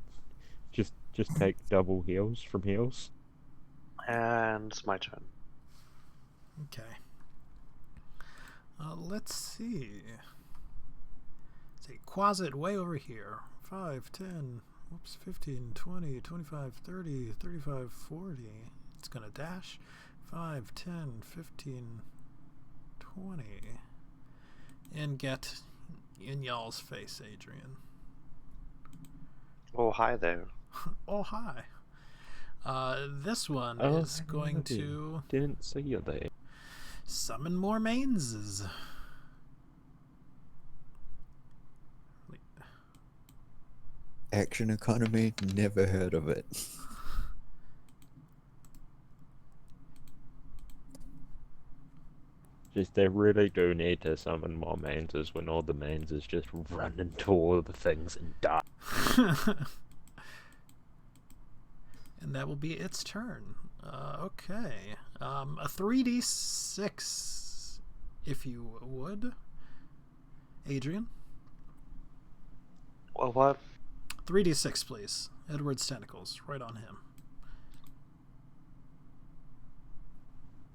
Just take double heals from heals. And it's my turn. Okay. Let's see. Say Quasit way over here. 5, 10, whoops, 15, 20, 25, 30, 35, 40. It's gonna dash. 5, 10, 15, 20. And get in y'all's face, Adrian. Oh, hi there. Oh, hi. This one Oh, is going to Didn't see you there. summon more Mainses. Action economy, never heard of it. Just they really do need to summon more Mainses when all the Mainses just run into all the things and die. And that will be its turn. Okay. A 3d6, if you would. Adrian? Well, what? 3d6, please. Edward's tentacles, right on him.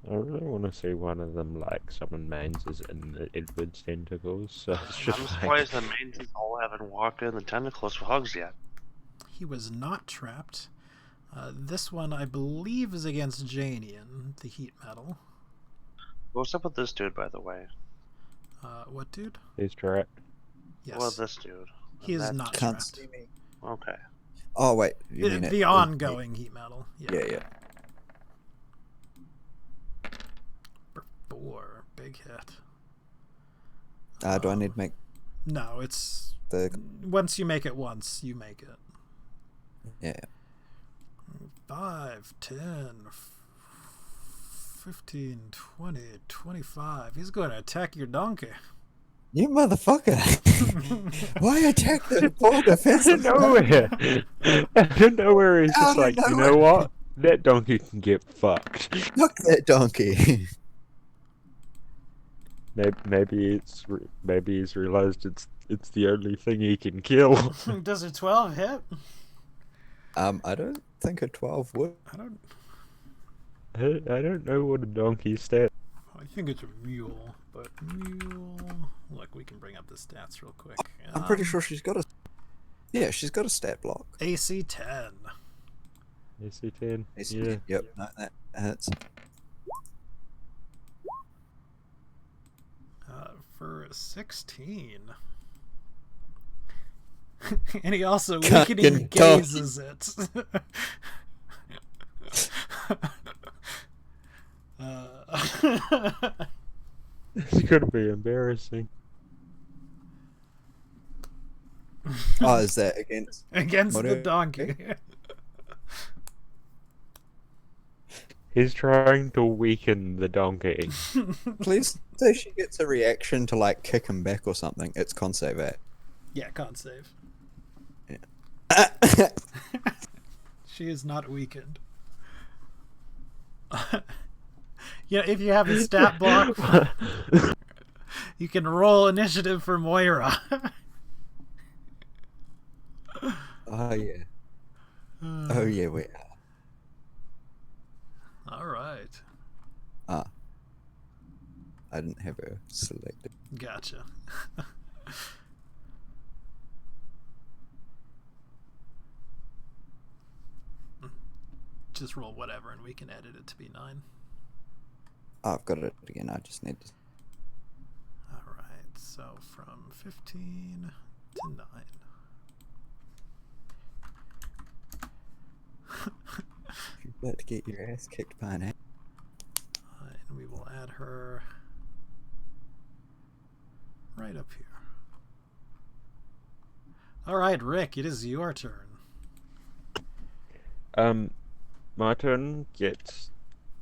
I really want to see one of them like summon Mainses in the Edward's tentacles. So it's just I'm like, surprised the mains all haven't walked in the tentacles for hugs yet. He was not trapped. This one, I believe, is against Janian, the heat metal. What's up with this dude, by the way? What dude? he's trapped. Yes. Well, this dude. he is That- not Can't trapped. see me. Okay. Oh wait, you mean The it? ongoing heat metal. Yeah. 4. Big hit. Do I need to make No, it's... the? Once you make it once, you make it. Yeah. 5, 10, 15, 20, 25. He's going to attack your donkey. You motherfucker! Why attack the poor Out defensive? of nowhere! Out of nowhere, he's Out just of like, you nowhere. know what? That donkey can get fucked. Fuck that donkey! Maybe he's realized it's the only thing he can kill. Does a 12 hit? I don't think a 12 would. I don't know what a donkey stat. I think it's a mule, but mule. Look, we can bring up the stats real quick. I'm pretty sure she's got a. Yeah, she's got a stat block. AC 10. AC 10. AC Yeah. 10. Yep, no, that hits. For 16. And he also Fucking weakening gazes it. It's gonna be embarrassing. Oh, is that against? Against the Mono- donkey. He's trying to weaken the donkey. Please say she gets a reaction to like kick him back or something. It's con save, eh? Yeah, can't save. Yeah. She is not weakened. Yeah, if you have a stat block, you can roll initiative for Moira. Oh yeah. Oh yeah, we are. All right. Ah. I didn't have her selected. Gotcha. Just roll whatever and we can edit it to be 9. Oh, I've got it again. I just need to. Alright, so from 15 to 9. You're about to get your ass kicked by an ass. And we will add her right up here. Alright, Rick, it is your turn. My turn gets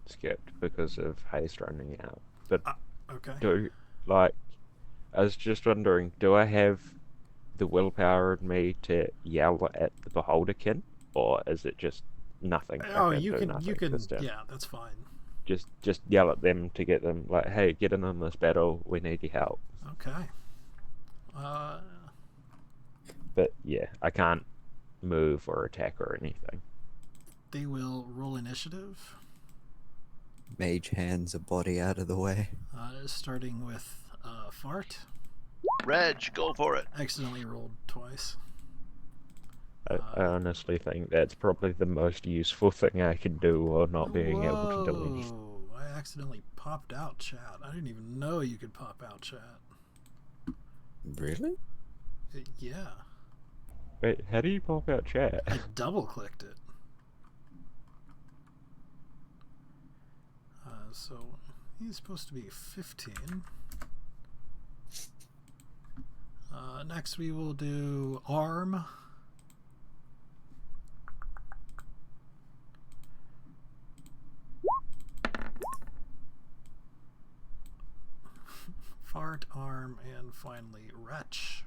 skipped because of haste running out. But Okay. I was just wondering, do I have the willpower in me to yell at the Beholderkin, or is it just nothing? Oh, I you do can, nothing you can, this turn? yeah, that's fine. Just yell at them to get them like, hey, get in on this battle. We need your help. Okay. But yeah, I can't move or attack or anything. They will roll initiative, Mage hands a body out of the way. starting with Fart. Reg, go for it. Accidentally rolled twice. I honestly think that's probably the most useful thing I can do while not being able to do anything. Whoa, I accidentally popped out chat. I didn't even know you could pop out chat. Really? Yeah, Wait, how do you pop out chat? I double clicked it. So he's supposed to be 15. Next we will do arm. Fart, arm, and finally wretch.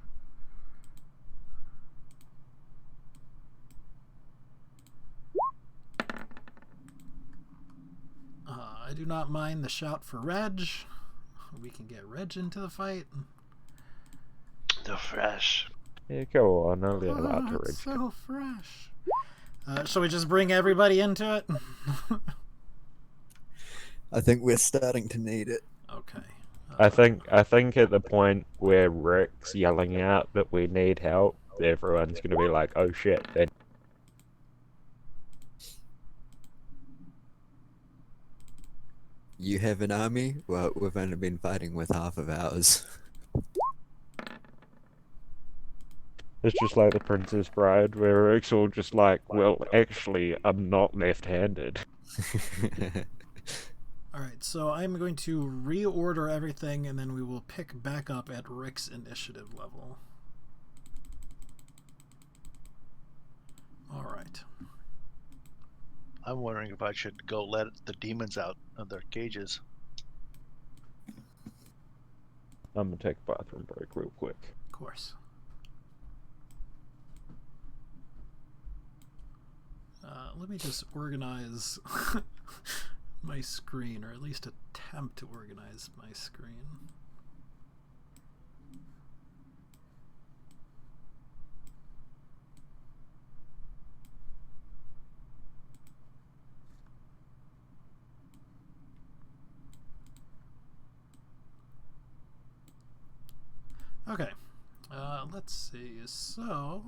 I do not mind the shout for Reg. We can get Reg into the fight. The fresh. Yeah, go on. I'll get allowed to it's reach. so fresh. Shall we just bring everybody into it? I think we're starting to need it. Okay. I think at the point where Rick's yelling out that we need help, everyone's gonna be like, "Oh shit!" Then You have an army? Well, we've only been fighting with half of ours. it's just like the Princess Bride, where Rick's all just like, "Well, actually, I'm not left-handed." Alright, so I'm going to reorder everything and then we will pick back up at Rick's initiative level. Alright. I'm wondering if I should go let the demons out of their cages. I'm gonna take a bathroom break real quick. Of course. Let me just organize my screen, or at least attempt to organize my screen. Okay. Let's see. So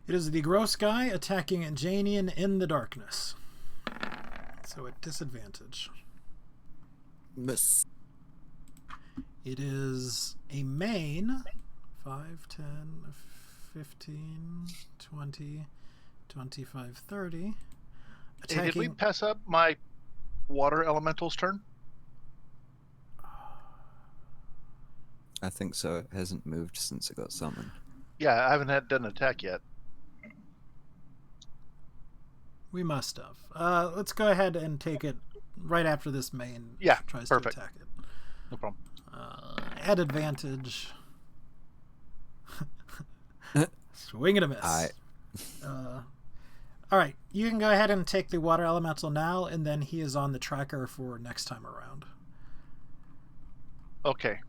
it is the gross guy attacking Janian in the darkness. So at disadvantage. Miss. It is a main. 5, 10, 15, 20, 25, 30. Hey, Attacking. did we pass up my water elemental's turn? I think so. It hasn't moved since it got summoned. Yeah, I haven't done an attack yet. We must have. Let's go ahead and take it right after this main Yeah, tries perfect. to attack it. No problem. At advantage. Swing and a miss. Alright. All right, you can go ahead and take the water elemental now, and then he is on the tracker for next time around. Okay.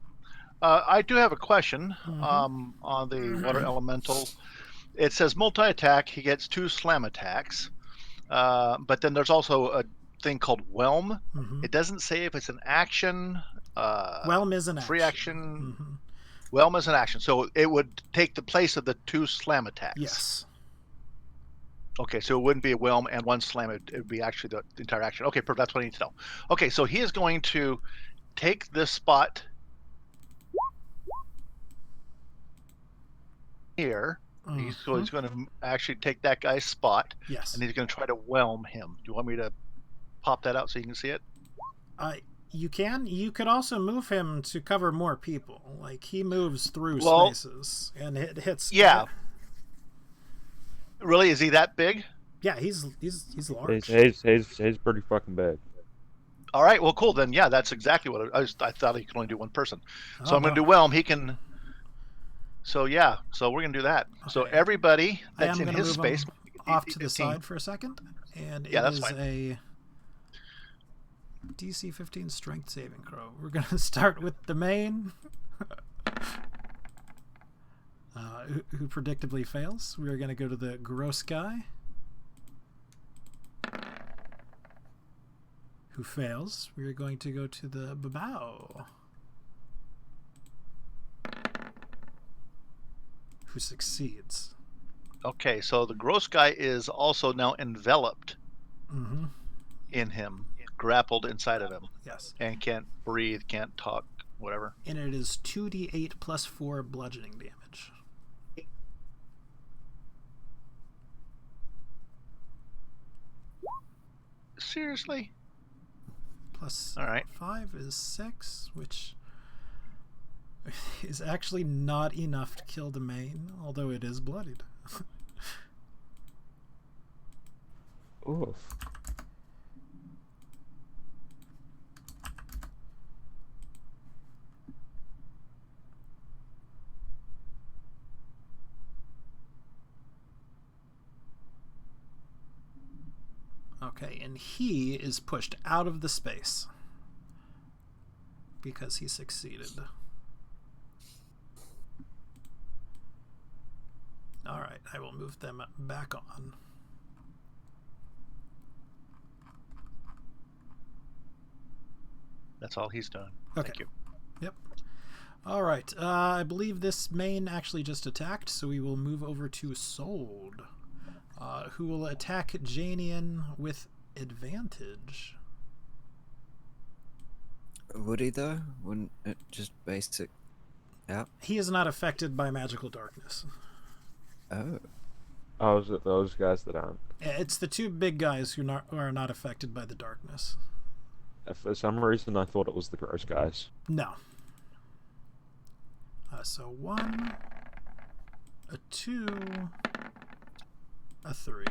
I do have a question Mhm. on the water elemental. It says multi-attack. He gets 2 slam attacks. But then there's also a thing called Whelm. Mhm. It doesn't say if it's an action. Whelm is an free action. Mhm. Whelm is an action. So it would take the place of the 2 slam attacks. Yes. Okay, so it wouldn't be a whelm and 1 slam. It would be actually the entire action. Okay, perfect. That's what I need to know. Okay, so he is going to take this spot here. So he's going to actually take that guy's spot, Yes. and he's going to try to whelm him. Do you want me to pop that out so you can see it? You can. You could also move him to cover more people. Like, he moves through Well, spaces, and it hits. Yeah. Really? Is he that big? Yeah, he's large. He's pretty fucking big. All right. Well, cool. Then, yeah, that's exactly what I thought he could only do 1 person. So Oh, I'm going to no. do whelm. He can. So yeah. So we're going to do that. So Okay. everybody I that's am in gonna his move him space off to the DC-15. side for a second, and Yeah, it that's is fine. a DC 15 strength saving throw. We're going to start with the main, who predictably fails. We're going to go to the gross guy, who fails. We're going to go to the babao, who succeeds. Okay. So the gross guy is also now enveloped Mm-hmm. in him, grappled inside of him, Yes. and can't breathe, can't talk, whatever. And it is 2d8 plus 4 bludgeoning damage. Seriously? Plus All right. 5 is 6, which is actually not enough to kill the main, although it is bloodied. Oof. Okay, and he is pushed out of the space because he succeeded. Alright, I will move them back on. That's all he's done. Okay. Thank you. Yep. Alright, I believe this main actually just attacked, so we will move over to Sold, who will attack Janian with advantage. Would he though? Wouldn't it just basic out? He is not affected by magical darkness. Oh. Oh, is it those guys that aren't? It's the 2 big guys who are not affected by the darkness. For some reason, I thought it was the gross guys. No. So 1, a 2, a 3.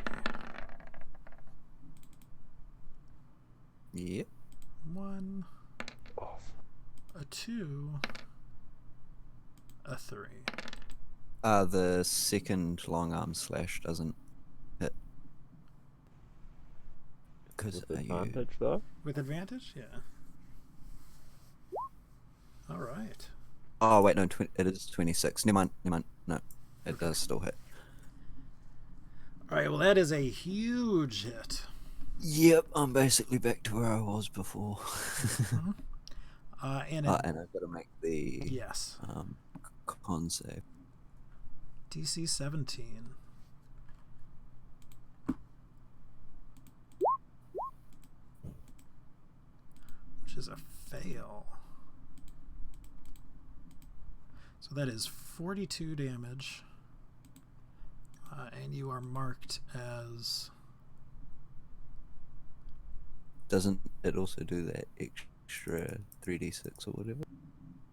Yep. 1, Off. a 2, a 3. The second long arm slash doesn't hit. Because With advantage, though? With advantage? Yeah. Alright. Oh wait, no, it is 26. Never mind. No, it does still hit. Alright, well that is a huge hit. Yep, I'm basically back to where I was before. And and I've got to make the yes, con save. DC 17. Which is a fail. So that is 42 damage. And you are marked as... Doesn't it also do that extra 3d6 or whatever?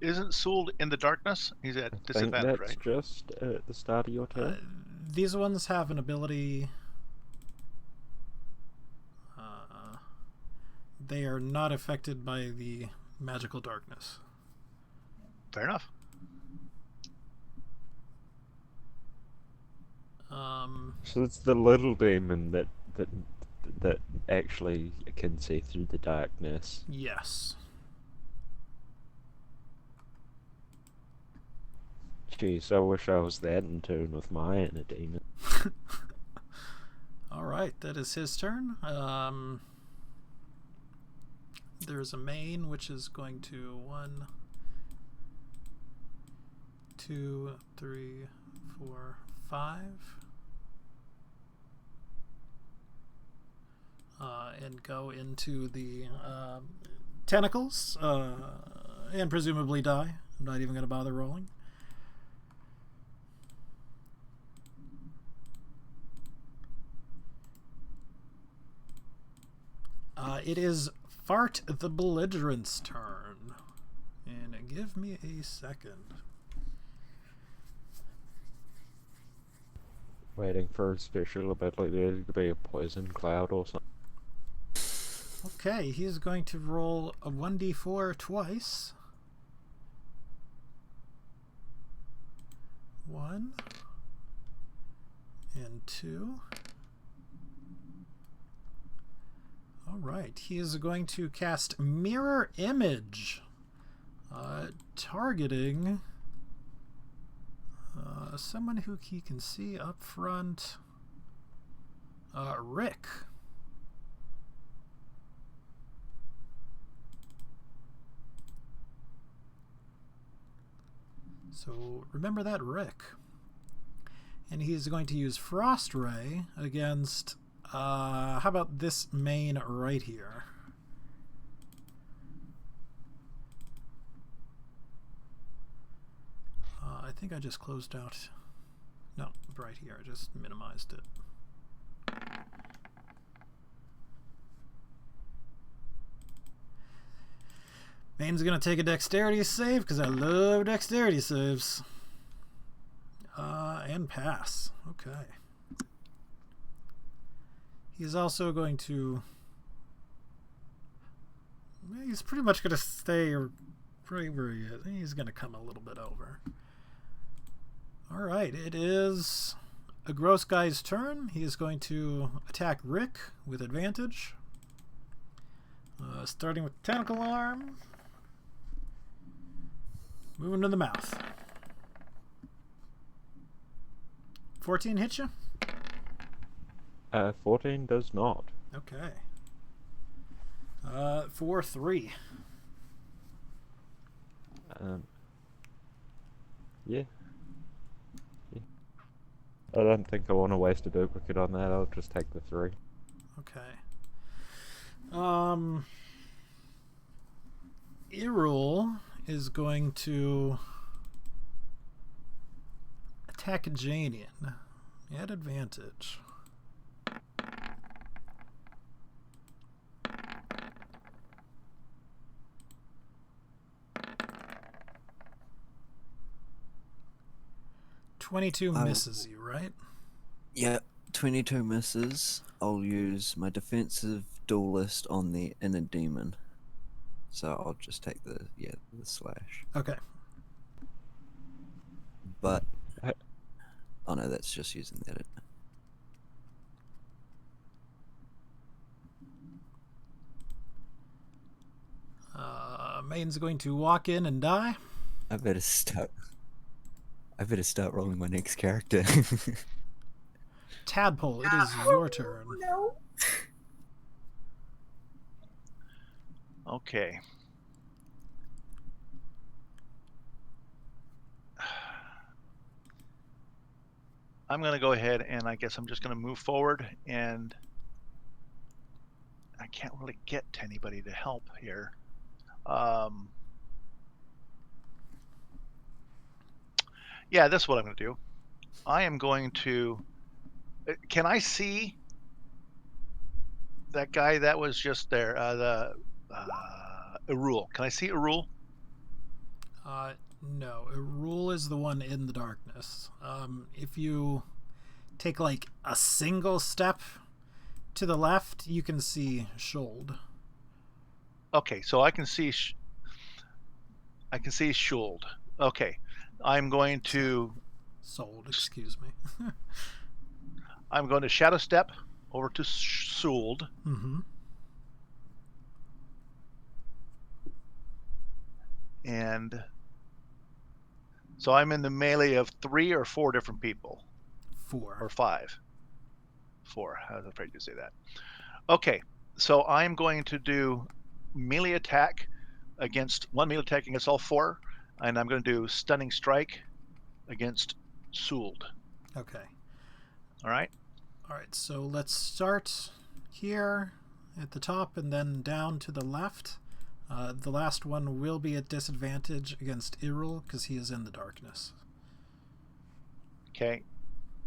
Isn't Sewell in the darkness? He's at I think disadvantage, that's right? just at the start of your turn. These ones have an ability... they are not affected by the magical darkness. Fair enough. So it's the little demon that actually can see through the darkness. Yes. Jeez, I wish I was that in tune with my inner demon. Alright, that is his turn. There's a main which is going to 1, 2, 3, 4, 5. And go into the tentacles and presumably die. I'm not even going to bother rolling. It is Fart the Belligerent's turn. And give me a second. Waiting for a special ability to be a poison cloud or something. Okay, he's going to roll a 1d4 twice. 1 and 2. Alright, he is going to cast Mirror Image, targeting someone who he can see up front. Rick. So remember that, Rick. And he's going to use Frost Ray against, how about this main right here? I think I just closed out. No, right here. I just minimized it. Main's gonna take a dexterity save because I love dexterity saves. And pass. Okay. He's also going to... he's pretty much gonna stay right where he is. He's gonna come a little bit over. Alright, it is a gross guy's turn. He is going to attack Rick with advantage. Starting with Tentacle Arm. Moving to the mouth. 14 hit you? 14 does not. Okay. For 3. Yeah. I don't think I want to waste a duplicate on that. I'll just take the 3. Okay. Irul is going to attack Janian at advantage. $22 misses you, right? Yeah, 22 misses. I'll use my defensive duelist on the inner demon. So I'll just take the slash. Okay. But oh no, that's just using that. Main's going to walk in and die. I better start rolling my next character. Tadpole, it is your turn. No. Okay. I'm going to go ahead and I guess I'm just going to move forward, and I can't really get to anybody to help here. Yeah, this is what I'm going to do. I am going to. Can I see that guy that was just there? Erul. Can I see Erul? No. Erul is the one in the darkness. If you take like a single step to the left, you can see Shold. Okay, so I can see. I can see Shold. Okay, I'm going to. Sold, excuse me. I'm going to shadow step over to Shold. Mm-hmm. And so I'm in the melee of 3 or 4 different people. 4. Or 5. 4. I was afraid to say that. Okay, so I'm going to do melee attack against all 4, and I'm going to do stunning strike against Suld. Okay. All right. All right. So let's start here at the top and then down to the left. The last one will be at disadvantage against Erul because he is in the darkness. Okay.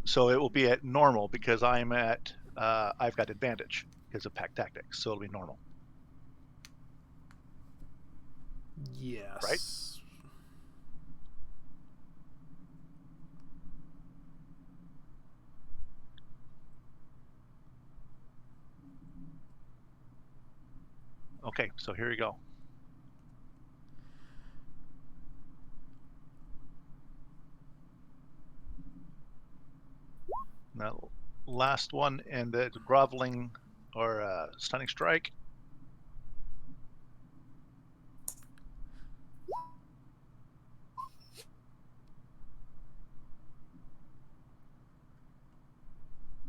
So it will be at normal because I'm at. I've got advantage because of pack tactics, so it'll be normal. Yes. Right? Okay, so here we go. Now, last one, and the groveling or stunning strike.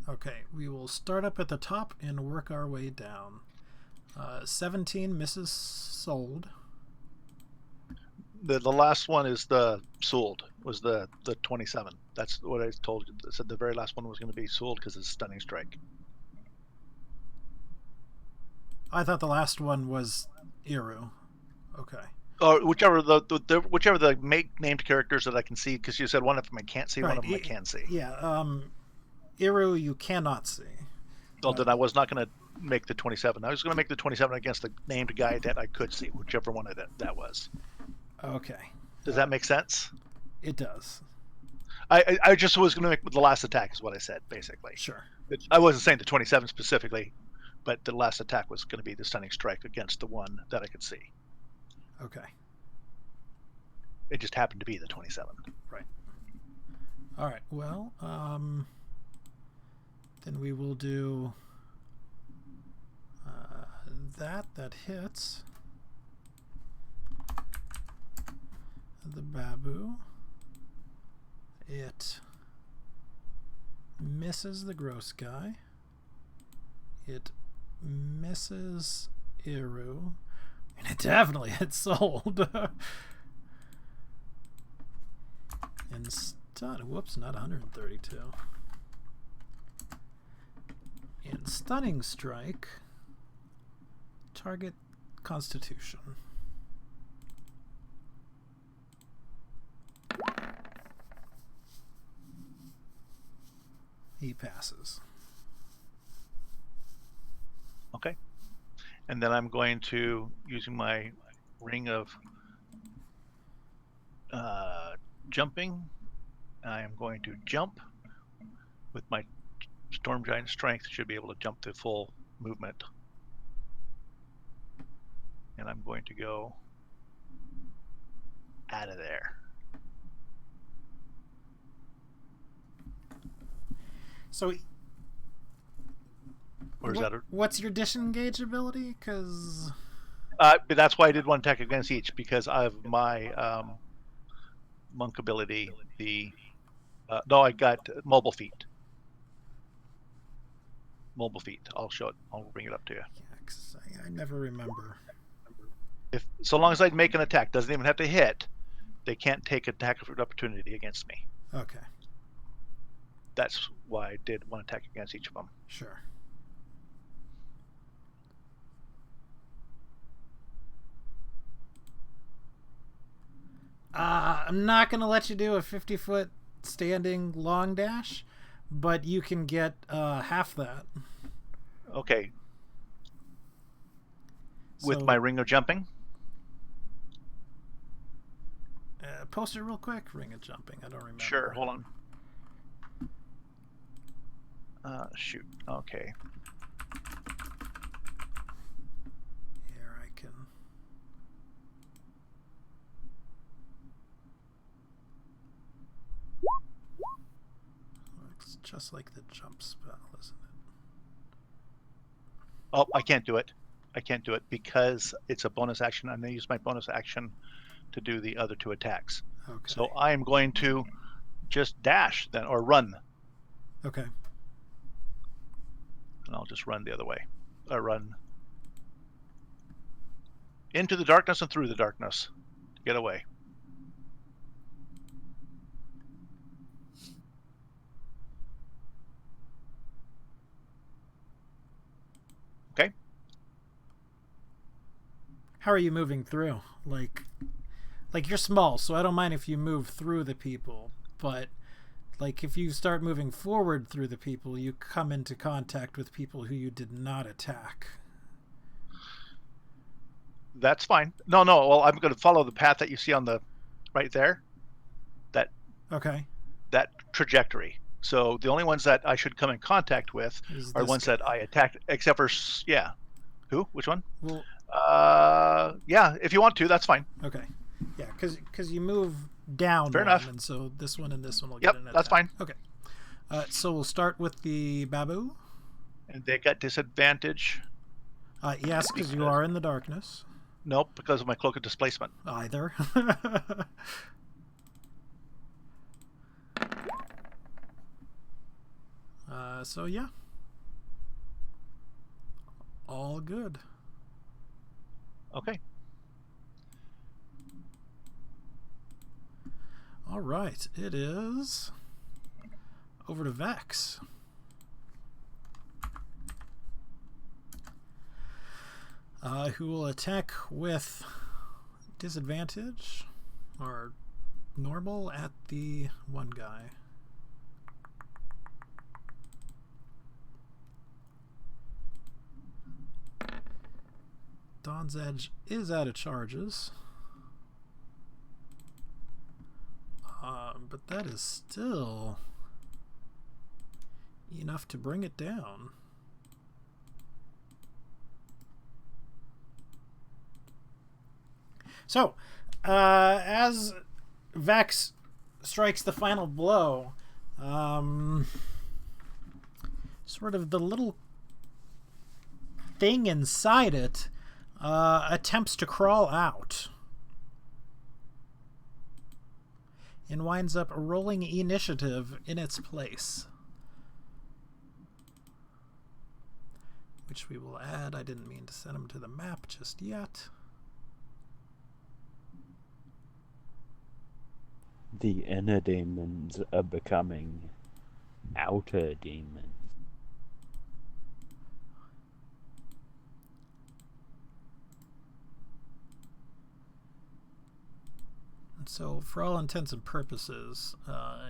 Okay, we will start up at the top and work our way down. 17 misses Sold. The last one is the Suld, was the 27. That's what I told you. I said the very last one was going to be Suld because it's stunning strike. I thought the last one was Eru. Okay. Or whichever the named characters that I can see, because you said one of them I can't see, one of them I can see. Yeah. Eru you cannot see. So then I was not going to make the 27. I was going to make the 27 against the named guy that I could see, whichever one of that was. Okay. Does that make sense? It does. I just was going to make the last attack is what I said, basically. Sure. I wasn't saying the 27 specifically, but the last attack was going to be the stunning strike against the one that I could see. Okay. It just happened to be the 27. Right. All right. Well, then we will do that hits the Babu. It misses the gross guy. It misses Eru. And it definitely hits Sold. And whoops, not 132. And stunning strike. Target Constitution. He passes. Okay. And then I'm going to, using my ring of jumping, I am going to jump with my Storm Giant strength. Should be able to jump the full movement. And I'm going to go out of there. So, Or is that what's your disengage ability? Because but that's why I did one attack against each, because of my monk ability. No, I got mobile feet. Mobile feet. I'll show it. I'll bring it up to you. yeah, 'cause I never remember. So long as I make an attack, doesn't even have to hit. They can't take attack of opportunity against me. Okay. that's why I did one attack against each of them. Sure. I'm not going to let you do a 50-foot standing long dash, but you can get half that. Okay. With So, my ring of jumping? post it real quick. Ring of jumping. I don't remember. Sure, hold on. Shoot. Okay. Here I can. It's just like the jump spell, isn't it? Oh, I can't do it. I can't do it because it's a bonus action. I'm going to use my bonus action to do the other 2 attacks. Okay. So I am going to just dash then, or run. Okay. And I'll just run the other way. Run into the darkness and through the darkness to get away. Okay. How are you moving through? Like you're small, so I don't mind if you move through the people, but like if you start moving forward through the people, you come into contact with people who you did not attack. That's fine. No. Well, I'm going to follow the path that you see on the right there. Okay. That trajectory. So the only ones that I should come in contact with are the ones that I attacked, except for Who? Which one? Well, yeah. If you want to, that's fine. okay. Yeah, because you move down. Fair enough. And so this one and this one will Yep, get an attack. that's fine. Okay. So we'll start with the Babu. And they got disadvantage. Yes, because you are in the darkness. Nope, because of my cloak of displacement. Either. So yeah. All good. Okay. All right. It is over to Vex. Who will attack with disadvantage or normal at the one guy. Dawn's Edge is out of charges. But that is still enough to bring it down. So, as Vex strikes the final blow, sort of the little thing inside it attempts to crawl out and winds up rolling initiative in its place, which we will add. I didn't mean to send him to the map just yet. The inner demons are becoming outer demons. So, for all intents and purposes,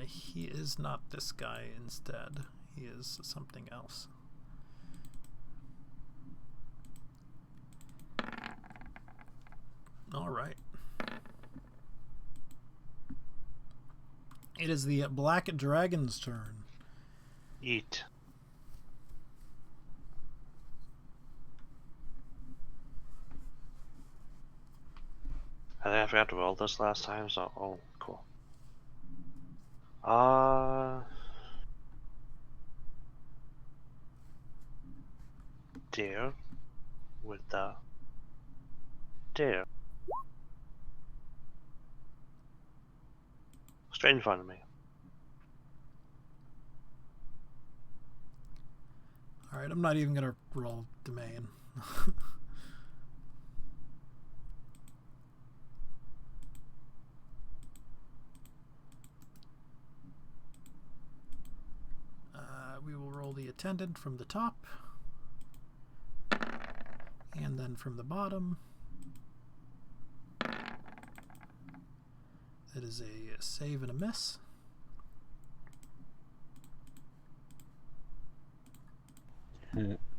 he is not this guy instead. He is something else. All right. It is the Black Dragon's turn. Eat. I think I forgot to roll this last time, so oh, cool. Deer with the deer straight in front of me. All right, I'm not even gonna roll domain. attendant from the top. And then from the bottom. That is a save and a miss.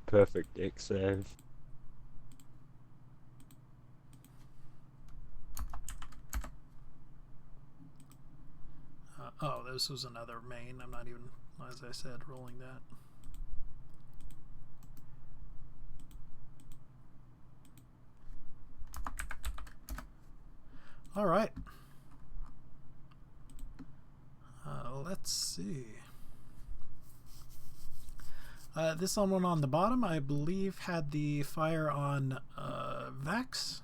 Perfect deck save. Oh, this was another main. I'm not even, as I said, rolling that. All right. Let's see. This one on the bottom, I believe, had the fire on Vex,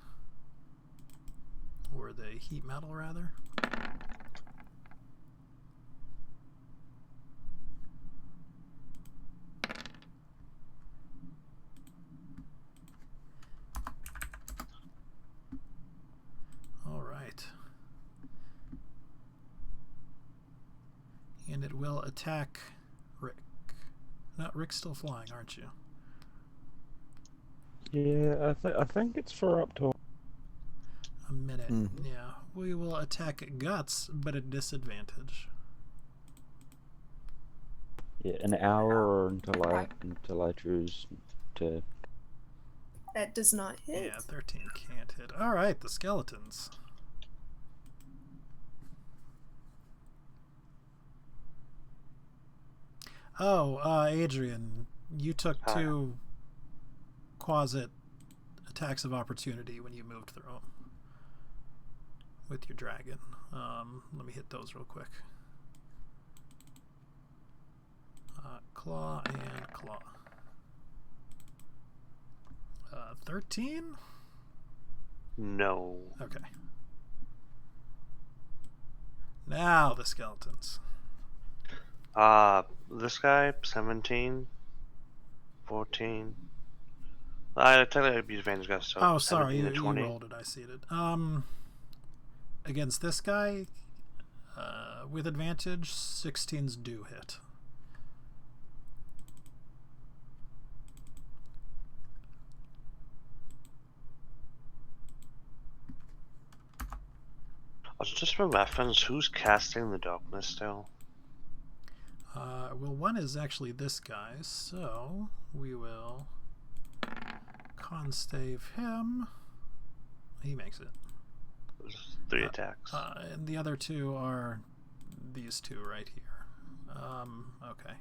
or the heat metal, rather. All right. And it will attack Rick. No, Rick's still flying, aren't you? Yeah, I think it's for up to a minute. Yeah, we will attack Guts, but at disadvantage. Yeah, an hour or until I choose to. That does not hit. Yeah, 13 can't hit. All right, the skeletons. Oh, Adrian, you took 2 Quasit attacks of opportunity when you moved through them with your dragon. Let me hit those real quick. Claw and claw. 13? No. Okay. Now the skeletons. This guy, 17, 14. Technically it'd be advantage guy, so oh, sorry, 17 to you 20. rolled it. I see it. Against this guy, with advantage, 16s do hit. Just for reference, who's casting the darkness still? Well, one is actually this guy, so we will constave him. He makes it. There's 3 attacks. And the other 2 are these 2 right here. Okay.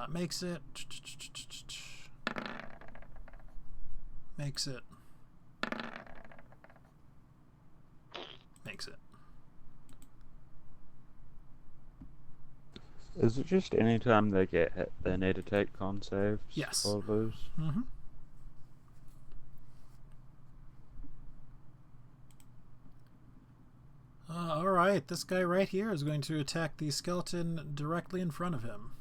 Makes it. Makes it. Makes it. Is it just any time they get hit, they need to take con saves? Yes. Or lose? Mm-hmm. All right, this guy right here is going to attack the skeleton directly in front of him.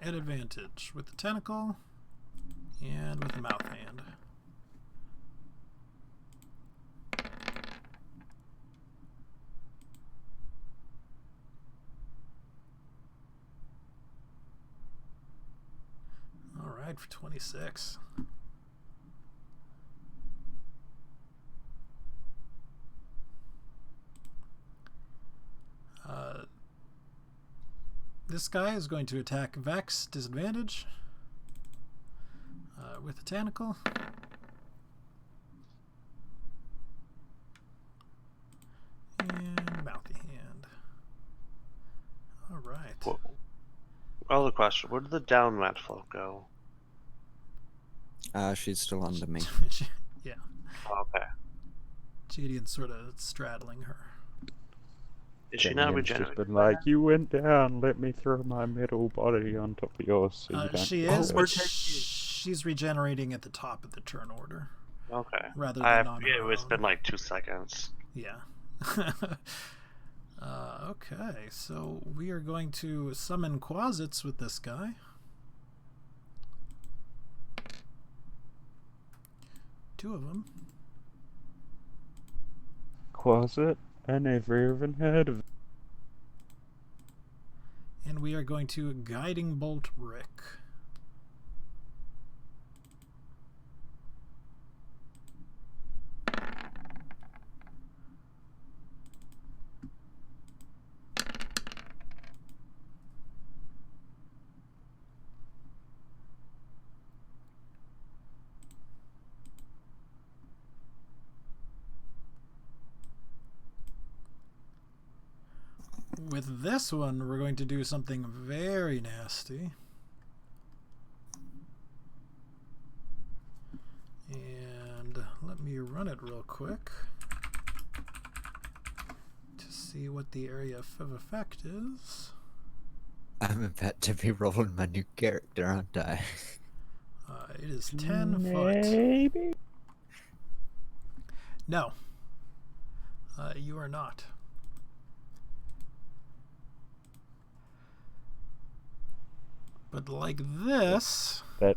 At advantage with the tentacle and with the mouth hand. All right, for 26. This guy is going to attack Vex, disadvantage, with the tentacle. And mouthy hand. All right. Well, other question: where did the down rat float go? She's still under me. Yeah. Oh, okay. Gideon's sort of straddling her. Is she not Damien's just regenerated? been like, you went down, let me throw my metal body on top of yours so you don't She get is, hurt." but she's regenerating at the top of the turn order. Okay. Rather than on yeah, her it's own. been like 2 seconds. Yeah. Okay, so we are going to summon Quasits with this guy. Two of them. Quasit? I never even heard of it. And And we are going to Guiding Bolt Rick. With this one, we're going to do something very nasty. And let me run it real quick to see what the area of effect is. I'm about to be rolling my new character, aren't I? It is 10 Maybe. foot. No. You are not. But like this, That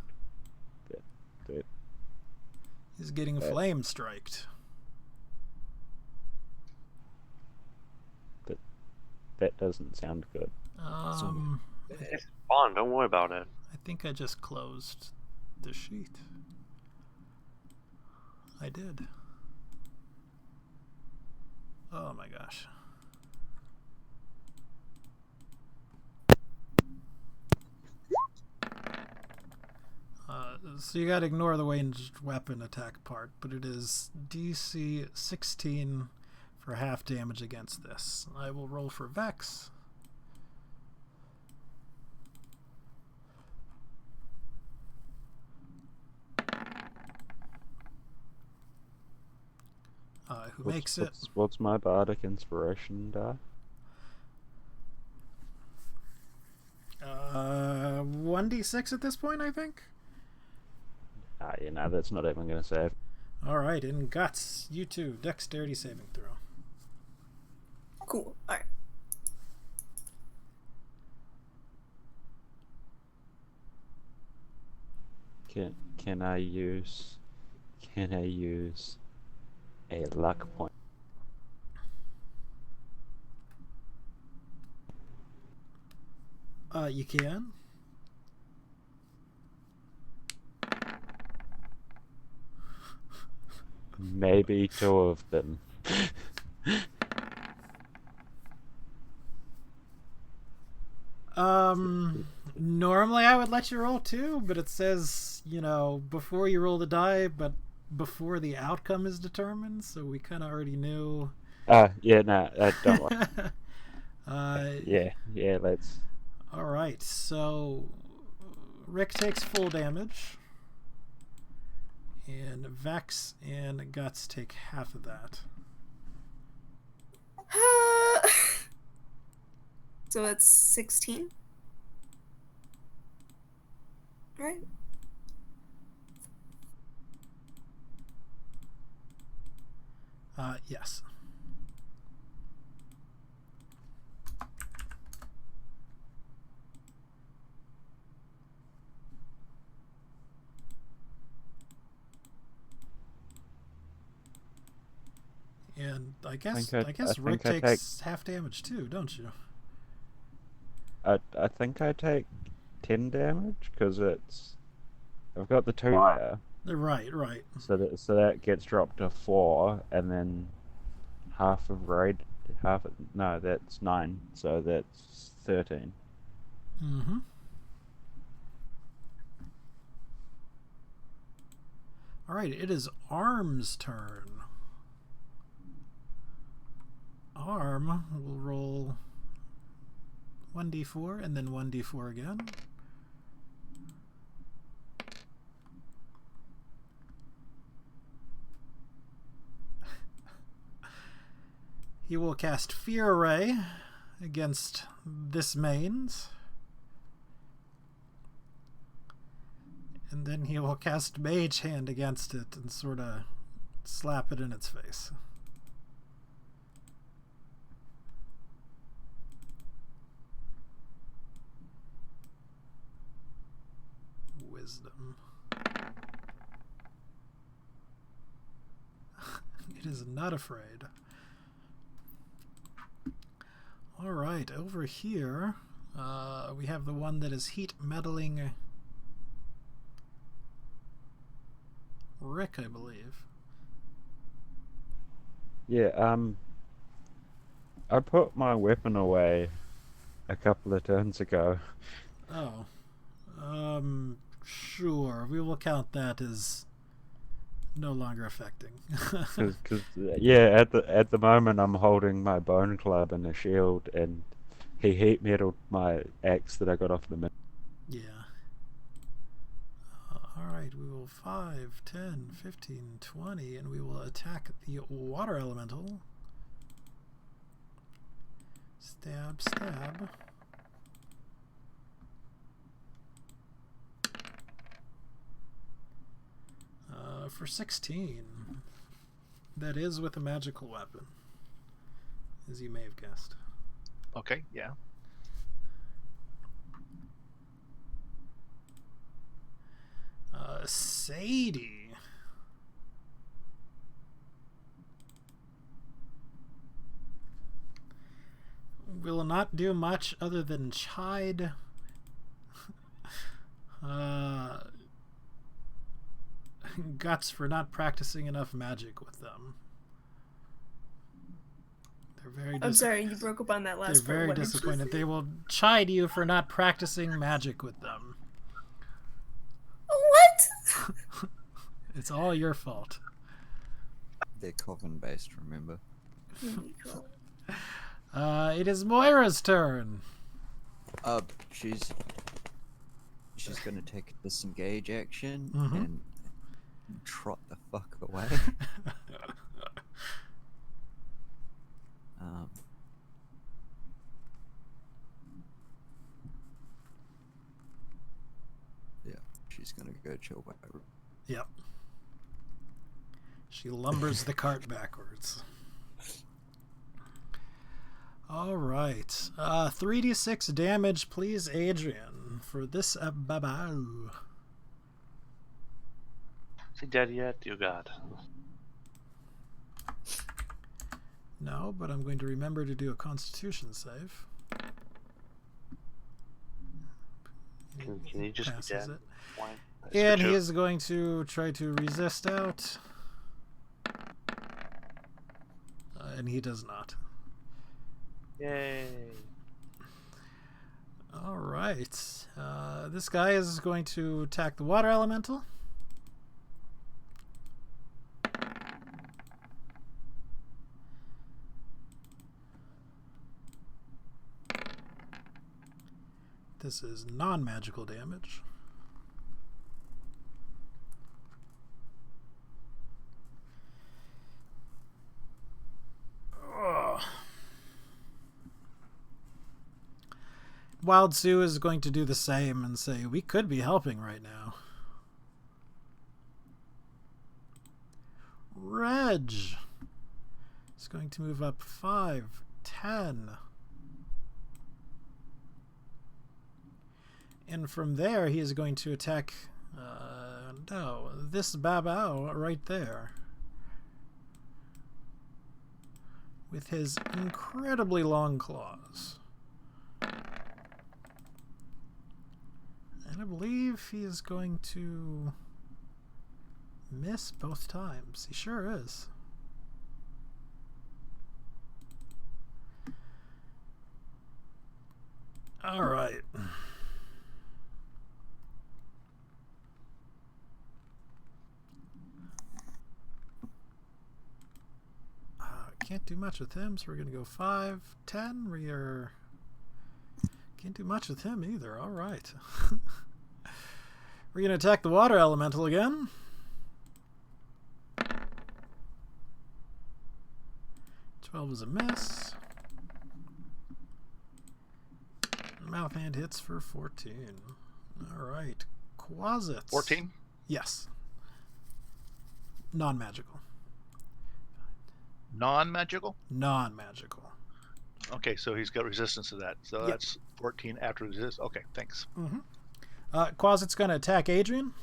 he's getting flame striked. that doesn't sound good. It's fun. Don't worry about it. I think I just closed the sheet. I did. Oh my gosh. So you gotta ignore the ranged weapon attack part, but it is DC 16 for half damage against this. I will roll for Vex. Who makes it? What's my bardic inspiration die? 1d6 at this point, I think. Yeah, no, that's not even going to save. All right, in Guts, you two, dexterity saving throw. Cool. All right. Can I use a luck point? You can. Maybe 2 of them. Normally I would let you roll 2, but it says, you know, before you roll the die, but before the outcome is determined, so we kind of already knew. Yeah, no, don't worry. Yeah, let's. All right, so Rick takes full damage, and Vex and Guts take half of that. So it's 16. Right. Yes. And I guess Rick takes half damage too, don't you? I think I take 10 damage because I've got the 2 there. Right. So that gets dropped to 4, and then that's 9, so that's 13. Mm-hmm. All right, it is Arm's turn. Arm will roll 1d4 and then 1d4 again. He will cast Fear Ray against this mains. And then he will cast Mage Hand against it and sort of slap it in its face. Wisdom. It is not afraid. Alright, over here, We have the one that is heat meddling Rick, I believe. Yeah, I put my weapon away a couple of turns ago. Oh. Sure. We will count that as no longer affecting. Because yeah, at the moment I'm holding my bone club and a shield, and he heat meddled my axe that I got off the mill. Yeah. Alright, we will 5, 10, 15, 20, and we will attack the water elemental. Stab, stab. For 16. That is with a magical weapon, as you may have guessed. Okay, yeah. Sadie. Will not do much other than chide Guts for not practicing enough magic with them. They're very I'm sorry, you broke up on that last part. They're very What did you disappointed. say? They will chide you for not practicing magic with them. What? It's all your fault. They're coven based, remember? It is Moira's turn. She's gonna take a disengage action Mhm. and trot the fuck away. Yeah, she's gonna go chill by. Yep. She lumbers the cart backwards. All right. 3d6 damage, please, Adrian, for this babao. Is he dead yet? You God. No, but I'm going to remember to do a Constitution save. Can he just be Passes dead? it. Why? And he is going to try to resist out. And he does not. Yay. All right. This guy is going to attack the water elemental. This is non-magical damage. Ugh. Wild Sue is going to do the same and say, we could be helping right now. Reg is going to move up 5, 10. And from there, he is going to attack, this babao right there. With his incredibly long claws. And I believe he is going to miss both times. He sure is. All right. Can't do much with him, so we're going to go 5, 10. We are... Can't do much with him either. All right. We're going to attack the water elemental again. Twelve is a miss. Mouth hand hits for 14. All right. Quasits. 14? Yes. Non-magical. Non-magical? Non-magical. Okay, so he's got resistance to that. So Yep. that's 14 after resist. Okay, thanks. Mm-hmm. Quasit's going to attack Adrian.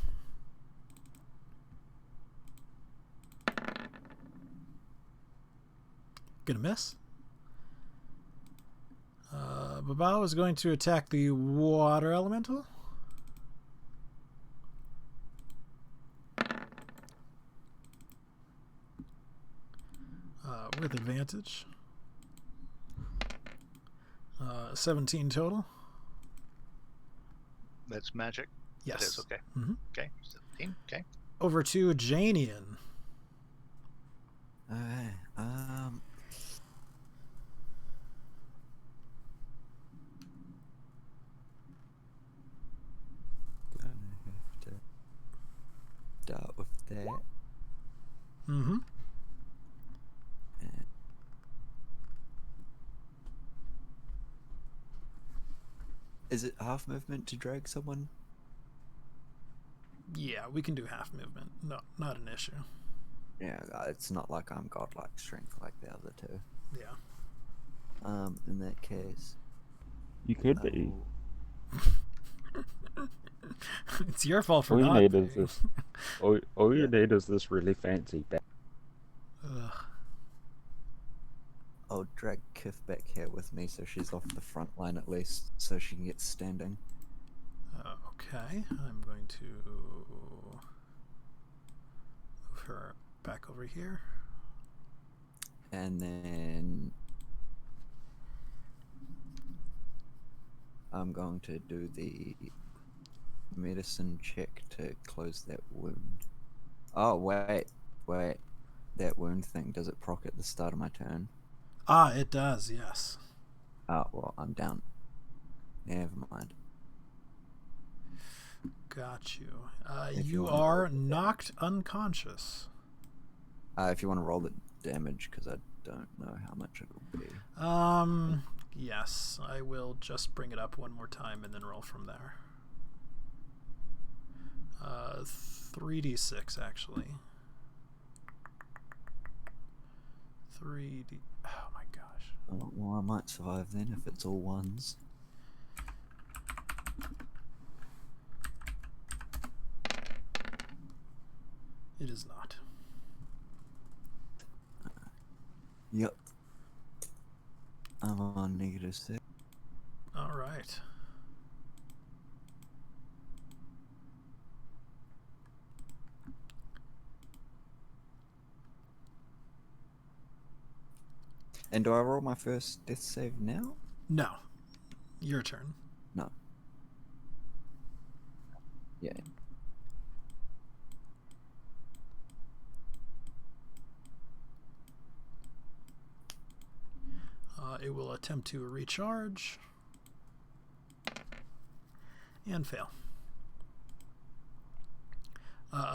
Gonna miss. Babao is going to attack the water elemental. With advantage. 17 total. That's magic. Yes. It is, okay. Mm-hmm. Okay. 17. Okay. Over to Janian. Alright. Gonna have to start with that. Mm-hmm. And is it half movement to drag someone? Yeah, we can do half movement. No, not an issue. Yeah, it's not like I'm godlike strength like the other two. Yeah. In that case, You could I be. will- It's your fault for All you not need is being. this. All you need is this really fancy bag. Ugh. I'll drag Kith back here with me so she's off the front line at least, so she can get standing. Okay, I'm going to move her back over here. And then I'm going to do the medicine check to close that wound. Oh, wait. That wound thing, does it proc at the start of my turn? Ah, it does, yes. Oh, well, I'm down. Never mind. Got you. If you You wanna are roll it. knocked unconscious. If you want to roll the damage, because I don't know how much it'll be. Yes, I will just bring it up one more time and then roll from there. 3d6 actually. 3d. Oh my gosh. Oh, well, I might survive then if it's all ones. It is not. Yep. I'm on -6. All right. And do I roll my first death save now? No. Your turn. No. Yeah. It will attempt to recharge and fail.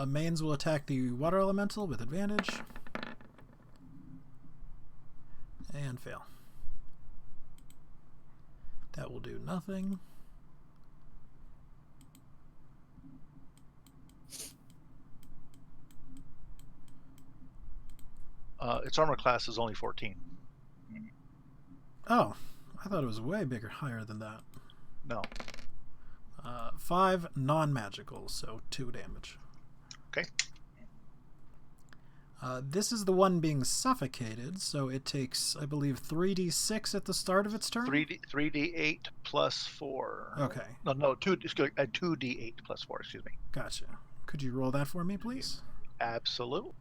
Mains will attack the water elemental with advantage and fail. That will do nothing. Its armor class is only 14. Oh, I thought it was way bigger, higher than that. No. 5 non-magical, so 2 damage. Okay. This is the one being suffocated, so it takes, I believe, 3d6 at the start of its turn? 3d8 plus 4. Okay, No, 2d8 plus 4, excuse me. gotcha. Could you roll that for me, please? Absolutely.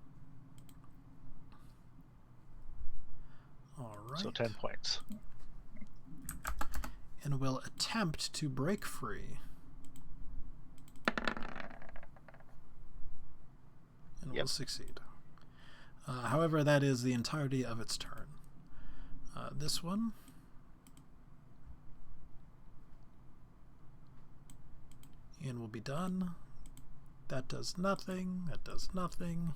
All right. So 10 points. And will attempt to break free. And will Yep. succeed. However, that is the entirety of its turn. This one. And will be done. That does nothing. That does nothing.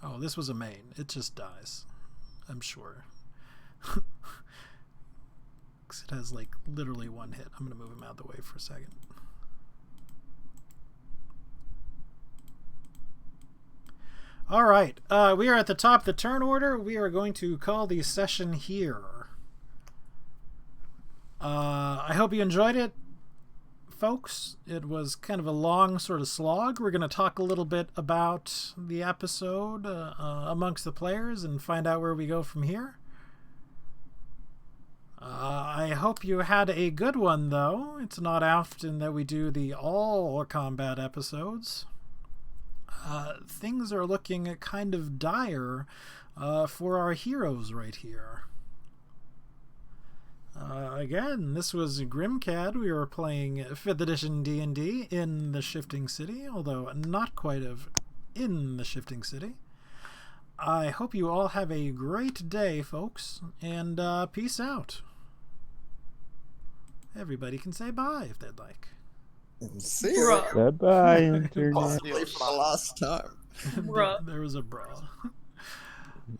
Oh, this was a main. It just dies. I'm sure. Because it has, like, literally one hit. I'm going to move him out of the way for a second. All right. We are at the top of the turn order. We are going to call the session here. I hope you enjoyed it, folks. It was kind of a long sort of slog. We're going to talk a little bit about the episode amongst the players and find out where we go from here. I hope you had a good one, though. It's not often that we do the all combat episodes. Things are looking kind of dire for our heroes right here. Again, this was Grimcad. We were playing 5th edition D&D in the Shifting City, although not quite in the Shifting City. I hope you all have a great day, folks, and peace out. Everybody can say bye if they'd like. See you. Bye-bye, Internet. Possibly for the last time. There was a bra.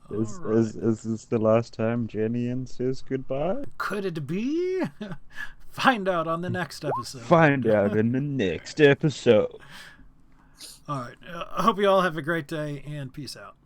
Is Alright. this the last time Jenny says goodbye? Could it be? Find out on the next episode. Find out in the next episode. Alright. I hope you all have a great day, and peace out.